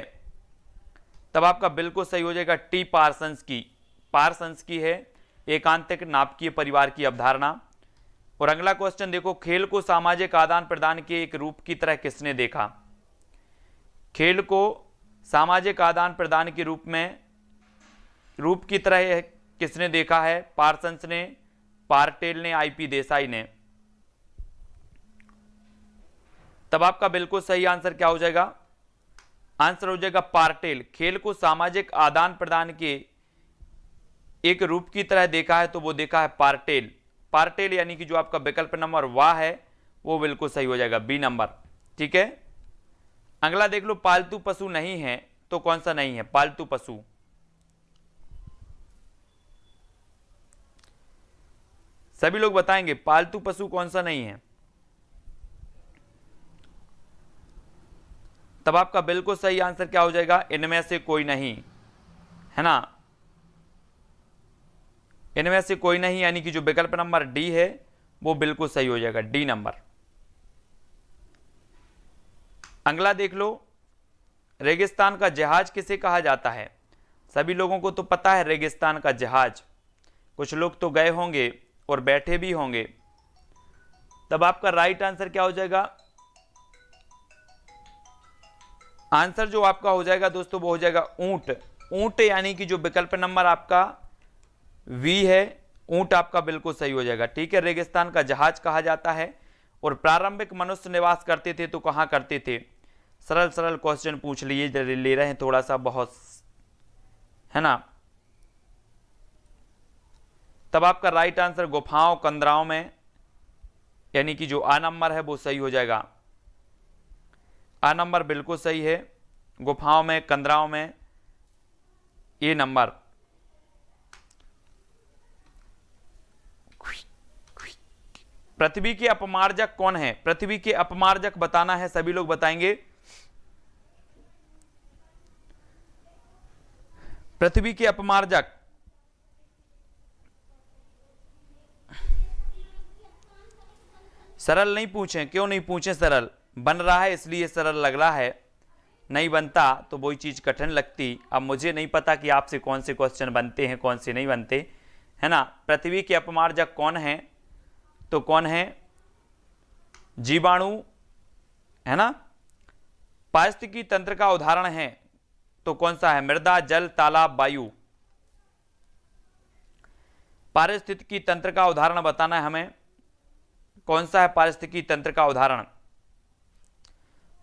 तब आपका बिल्कुल सही हो जाएगा टी पार्सन्स की। पार्सन्स की है एकांतिक नाभिकीय परिवार की अवधारणा। और अगला क्वेश्चन देखो, खेल को सामाजिक आदान प्रदान के एक रूप की तरह किसने देखा? खेल को सामाजिक आदान प्रदान के रूप की तरह किसने देखा है? पार्सन्स ने, पार्टेल ने, आईपी देसाई ने। तब आपका बिल्कुल सही आंसर क्या हो जाएगा? आंसर हो जाएगा पार्टेल। खेल को सामाजिक आदान प्रदान के एक रूप की तरह देखा है तो वो देखा है पार्टेल। पार्टेल यानी कि जो आपका विकल्प नंबर वाह है वो बिल्कुल सही हो जाएगा, बी नंबर। ठीक है, अगला देख लो, पालतू पशु नहीं है तो कौन सा नहीं है? पालतू पशु। सभी लोग बताएंगे पालतू पशु कौन सा नहीं है। तब आपका बिल्कुल सही आंसर क्या हो जाएगा? इनमें से कोई नहीं, है ना? इनमें से कोई नहीं यानी कि जो विकल्प नंबर डी है वो बिल्कुल सही हो जाएगा, डी नंबर। अगला देख लो, रेगिस्तान का जहाज किसे कहा जाता है? सभी लोगों को तो पता है रेगिस्तान का जहाज, कुछ लोग तो गए होंगे और बैठे भी होंगे। तब आपका राइट आंसर क्या हो जाएगा? आंसर जो आपका हो जाएगा दोस्तों वो हो जाएगा ऊंट। ऊंट यानी कि जो विकल्प नंबर आपका वी है, ऊंट आपका बिल्कुल सही हो जाएगा। ठीक है, रेगिस्तान का जहाज कहा जाता है। और प्रारंभिक मनुष्य निवास करते थे तो कहां करते थे? सरल सरल क्वेश्चन पूछ लिए ले रहे हैं थोड़ा सा बहुत, है ना? तब आपका राइट आंसर गुफाओं, कंदराओं में, यानी कि जो आ नंबर है वो सही हो जाएगा। आ नंबर बिल्कुल सही है, गुफाओं में, कंदराओं में, ए नंबर। पृथ्वी के अपमार्जक कौन है? पृथ्वी के अपमार्जक बताना है, सभी लोग बताएंगे। पृथ्वी के अपमार्जक सरल नहीं पूछे, क्यों नहीं पूछे? सरल बन रहा है इसलिए सरल लग रहा है, नहीं बनता तो वही चीज कठिन लगती। अब मुझे नहीं पता कि आपसे कौन से क्वेश्चन बनते हैं कौन से नहीं बनते, है ना? पृथ्वी के अपमार्जक कौन है? तो कौन है? जीवाणु, है ना? पारिस्थितिकी तंत्र का उदाहरण है तो कौन सा है? मृदा, जल, तालाब, वायु। पारिस्थितिकी तंत्र का उदाहरण बताना है हमें, कौन सा है पारिस्थितिकी तंत्र का उदाहरण?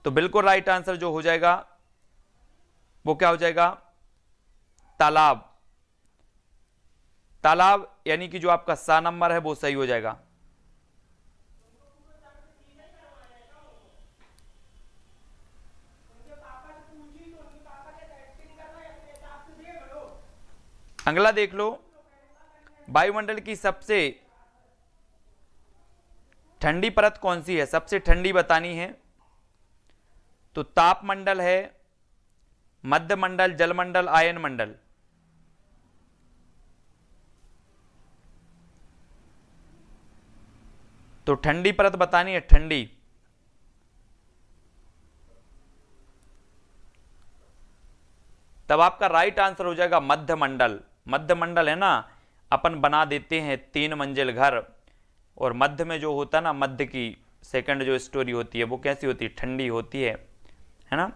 तो बिल्कुल राइट आंसर जो हो जाएगा वो क्या हो जाएगा? तालाब। तालाब यानी कि जो आपका सा नंबर है वो सही हो जाएगा। अगला देख लो, वायुमंडल की सबसे ठंडी परत कौन सी है? सबसे ठंडी बतानी है तो तापमंडल है, मध्यमंडल, जलमंडल, आयन मंडल। तो ठंडी परत बतानी है, ठंडी। तब आपका राइट आंसर हो जाएगा मध्यमंडल। मध्यमंडल है ना, अपन बना देते हैं 3 मंजिल घर और मध्य में जो होता है ना, मध्य की सेकंड जो स्टोरी होती है वो कैसी होती है, ठंडी होती है ना।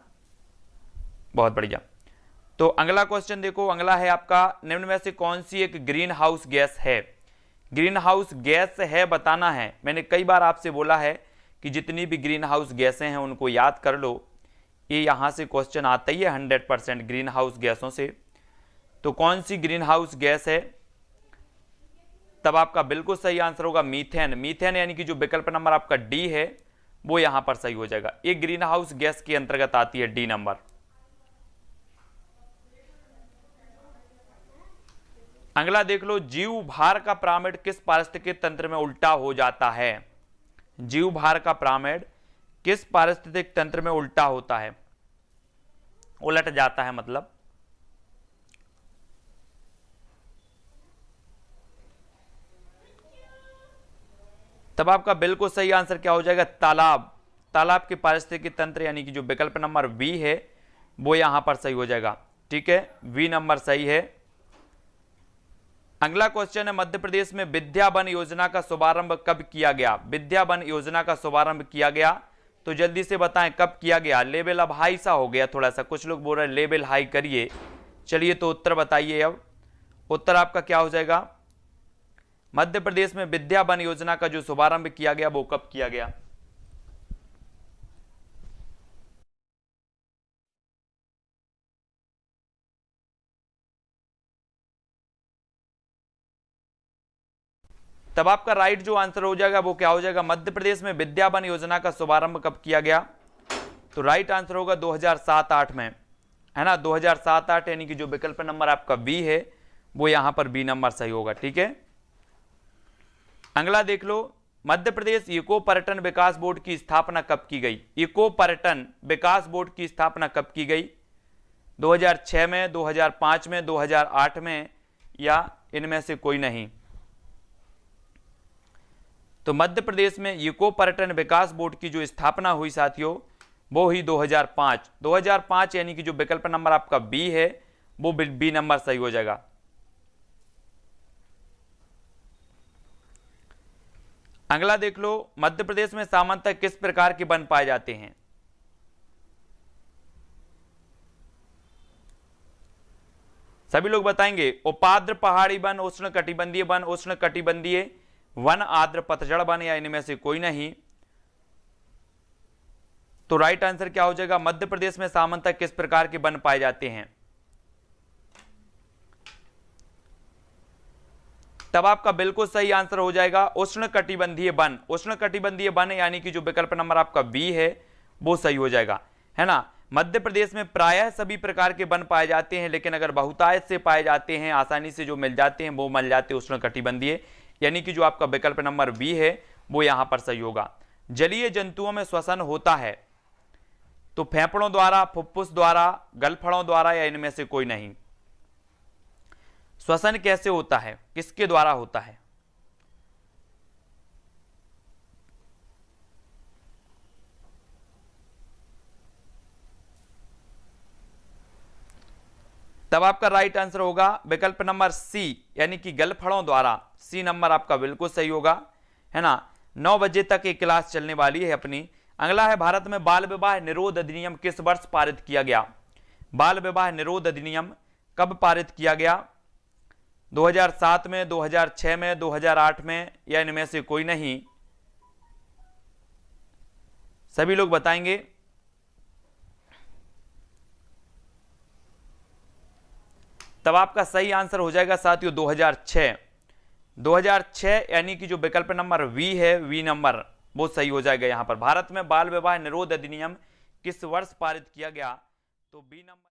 बहुत बढ़िया। तो अगला क्वेश्चन देखो, अगला है आपका, निम्न में से कौन सी एक ग्रीन हाउस गैस है। ग्रीन हाउस गैस है बताना है। मैंने कई बार आपसे बोला है कि जितनी भी ग्रीन हाउस गैसें हैं उनको याद कर लो, ये यहाँ से क्वेश्चन आता ही है 100% ग्रीन हाउस गैसों से। तो कौन सी ग्रीन हाउस गैस है, तब आपका बिल्कुल सही आंसर होगा मीथेन। मीथेन यानी कि जो विकल्प नंबर आपका डी है वो यहां पर सही हो जाएगा। एक ग्रीन हाउस गैस के अंतर्गत आती है डी नंबर। अगला देख लो, जीव भार का पिरामिड किस पारिस्थितिकी तंत्र में उल्टा हो जाता है। जीव भार का पिरामिड किस पारिस्थितिक तंत्र में उल्टा होता है, उलट जाता है मतलब। तब आपका बिल्कुल सही आंसर क्या हो जाएगा, तालाब। तालाब के पारिस्थितिकी तंत्र यानी कि जो विकल्प नंबर बी है वो यहां पर सही हो जाएगा। ठीक है, वी नंबर सही है। अगला क्वेश्चन है, मध्य प्रदेश में विद्या वन योजना का शुभारंभ कब किया गया। विद्या वन योजना का शुभारंभ किया गया, तो जल्दी से बताएं कब किया गया। लेवल अब हाई सा हो गया थोड़ा सा, कुछ लोग बोल रहे हैं लेवल हाई करिए। चलिए तो उत्तर बताइए। अब उत्तर आपका क्या हो जाएगा, मध्य प्रदेश में विद्या वन योजना का जो शुभारंभ किया गया वो कब किया गया। तब आपका राइट जो आंसर हो जाएगा वो क्या हो जाएगा, मध्य प्रदेश में विद्या वन योजना का शुभारंभ कब किया गया। तो राइट आंसर होगा 2007-8 में, है ना। 2007-8 यानी कि जो विकल्प नंबर आपका बी है वो यहां पर बी नंबर सही होगा। ठीक है, अगला देख लो, मध्य प्रदेश इको पर्यटन विकास बोर्ड की स्थापना कब की गई। इको पर्यटन विकास बोर्ड की स्थापना कब की गई, 2006 में, 2005 में, 2008 में, या इनमें से कोई नहीं। तो मध्य प्रदेश में इको पर्यटन विकास बोर्ड की जो स्थापना हुई साथियों वो ही 2005। 2005 यानी कि जो विकल्प नंबर आपका बी है वो बी नंबर सही हो जाएगा। अगला देख लो, मध्य प्रदेश में सामान्यतः किस प्रकार के वन पाए जाते हैं। सभी लोग बताएंगे, उपाद्र पहाड़ी वन, उष्ण कटिबंधीय वन, उष्ण कटिबंधीय वन, आर्द्र पतझड़ वन, या इनमें से कोई नहीं। तो राइट आंसर क्या हो जाएगा, मध्य प्रदेश में सामान्यतः किस प्रकार के वन पाए जाते हैं। तब आपका बिल्कुल सही आंसर हो जाएगा उष्ण कटिबंधीय वन। उष्ण कटिबंधीय वन यानी कि जो विकल्प नंबर आपका बी है वो सही हो जाएगा, है ना। मध्य प्रदेश में प्रायः सभी प्रकार के वन पाए जाते हैं, लेकिन अगर बहुतायत से पाए जाते हैं, आसानी से जो मिल जाते हैं वो मिल जाते हैं उष्ण कटिबंधीय, यानी कि जो आपका विकल्प नंबर बी है वो यहां पर सही होगा। जलीय जंतुओं में श्वसन होता है, तो फेफड़ों द्वारा, फुफ्फुस द्वारा, गलफड़ों द्वारा, या इनमें से कोई नहीं। श्वसन कैसे होता है, किसके द्वारा होता है। तब आपका राइट आंसर होगा विकल्प नंबर सी, यानी कि गलफड़ों द्वारा। सी नंबर आपका बिल्कुल सही होगा, है ना। 9 बजे तक ये क्लास चलने वाली है अपनी। अगला है, भारत में बाल विवाह निरोध अधिनियम किस वर्ष पारित किया गया। बाल विवाह निरोध अधिनियम कब पारित किया गया, 2007 में, 2006 में, 2008 में, या इनमें से कोई नहीं। सभी लोग बताएंगे। तब आपका सही आंसर हो जाएगा साथियों 2006। 2006 यानी कि जो विकल्प नंबर वी है, वी नंबर वो सही हो जाएगा यहां पर। भारत में बाल विवाह निरोध अधिनियम किस वर्ष पारित किया गया, तो बी नंबर।